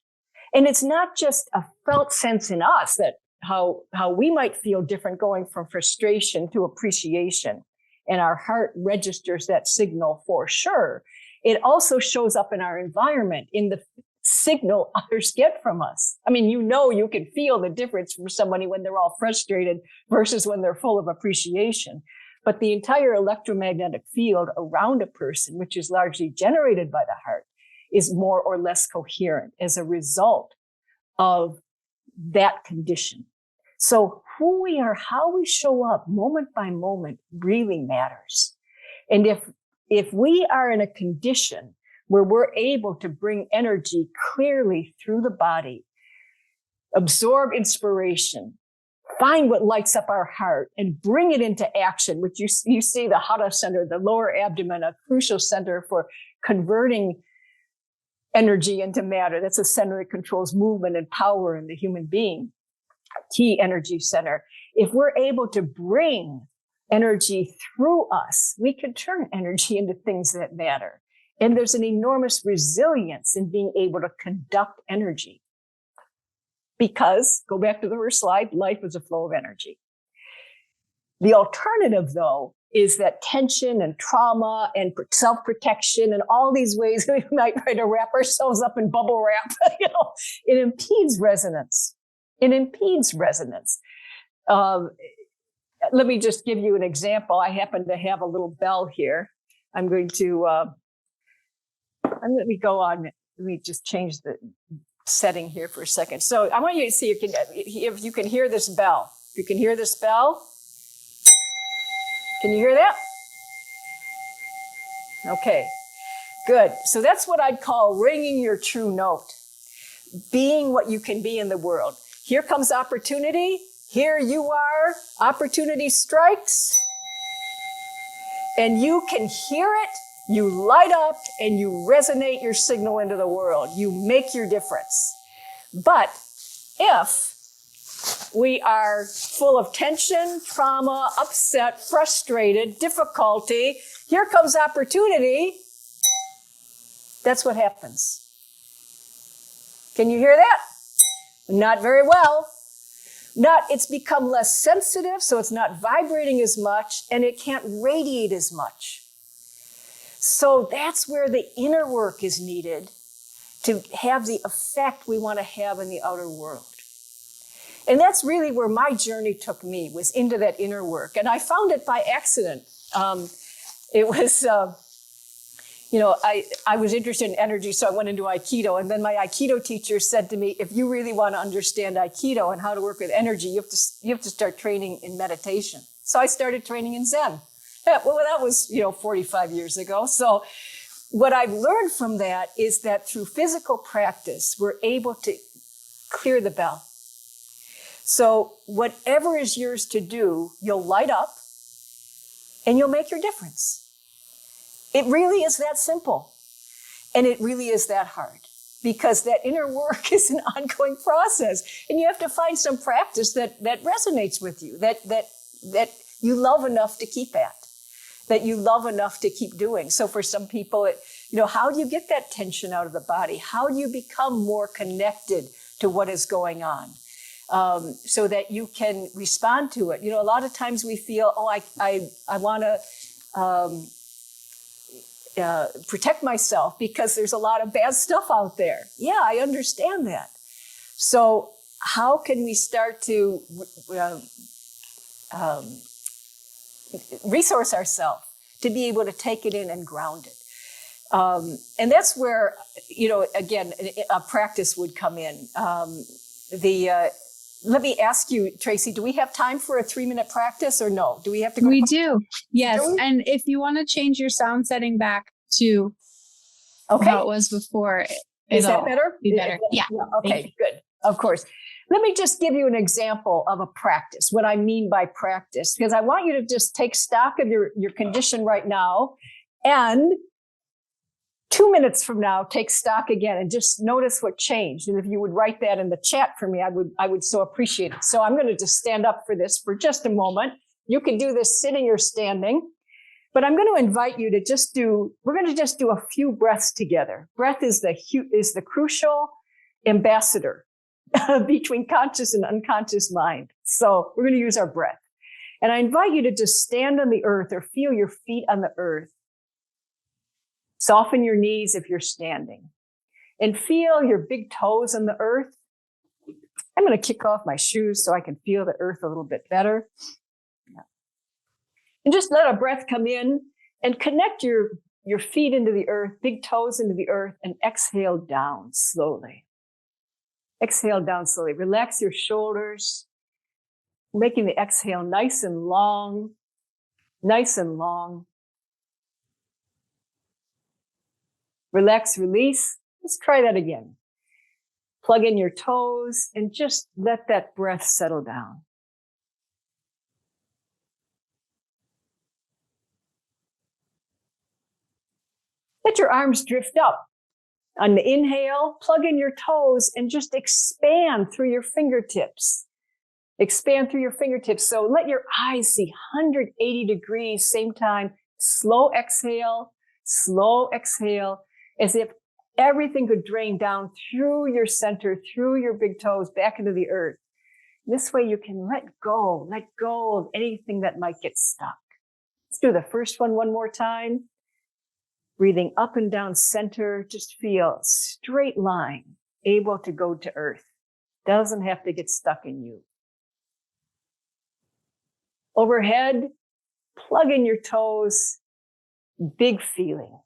And it's not just a felt sense in us that how we might feel different going from frustration to appreciation. And our heart registers that signal for sure. It also shows up in our environment, in the signal others get from us. I mean, you can feel the difference from somebody when they're all frustrated versus when they're full of appreciation. But the entire electromagnetic field around a person, which is largely generated by the heart, is more or less coherent as a result of that condition. So who we are, how we show up moment by moment really matters. And if we are in a condition where we're able to bring energy clearly through the body, absorb inspiration, find what lights up our heart, and bring it into action, which you see the Hara center, the lower abdomen, a crucial center for converting energy into matter. That's a center that controls movement and power in the human being, a key energy center. If we're able to bring energy through us, we can turn energy into things that matter. And there's an enormous resilience in being able to conduct energy. Because, go back to the first slide, life is a flow of energy. The alternative, though, is that tension and trauma and self-protection and all these ways we might try to wrap ourselves up in bubble wrap, it impedes resonance. It impedes resonance. Let me just give you an example. I happen to have a little bell here. I'm going to let me just change the setting here for a second. So I want you to see if you can hear this bell. If you can hear this bell, can you hear that? Okay, good. So that's what I'd call ringing your true note, being what you can be in the world. Here comes opportunity. Here you are. Opportunity strikes. And you can hear it. You light up and you resonate your signal into the world. You make your difference. But if we are full of tension, trauma, upset, frustrated, difficulty, here comes opportunity, that's what happens. Can you hear that? Not very well. It's become less sensitive, so it's not vibrating as much, and it can't radiate as much. So that's where the inner work is needed to have the effect we want to have in the outer world. And that's really where my journey took me, was into that inner work. And I found it by accident. It was, I was interested in energy, so I went into Aikido. And then my Aikido teacher said to me, if you really want to understand Aikido and how to work with energy, you have to start training in meditation. So I started training in Zen. Well, that was, 45 years ago. So what I've learned from that is that through physical practice, we're able to clear the bell. So whatever is yours to do, you'll light up and you'll make your difference. It really is that simple. And it really is that hard, because that inner work is an ongoing process. And you have to find some practice that resonates with you, that you love enough to keep at, that you love enough to keep doing. So for some people, how do you get that tension out of the body? How do you become more connected to what is going on? So that you can respond to it. A lot of times we feel, I want to protect myself because there's a lot of bad stuff out there. Yeah, I understand that. So how can we start to resource ourselves to be able to take it in and ground it? And that's where, again, a practice would come in. Let me ask you, Tracy, do we have time for a 3-minute practice or no? Do we have to go? We do. Yes. Do we? And if you want to change your sound setting back to how it was before, is that better? Be better. Yeah. Okay, good. Of course. Let me just give you an example of a practice, what I mean by practice, because I want you to just take stock of your condition right now, and 2 minutes from now, take stock again and just notice what changed. And if you would write that in the chat for me, I would so appreciate it. So I'm going to just stand up for this for just a moment. You can do this sitting or standing, but I'm going to invite you to we're going to just do a few breaths together. Breath is the crucial ambassador between conscious and unconscious mind. So we're going to use our breath. And I invite you to just stand on the earth or feel your feet on the earth. Soften your knees if you're standing, and feel your big toes on the earth. I'm going to kick off my shoes so I can feel the earth a little bit better. Yeah. And just let a breath come in and connect your feet into the earth, big toes into the earth, and exhale down slowly. Exhale down slowly. Relax your shoulders, making the exhale nice and long, nice and long. Relax, release. Let's try that again. Plug in your toes and just let that breath settle down. Let your arms drift up. On the inhale, plug in your toes and just expand through your fingertips. Expand through your fingertips. So let your eyes see 180 degrees, same time. Slow exhale, as if everything could drain down through your center, through your big toes, back into the earth. This way you can let go of anything that might get stuck. Let's do the first one more time. Breathing up and down center, just feel straight line, able to go to earth. Doesn't have to get stuck in you. Overhead, plug in your toes, big feeling.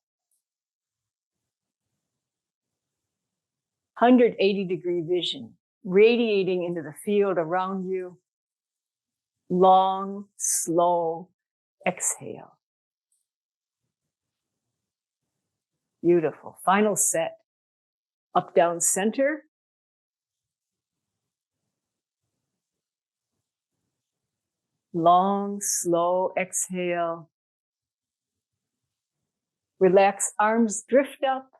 180-degree vision, radiating into the field around you. Long, slow exhale. Beautiful. Final set. Up, down, center. Long, slow exhale. Relax, arms drift up,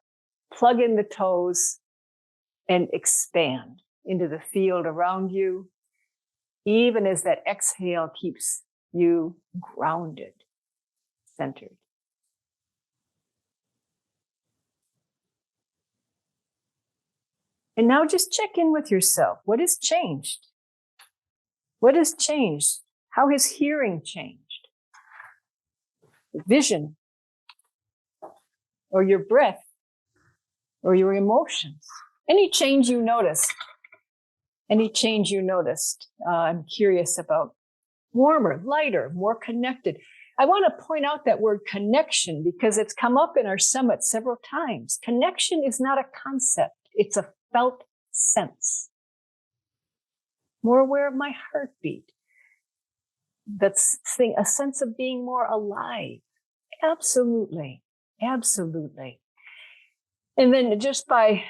plug in the toes, and expand into the field around you, even as that exhale keeps you grounded, centered. And now just check in with yourself. What has changed? What has changed? How has hearing changed? Vision, or your breath, or your emotions? Any change you noticed? Any change you noticed? I'm curious about. Warmer, lighter, more connected. I want to point out that word connection because it's come up in our summit several times. Connection is not a concept. It's a felt sense. More aware of my heartbeat. that's thing, a sense of being more alive. Absolutely. Absolutely. And then just by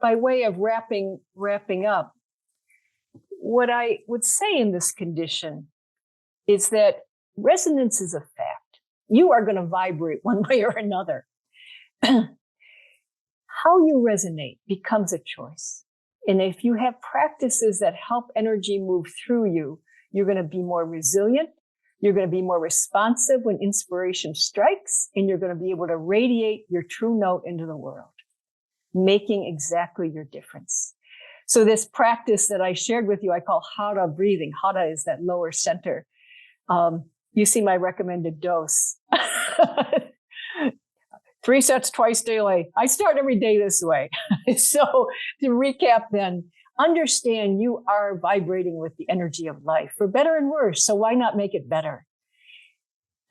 way of wrapping up, what I would say in this condition is that resonance is a fact. You are going to vibrate one way or another. How you resonate becomes a choice. And if you have practices that help energy move through you, you're going to be more resilient. You're going to be more responsive when inspiration strikes, and you're going to be able to radiate your true note into the world, making exactly your difference. So this practice that I shared with you, I call Hara breathing. Hara is that lower center. You see my recommended dose. 3 sets twice daily. I start every day this way. So to recap then, understand you are vibrating with the energy of life for better and worse. So why not make it better?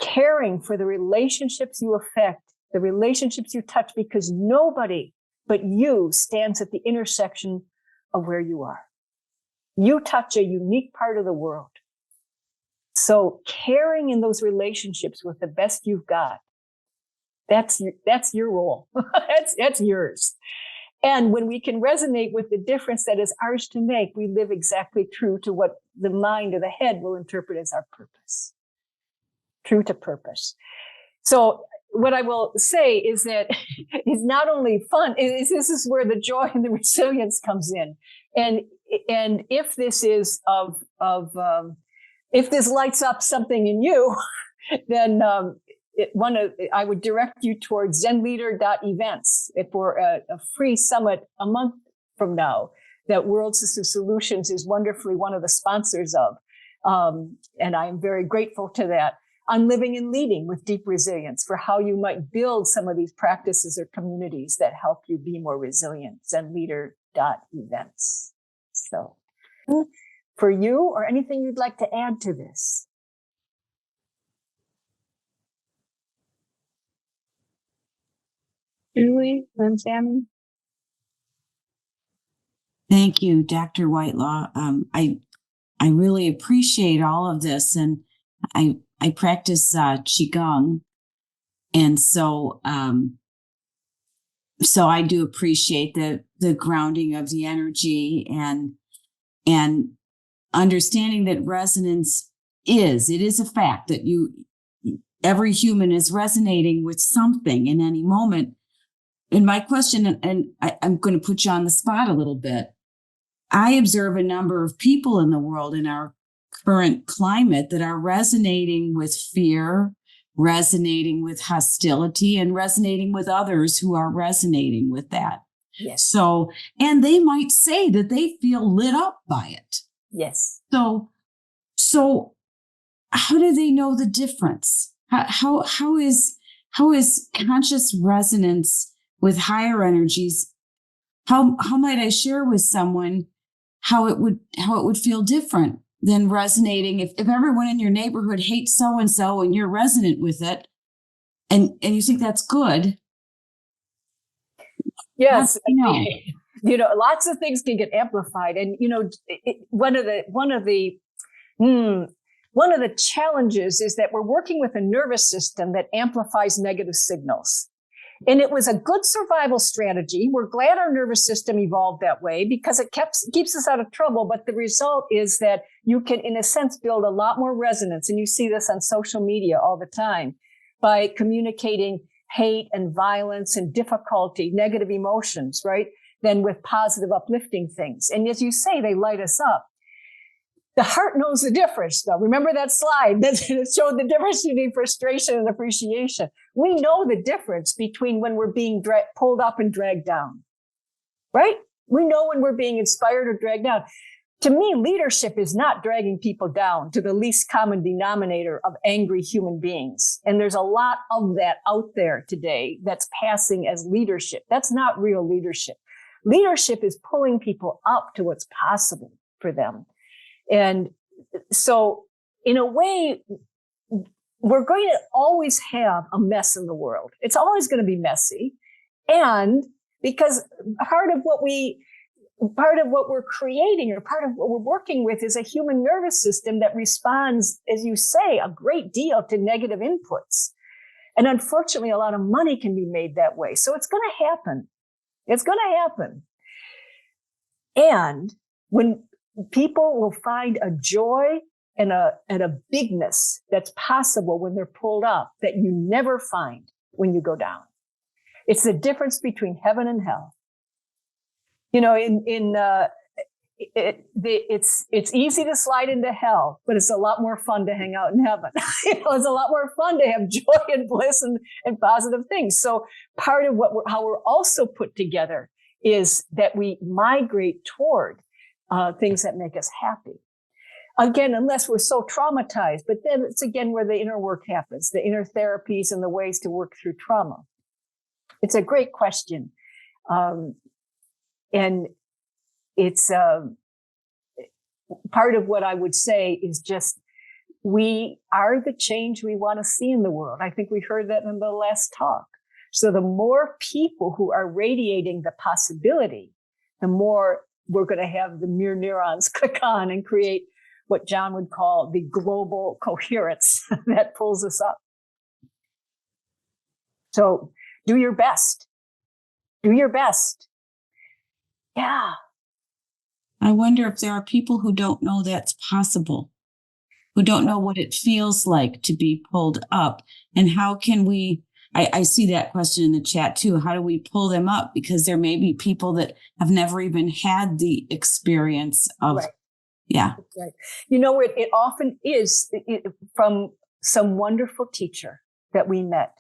Caring for the relationships you affect, the relationships you touch, because nobody but you stands at the intersection of where you are. You touch a unique part of the world. So caring in those relationships with the best you've got, that's your role. that's yours. And when we can resonate with the difference that is ours to make, we live exactly true to what the mind or the head will interpret as our purpose. True to purpose. So what I will say is that it's not only fun, this is where the joy and the resilience comes in. And if this is if this lights up something in you, then I would direct you towards zenleader.events for a free summit a month from now that World System Solutions is wonderfully one of the sponsors of. And I am very grateful to that, on living and leading with deep resilience, for how you might build some of these practices or communities that help you be more resilient. Zenleader.events. So for you, or anything you'd like to add to this? Julie and Sammy. Thank you, Dr. Whitelaw. I really appreciate all of this, and I practice qigong, and so I do appreciate the grounding of the energy and understanding that resonance is a fact, that every human is resonating with something in any moment. And my question, and I'm going to put you on the spot a little bit. I observe a number of people in the world in our current climate that are resonating with fear, resonating with hostility, and resonating with others who are resonating with that. Yes. So, and they might say that they feel lit up by it. Yes. So how do they know the difference? How is conscious resonance with higher energies? How might I share with someone how it would feel different than resonating if everyone in your neighborhood hates so and so and you're resonant with it, and you think that's good? Yes, lots of things can get amplified, and one of the challenges is that we're working with a nervous system that amplifies negative signals. And it was a good survival strategy. We're glad our nervous system evolved that way because it keeps us out of trouble. But the result is that you can, in a sense, build a lot more resonance. And you see this on social media all the time by communicating hate and violence and difficulty, negative emotions, right? Than with positive, uplifting things. And as you say, they light us up. The heart knows the difference, though. Remember that slide that showed the difference between frustration and appreciation. We know the difference between when we're being pulled up and dragged down, right? We know when we're being inspired or dragged down. To me, leadership is not dragging people down to the least common denominator of angry human beings. And there's a lot of that out there today that's passing as leadership. That's not real leadership. Leadership is pulling people up to what's possible for them. And so in a way, we're going to always have a mess in the world. It's always going to be messy. And because part of what we part of what we're creating or part of what we're working with is a human nervous system that responds, as you say, a great deal to negative inputs. And unfortunately, a lot of money can be made that way. So it's going to happen. It's going to happen. And when people will find a joy and a bigness that's possible when they're pulled up that you never find when you go down. It's the difference between heaven and hell. You know, it's easy to slide into hell, but it's a lot more fun to hang out in heaven. You know, it's a lot more fun to have joy and bliss and positive things. So part of how we're also put together is that we migrate toward things that make us happy. Again, unless we're so traumatized, but then it's again where the inner work happens, the inner therapies and the ways to work through trauma. It's a great question. And it's part of what I would say is just, we are the change we want to see in the world. I think we heard that in the last talk. So the more people who are radiating the possibility, the more we're going to have the mirror neurons click on and create what John would call the global coherence that pulls us up. So do your best. Do your best. Yeah. I wonder if there are people who don't know that's possible, who don't know what it feels like to be pulled up. And how can we, I see that question in the chat too. How do we pull them up? Because there may be people that have never even had the experience of, right. Yeah. Right. You know, it often is from some wonderful teacher that we met,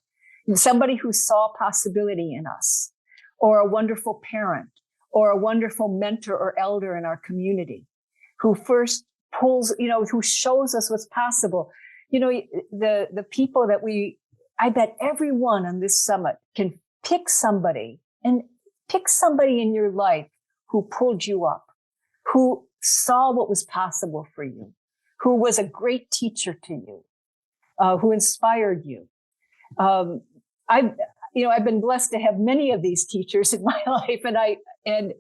somebody who saw possibility in us, or a wonderful parent, or a wonderful mentor or elder in our community, who first pulls, you know, who shows us what's possible. You know, the people that I bet everyone on this summit can pick somebody in your life who pulled you up, who saw what was possible for you, who was a great teacher to you, who inspired you. I've been blessed to have many of these teachers in my life, and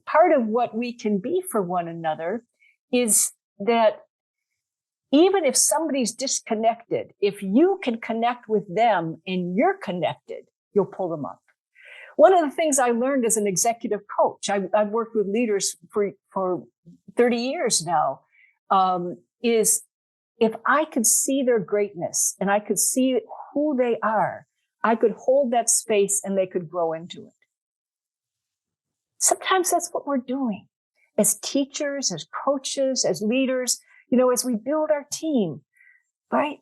part of what we can be for one another is that even if somebody's disconnected, if you can connect with them and you're connected, you'll pull them up. One of the things I learned as an executive coach, I've worked with leaders for 30 years now, is if I could see their greatness and I could see who they are, I could hold that space and they could grow into it. Sometimes that's what we're doing as teachers, as coaches, as leaders, you know, as we build our team, right?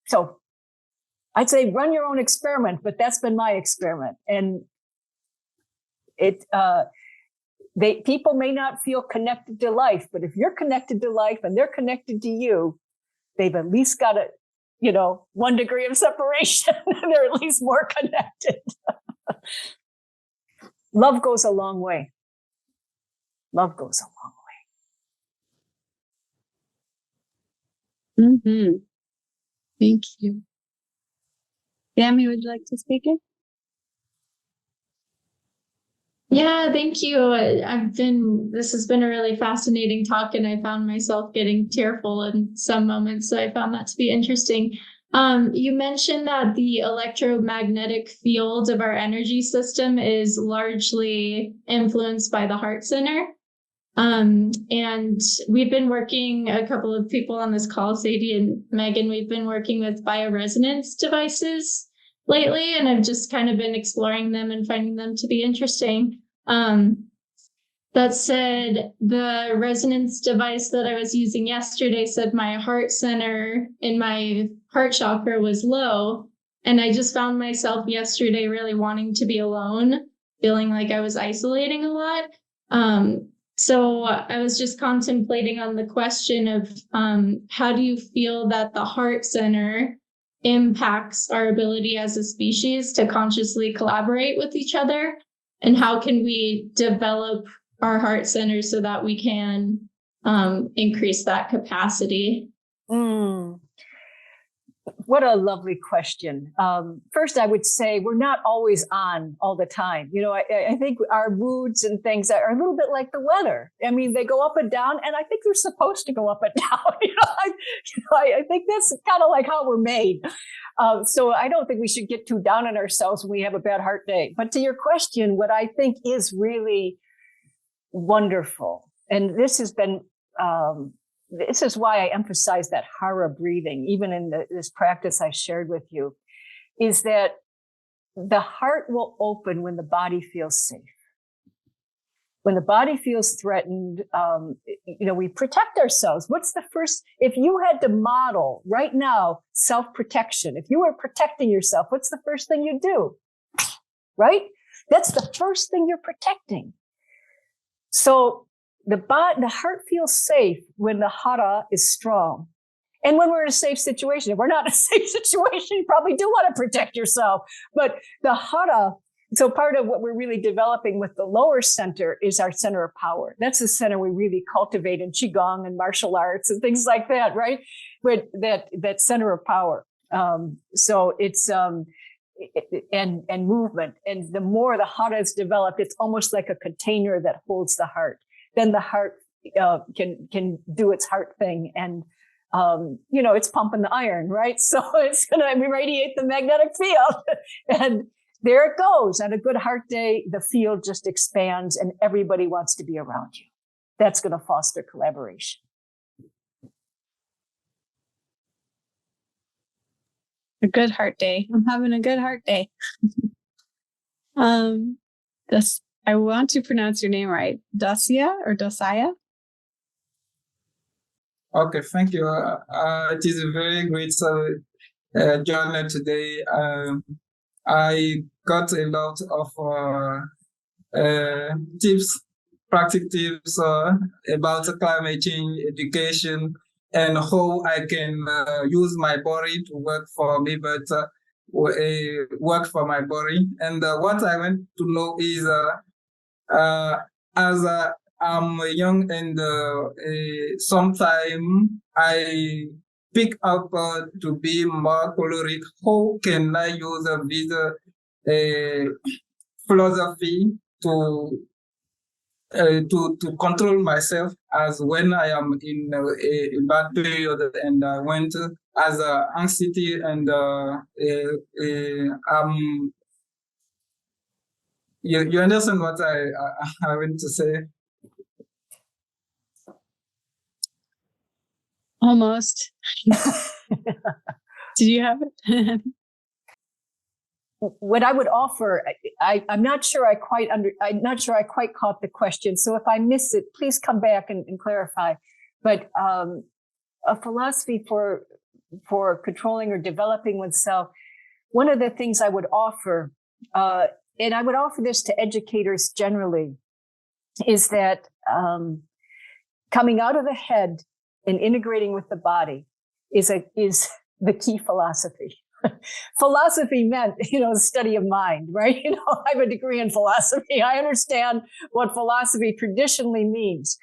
So I'd say run your own experiment, but that's been my experiment. And people may not feel connected to life, but if you're connected to life and they're connected to you, they've at least got 1 degree of separation. They're at least more connected. Love goes a long way. Love goes a long way. Mm-hmm. Thank you. Sammy, would you like to speak in? Yeah, thank you. This has been a really fascinating talk, and I found myself getting tearful in some moments. So I found that to be interesting. You mentioned that the electromagnetic field of our energy system is largely influenced by the heart center. And we've been working, a couple of people on this call, Sadie and Megan, we've been working with bioresonance devices lately, and I've just kind of been exploring them and finding them to be interesting. That said, the resonance device that I was using yesterday said my heart center in my heart chakra was low. And I just found myself yesterday really wanting to be alone, feeling like I was isolating a lot. So I was just contemplating on the question of how do you feel that the heart center impacts our ability as a species to consciously collaborate with each other? And how can we develop our heart center so that we can increase that capacity? What a lovely question. First, I would say we're not always on all the time. You know, I think our moods and things are a little bit like the weather. I mean, they go up and down, and I think they're supposed to go up and down. I think that's kind of like how we're made. So I don't think we should get too down on ourselves when we have a bad heart day. But to your question, what I think is really wonderful, and this has been this is why I emphasize that hara breathing, even in this practice I shared with you, is that the heart will open when the body feels safe. When the body feels threatened, we protect ourselves. What's the first, if you had to model right now self-protection, if you were protecting yourself, what's the first thing you do? Right? That's the first thing you're protecting. So the heart feels safe when the hara is strong. And when we're in a safe situation, if we're not in a safe situation, you probably do want to protect yourself. But the hara, so part of what we're really developing with the lower center is our center of power. That's the center we really cultivate in Qigong and martial arts and things like that, right? But that center of power. So it's, and movement. And the more the hara is developed, it's almost like a container that holds the heart. Then the heart can do its heart thing, and it's pumping the iron, right? So it's going to radiate the magnetic field, and there it goes. On a good heart day, the field just expands, and everybody wants to be around you. That's going to foster collaboration. A good heart day. I'm having a good heart day. I want to pronounce your name right. Dacia or Dosaya? Okay, thank you. It is a very great journey today. I got a lot of practical tips about climate change education and how I can use my body to work for me, but work for my body. And what I want to know is, as I'm young and sometimes I pick up to be more choleric. How can I use this philosophy to control myself as when I am in a bad period and I went as anxiety and you understand what I want to say? Almost. Did you have it? What I would offer, I'm not sure I quite caught the question. So if I miss it, please come back and clarify. But a philosophy for controlling or developing oneself, one of the things I would offer, and I would offer this to educators generally, is that coming out of the head and integrating with the body is the key philosophy. Philosophy meant, the study of mind, right? I have a degree in philosophy. I understand what philosophy traditionally means,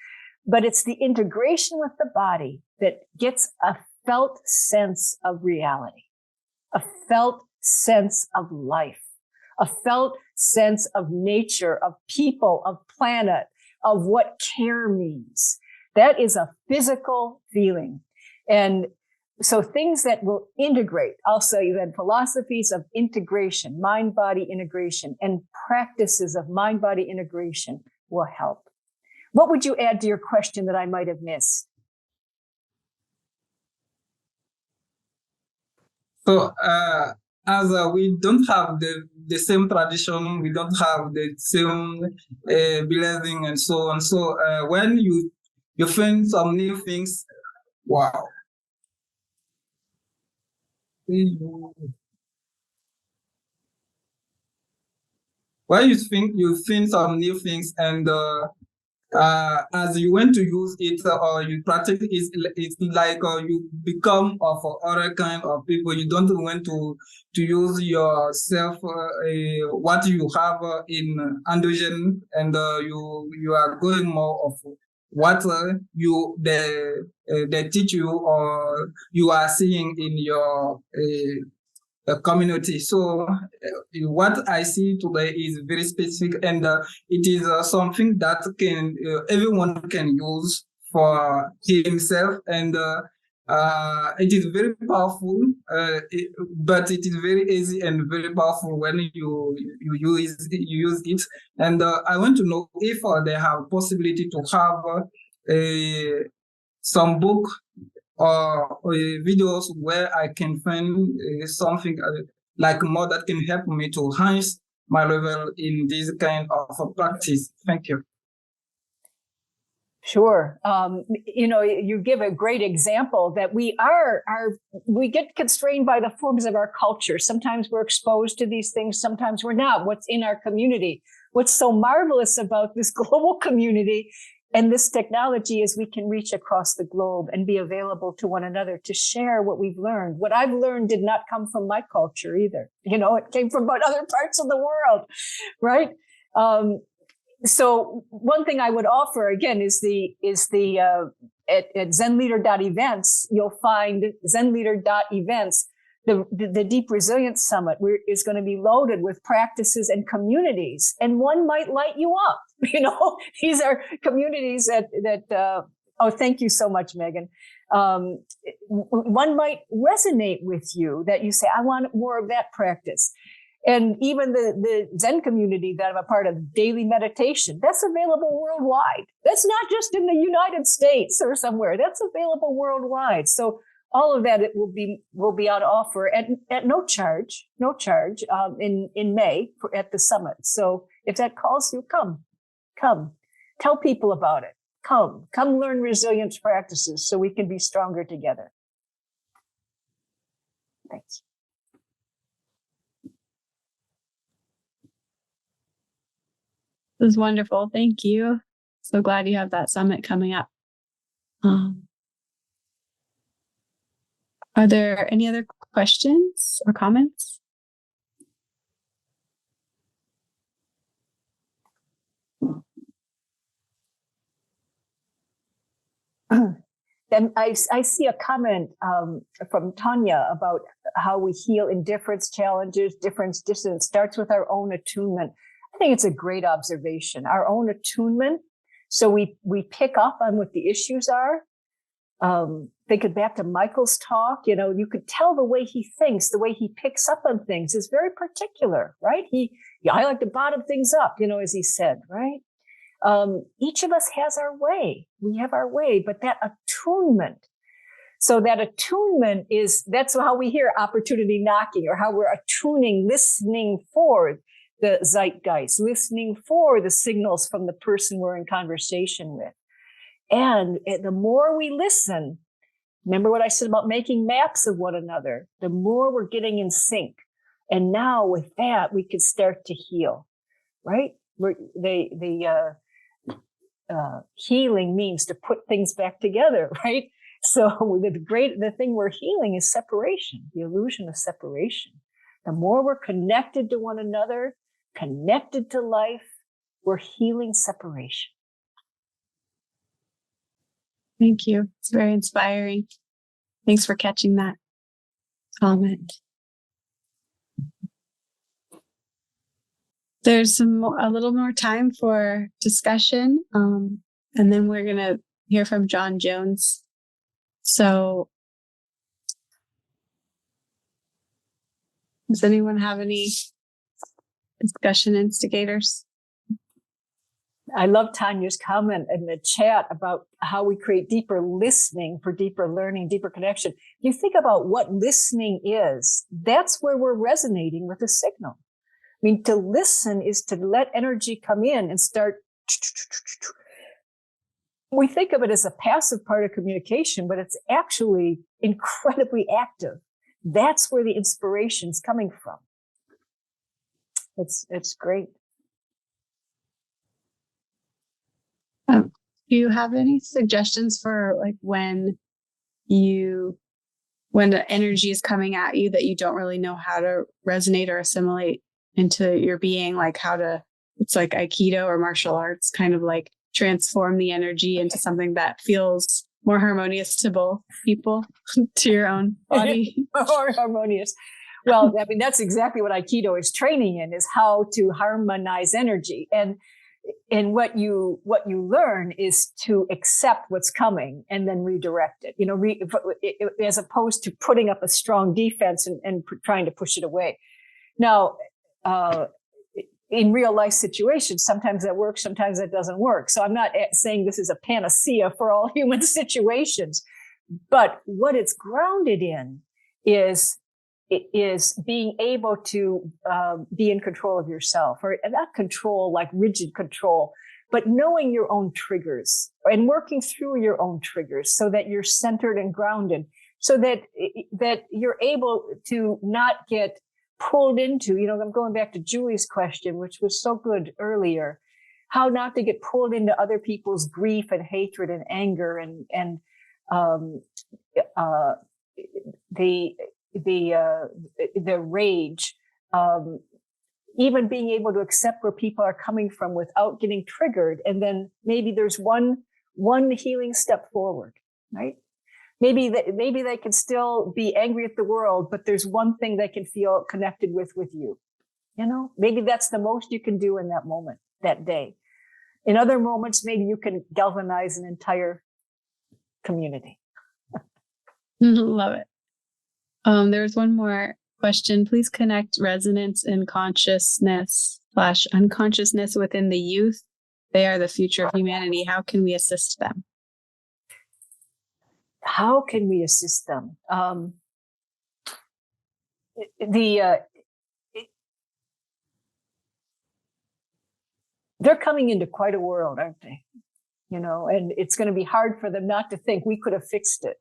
but it's the integration with the body that gets a felt sense of reality, a felt sense of life, a felt sense of nature, of people, of planet, of what care means. That is a physical feeling. And so things that will integrate, I'll say then philosophies of integration, mind-body integration, and practices of mind-body integration will help. What would you add to your question that I might have missed? So, as we don't have the same tradition, we don't have the same believing and so on. So when you find some new things, wow. When you think some new things and as you want to use it or you practice it, it's like you become of other kind of people. You don't want to use yourself what you have in androgen, and you are going more of what they teach you or you are seeing in your community. So what I see today is very specific, and it is something that can everyone can use for himself, and it is very powerful, but it is very easy and very powerful when you use it. And I want to know if they have possibility to have some book or videos where I can find something like more that can help me to enhance my level in this kind of practice. Thank you. Sure. You give a great example that we get constrained by the forms of our culture. Sometimes we're exposed to these things, sometimes we're not. What's in our community? What's so marvelous about this global community and this technology is we can reach across the globe and be available to one another to share what we've learned. What I've learned did not come from my culture either. It came from other parts of the world, right? So one thing I would offer again is at zenleader.events, you'll find zenleader.events. The Deep Resilience Summit is going to be loaded with practices and communities, and one might light you up. These are communities that oh, thank you so much, Megan. One might resonate with you, that you say, I want more of that practice. And even the Zen community that I'm a part of, daily meditation, that's available worldwide. That's not just in the United States or somewhere. That's available worldwide. So all of that will be on offer at no charge in May at the summit. So if that calls you, come, tell people about it. Come learn resilience practices so we can be stronger together. Thanks. This is wonderful. Thank you. So glad you have that summit coming up. Are there any other questions or comments? Then I see a comment from Tanya about how we heal indifference, challenges, difference, distance. Starts with our own attunement. I think it's a great observation. Our own attunement. So we pick up on what the issues are. Think it back to Michael's talk. You could tell the way he thinks, the way he picks up on things is very particular, right? I like to bottom things up, as he said, right? Each of us has our way. We have our way, but that attunement. So that attunement that's how we hear opportunity knocking, or how we're attuning, listening for the zeitgeist, listening for the signals from the person we're in conversation with. And the more we listen, remember what I said about making maps of one another, the more we're getting in sync. And now with that, we can start to heal, right? Healing means to put things back together, right? So the thing we're healing is separation, the illusion of separation. The more we're connected to one another, connected to life, we're healing separation. Thank you. It's very inspiring. Thanks for catching that comment. There's a little more time for discussion, and then we're going to hear from John Jones. So does anyone have any discussion instigators? I love Tanya's comment in the chat about how we create deeper listening for deeper learning, deeper connection. You think about what listening is, that's where we're resonating with the signal. I mean, to listen is to let energy come in and start. We think of it as a passive part of communication, but it's actually incredibly active. That's where the inspiration's coming from. It's great. Do you have any suggestions for when the energy is coming at you that you don't really know how to resonate or assimilate into your being, it's like Aikido or martial arts, kind of like transform the energy into something that feels more harmonious to both people, to your own body. More harmonious. Well, I mean, that's exactly what Aikido is training in, is how to harmonize energy. And what you learn is to accept what's coming and then redirect it, as opposed to putting up a strong defense and trying to push it away. Now, in real life situations, sometimes that works, sometimes that doesn't work. So I'm not saying this is a panacea for all human situations, but what it's grounded in is being able to be in control of yourself, or not control like rigid control, but knowing your own triggers and working through your own triggers so that you're centered and grounded, so that you're able to not get pulled into, I'm going back to Julie's question, which was so good earlier, how not to get pulled into other people's grief and hatred and anger and the rage, even being able to accept where people are coming from without getting triggered. And then maybe there's one healing step forward, right? Maybe they can still be angry at the world, but there's one thing they can feel connected with you. Maybe that's the most you can do in that moment, that day. In other moments, maybe you can galvanize an entire community. Love it. There's one more question. Please connect resonance and consciousness/unconsciousness within the youth. They are the future of humanity. How can we assist them? How can we assist them? They're coming into quite a world, aren't they? And it's going to be hard for them not to think we could have fixed it.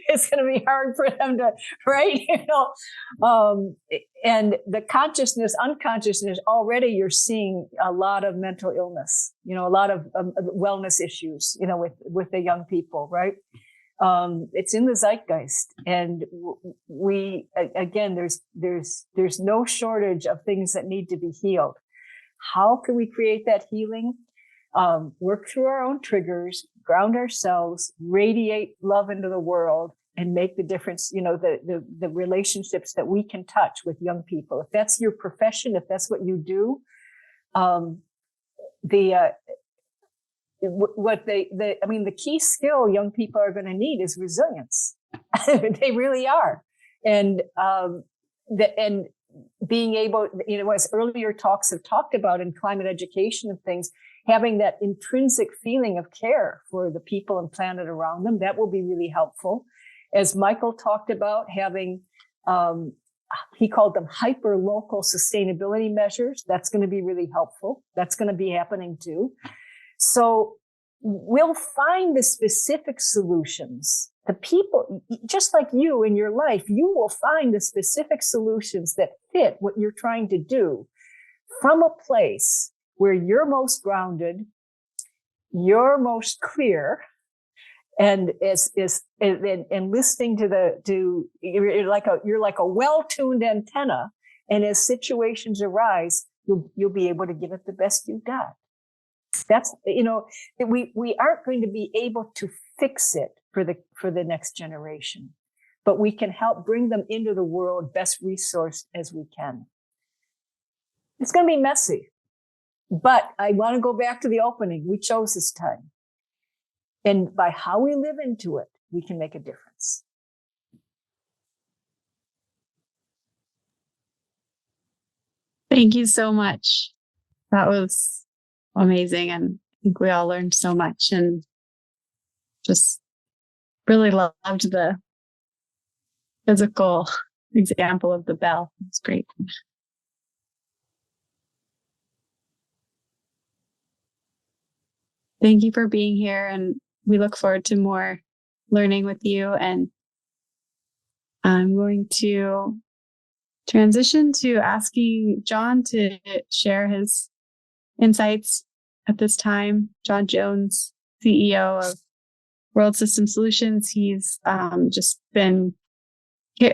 It's going to be hard for them to, right? And the consciousness, unconsciousness, already you're seeing a lot of mental illness, a lot of wellness issues, with the young people, right? It's in the zeitgeist, and there's no shortage of things that need to be healed. How can we create that healing? Work through our own triggers, ground ourselves, radiate love into the world, and make the difference, the relationships that we can touch with young people. If that's your profession, if that's what you do, the key skill young people are going to need is resilience. They really are. And being able, as earlier talks have talked about in climate education and things, having that intrinsic feeling of care for the people and planet around them, that will be really helpful. As Michael talked about, having, he called them hyper-local sustainability measures, that's going to be really helpful. That's going to be happening too. So we'll find the specific solutions. The people, just like you in your life, you will find the specific solutions that fit what you're trying to do from a place where you're most grounded, you're most clear, and listening to you're like a well-tuned antenna. And as situations arise, you'll be able to give it the best you've got. That's, we aren't going to be able to fix it for the next generation, but we can help bring them into the world best resourced as we can. It's going to be messy, but I want to go back to the opening. We chose this time. And by how we live into it, we can make a difference. Thank you so much. That was amazing. And I think we all learned so much, and just really loved the physical example of the bell. It's great. Thank you for being here, and we look forward to more learning with you. And I'm going to transition to asking John to share his insights at this time. John Jones, CEO of World System Solutions. He's just been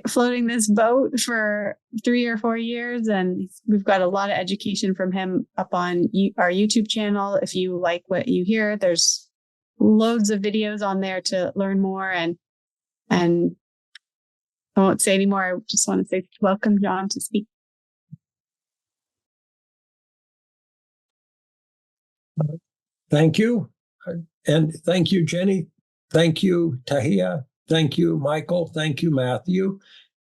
floating this boat for 3 or 4 years, and we've got a lot of education from him up on our YouTube channel. If you like what you hear, there's loads of videos on there to learn more. And I won't say anymore. I just want to say welcome, John, to speak. Thank you. And thank you, Jenny. Thank you, Tahiya. Thank you, Michael. Thank you, Matthew.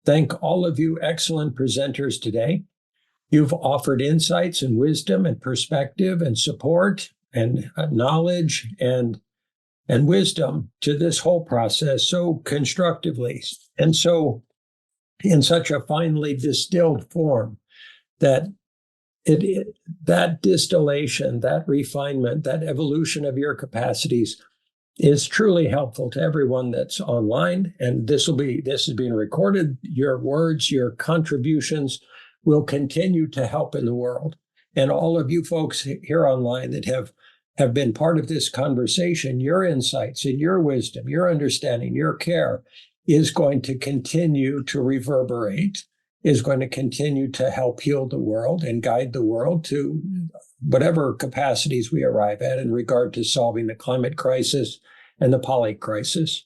Thank all of you excellent presenters today. You've offered insights and wisdom and perspective and support and knowledge and wisdom to this whole process so constructively and so in such a finely distilled form that that distillation, that refinement, that evolution of your capacities is truly helpful to everyone that's online. And this is being recorded. Your words, your contributions will continue to help in the world. And all of you folks here online that have been part of this conversation, your insights and your wisdom, your understanding, your care is going to continue to reverberate, is going to continue to help heal the world and guide the world to whatever capacities we arrive at in regard to solving the climate crisis and the poly crisis.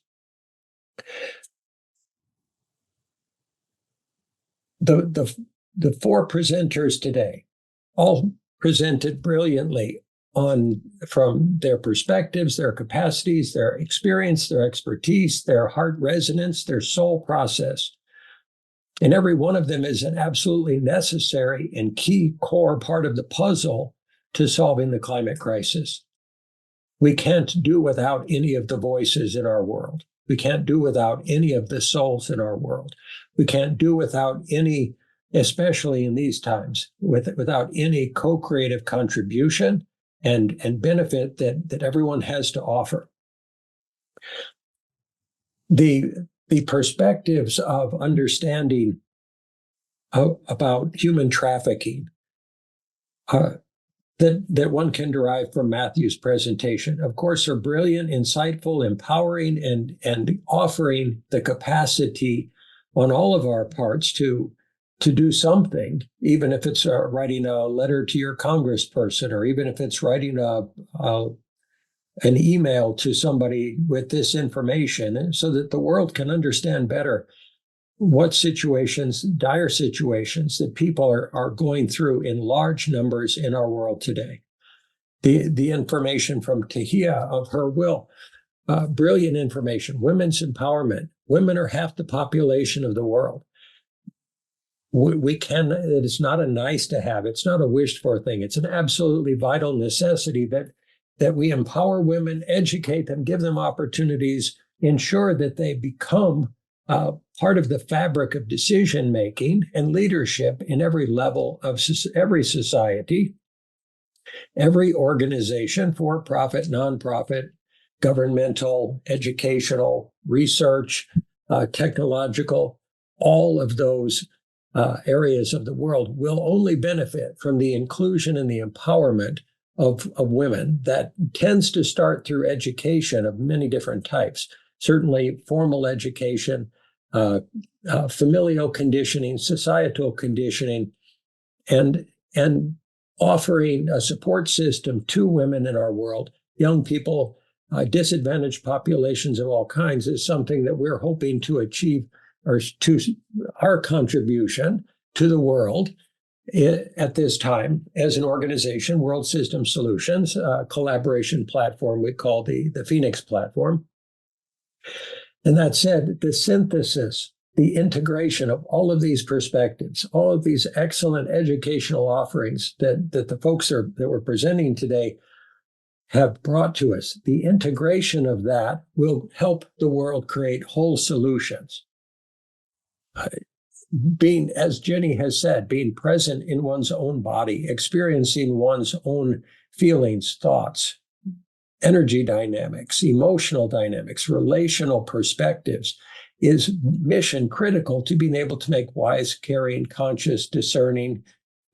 The 4 presenters today all presented brilliantly from their perspectives, their capacities, their experience, their expertise, their heart resonance, their soul process. And every one of them is an absolutely necessary and key core part of the puzzle to solving the climate crisis. We can't do without any of the voices in our world. We can't do without any of the souls in our world. We can't do without any, especially in these times, without any co-creative contribution and benefit that everyone has to offer. The perspectives of understanding about human trafficking that one can derive from Matthew's presentation, of course, are brilliant, insightful, empowering, and offering the capacity on all of our parts to do something, even if it's writing a letter to your congressperson, or even if it's writing an email to somebody with this information, so that the world can understand better what situations, dire situations that people are going through in large numbers in our world today. The information from Tahiya of HerWILL, brilliant information, women's empowerment. Women are half the population of the world. It is not a nice to have, it's not a wished for thing. It's an absolutely vital necessity that we empower women, educate them, give them opportunities, ensure that they become part of the fabric of decision-making and leadership in every level of every society, every organization, for-profit, nonprofit, governmental, educational, research, technological, all of those areas of the world will only benefit from the inclusion and the empowerment of women. That tends to start through education of many different types. Certainly formal education, familial conditioning, societal conditioning, and offering a support system to women in our world, young people, disadvantaged populations of all kinds, is something that we're hoping to achieve, or to our contribution to the world at this time as an organization, World System Solutions, a collaboration platform we call the Phoenix Platform. And that said, the synthesis, the integration of all of these perspectives, all of these excellent educational offerings that the folks that we're presenting today have brought to us, the integration of that will help the world create whole solutions. Being, as Ginny has said, being present in one's own body, experiencing one's own feelings, thoughts, energy dynamics, emotional dynamics, relational perspectives is mission critical to being able to make wise, caring, conscious, discerning,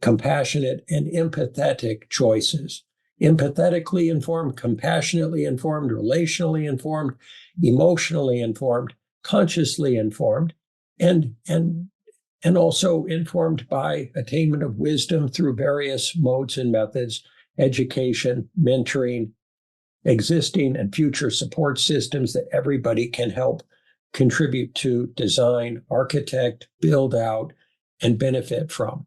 compassionate, and empathetic choices. Empathetically informed, compassionately informed, relationally informed, emotionally informed, consciously informed, and also informed by attainment of wisdom through various modes and methods, education, mentoring, existing and future support systems that everybody can help contribute to, design, architect, build out, and benefit from.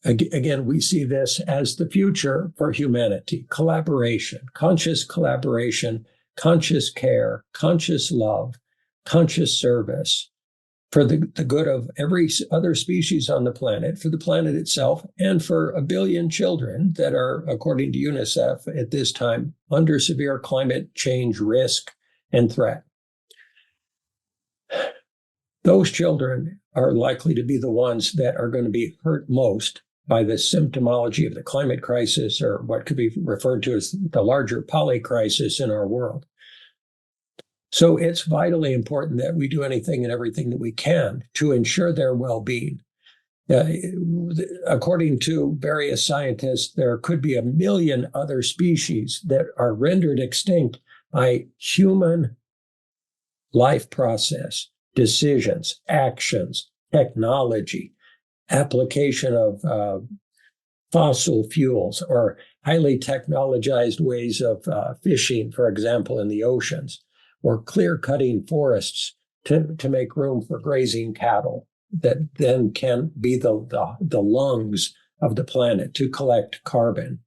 Again, we see this as the future for humanity: collaboration, conscious care, conscious love, conscious service for the good of every other species on the planet, for the planet itself, and for 1 billion children that are, according to UNICEF at this time, under severe climate change risk and threat. Those children are likely to be the ones that are going to be hurt most by the symptomology of the climate crisis, or what could be referred to as the larger polycrisis in our world. So it's vitally important that we do anything and everything that we can to ensure their well-being. According to various scientists, there could be 1 million other species that are rendered extinct by human life process, decisions, actions, technology, application of fossil fuels, or highly technologized ways of fishing, for example, in the oceans, or clear-cutting forests to make room for grazing cattle that then can be the lungs of the planet to collect carbon.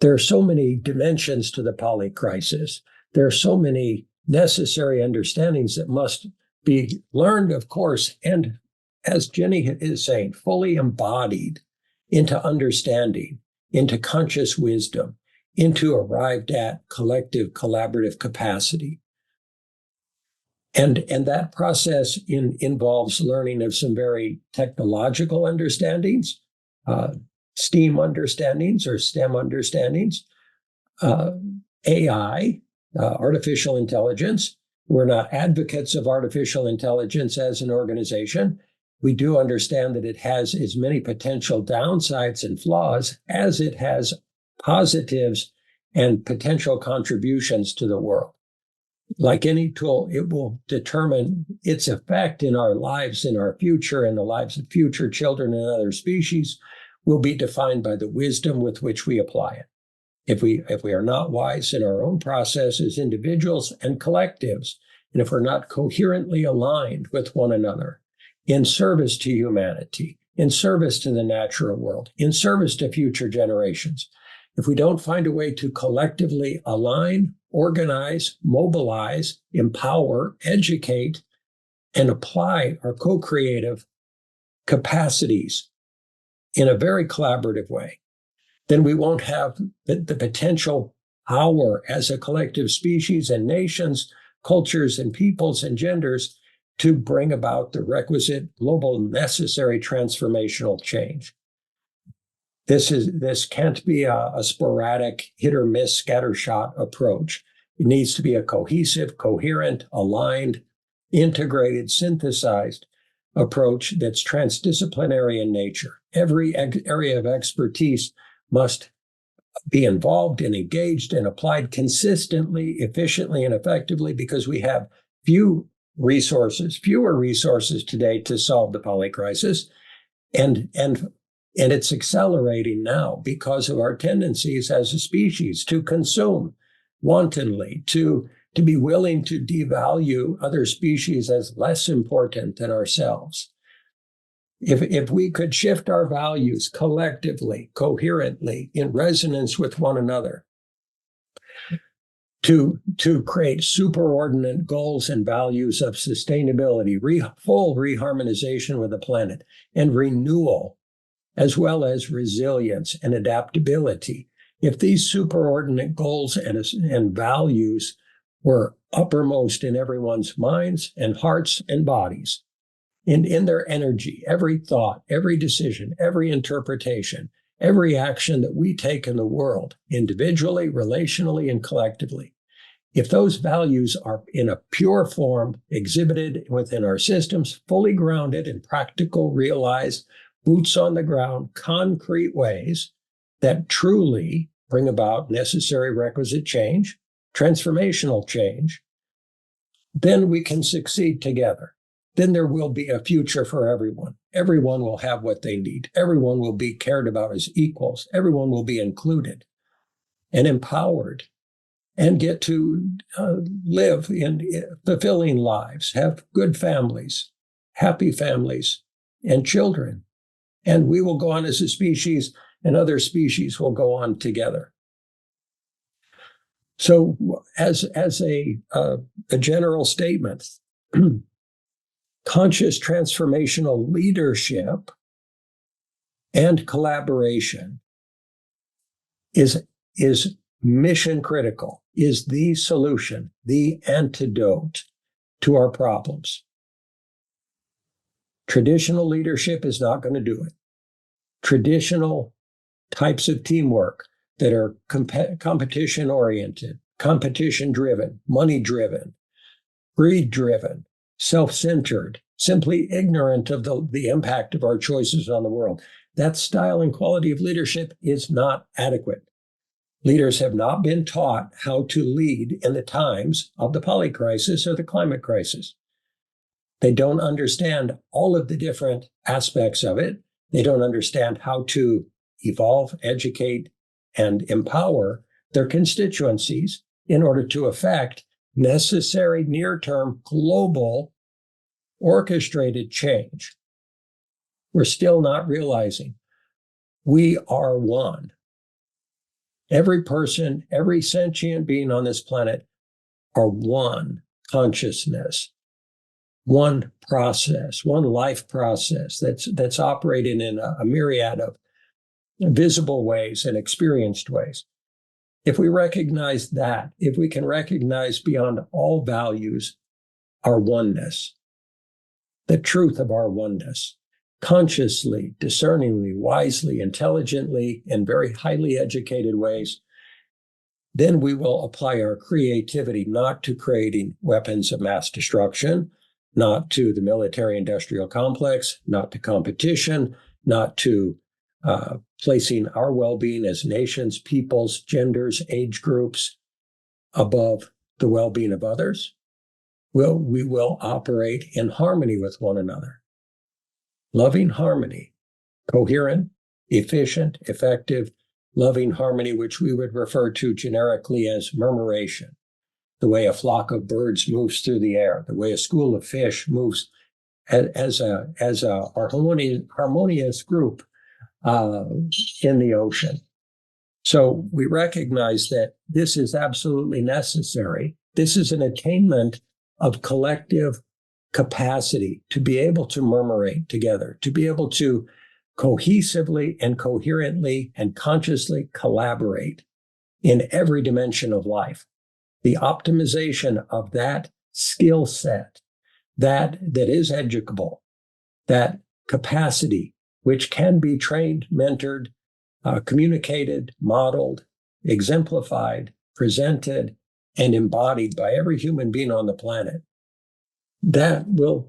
There are so many dimensions to the polycrisis. There are so many necessary understandings that must be learned, of course, and, as Ginny is saying, fully embodied into understanding, into conscious wisdom, into arrived at collective collaborative capacity. And that process involves learning of some very technological understandings, STEAM understandings or STEM understandings, AI, artificial intelligence. We're not advocates of artificial intelligence as an organization. We do understand that it has as many potential downsides and flaws as it has positives and potential contributions to the world. Like any tool, it will determine its effect in our lives, in our future, and the lives of future children and other species will be defined by the wisdom with which we apply it. If we are not wise in our own process as individuals and collectives, and if we're not coherently aligned with one another in service to humanity, in service to the natural world, in service to future generations, if we don't find a way to collectively align, organize, mobilize, empower, educate, and apply our co-creative capacities in a very collaborative way, then we won't have the potential power as a collective species and nations, cultures and peoples and genders to bring about the requisite global necessary transformational change. This can't be a sporadic hit or miss scattershot approach. It needs to be a cohesive, coherent, aligned, integrated, synthesized approach that's transdisciplinary in nature. Every area of expertise must be involved and engaged and applied consistently, efficiently, and effectively, because we have fewer resources today to solve the polycrisis. And it's accelerating now because of our tendencies as a species to consume wantonly, to be willing to devalue other species as less important than ourselves. If we could shift our values collectively, coherently, in resonance with one another, to create superordinate goals and values of sustainability, full reharmonization with the planet, and renewal, as well as resilience and adaptability. If these superordinate goals and values were uppermost in everyone's minds and hearts and bodies, in their energy, every thought, every decision, every interpretation, every action that we take in the world, individually, relationally, and collectively, if those values are in a pure form, exhibited within our systems, fully grounded in practical, realized, boots on the ground, concrete ways that truly bring about necessary requisite change, transformational change, then we can succeed together. Then there will be a future for everyone. Everyone will have what they need. Everyone will be cared about as equals. Everyone will be included and empowered and get to live in fulfilling lives, have good families, happy families, and children. And we will go on as a species, and other species will go on together. So as a general statement, conscious transformational leadership and collaboration is mission critical, is the solution, the antidote to our problems. Traditional leadership is not going to do it. Traditional types of teamwork that are competition oriented, competition driven, money driven, greed driven, self-centered, simply ignorant of the impact of our choices on the world. That style and quality of leadership is not adequate. Leaders have not been taught how to lead in the times of the polycrisis or the climate crisis. They don't understand all of the different aspects of it. They don't understand how to evolve, educate, and empower their constituencies in order to effect necessary near-term global orchestrated change. We're still not realizing we are one. Every person, every sentient being on this planet are one consciousness, one process, one life process that's operating in a myriad of visible ways and experienced ways. If we recognize that, if we can recognize beyond all values our oneness, the truth of our oneness, consciously, discerningly, wisely, intelligently, in very highly educated ways, then we will apply our creativity not to creating weapons of mass destruction, not to the military-industrial complex, not to competition, not to placing our well-being as nations, peoples, genders, age groups above the well-being of others. We will operate in harmony with one another. Loving harmony, coherent, efficient, effective, loving harmony, which we would refer to generically as murmuration, the way a flock of birds moves through the air, the way a school of fish moves as a harmonious group in the ocean. So we recognize that this is absolutely necessary. This is an attainment of collective capacity to be able to murmurate together, to be able to cohesively and coherently and consciously collaborate in every dimension of life. The optimization of that skill set, that is educable, that capacity, which can be trained, mentored, communicated, modeled, exemplified, presented, and embodied by every human being on the planet, that will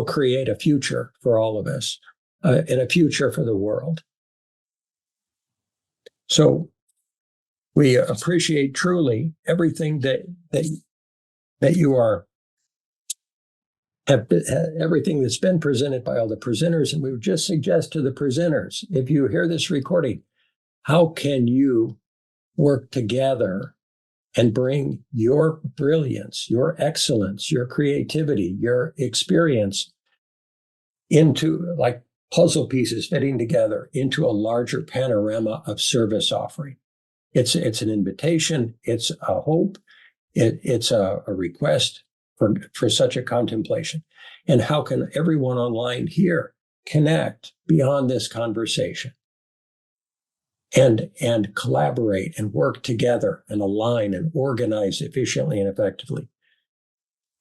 create a future for all of us and a future for the world. So we appreciate truly everything that you are, everything that's been presented by all the presenters. And we would just suggest to the presenters, if you hear this recording, how can you work together and bring your brilliance, your excellence, your creativity, your experience into, like puzzle pieces fitting together, into a larger panorama of service offering. It's an invitation, it's a hope, it's a request for such a contemplation. And how can everyone online here connect beyond this conversation and collaborate and work together and align and organize efficiently and effectively,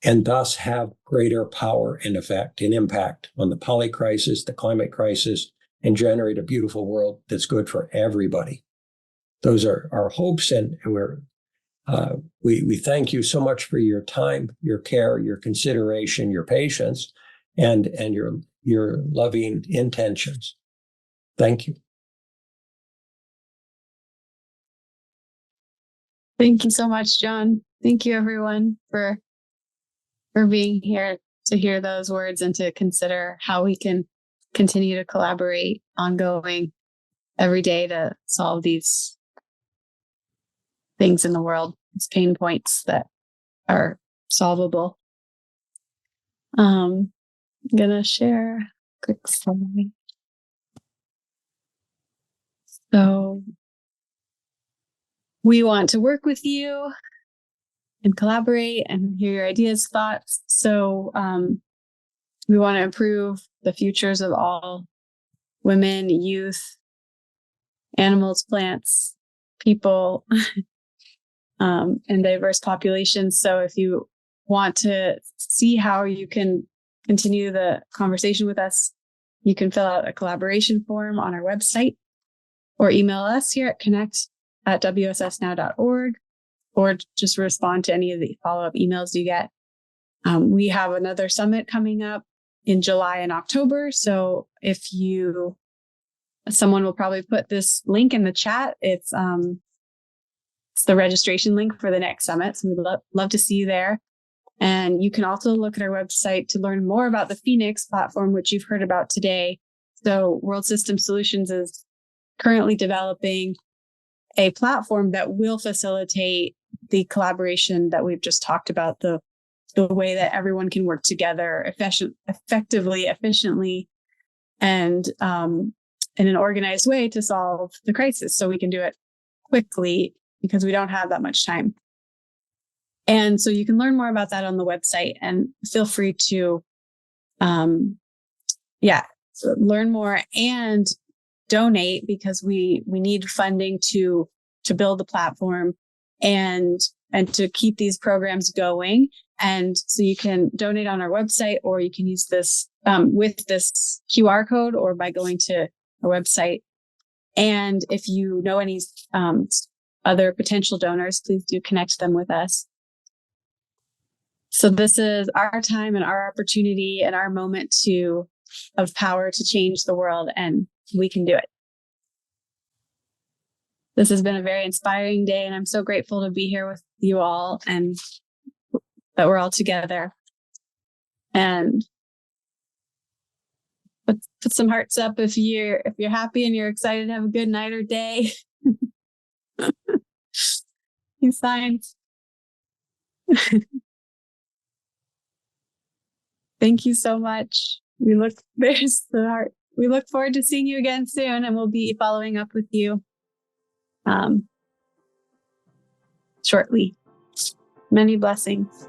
and thus have greater power and effect and impact on the polycrisis, the climate crisis, and generate a beautiful world that's good for everybody. Those are our hopes, and we thank you so much for your time, your care, your consideration, your patience, and your loving intentions. Thank you. Thank you so much, John. Thank you, everyone, for for being here to hear those words and to consider how we can continue to collaborate ongoing every day to solve these things in the world, these pain points that are solvable. I'm gonna share a quick summary. So we want to work with you and collaborate and hear your ideas, thoughts. So we want to improve the futures of all women, youth, animals, plants, people, and diverse populations. So if you want to see how you can continue the conversation with us, you can fill out a collaboration form on our website or email us here at connect@wssnow.org, or just respond to any of the follow-up emails you get. We have another summit coming up in July and October. So someone will probably put this link in the chat. It's the registration link for the next summit. So we'd love to see you there. And you can also look at our website to learn more about the Phoenix platform, which you've heard about today. So World System Solutions is currently developing a platform that will facilitate the collaboration that we've just talked about, the way that everyone can work together effectively, efficiently, and in an organized way to solve the crisis. So we can do it quickly because we don't have that much time. And so you can learn more about that on the website, and feel free to, learn more and donate, because we need funding to build the platform and to keep these programs going. And so you can donate on our website, or you can use this with this QR code, or by going to our website. And if you know any other potential donors, please do connect them with us. So this is our time and our opportunity and our moment of power to change the world, and we can do it. This has been a very inspiring day, and I'm so grateful to be here with you all and that we're all together. And put some hearts up if you're happy and you're excited to have a good night or day. These signs. Thank you so much. There's the heart. We look forward to seeing you again soon, and we'll be following up with you shortly. Many blessings.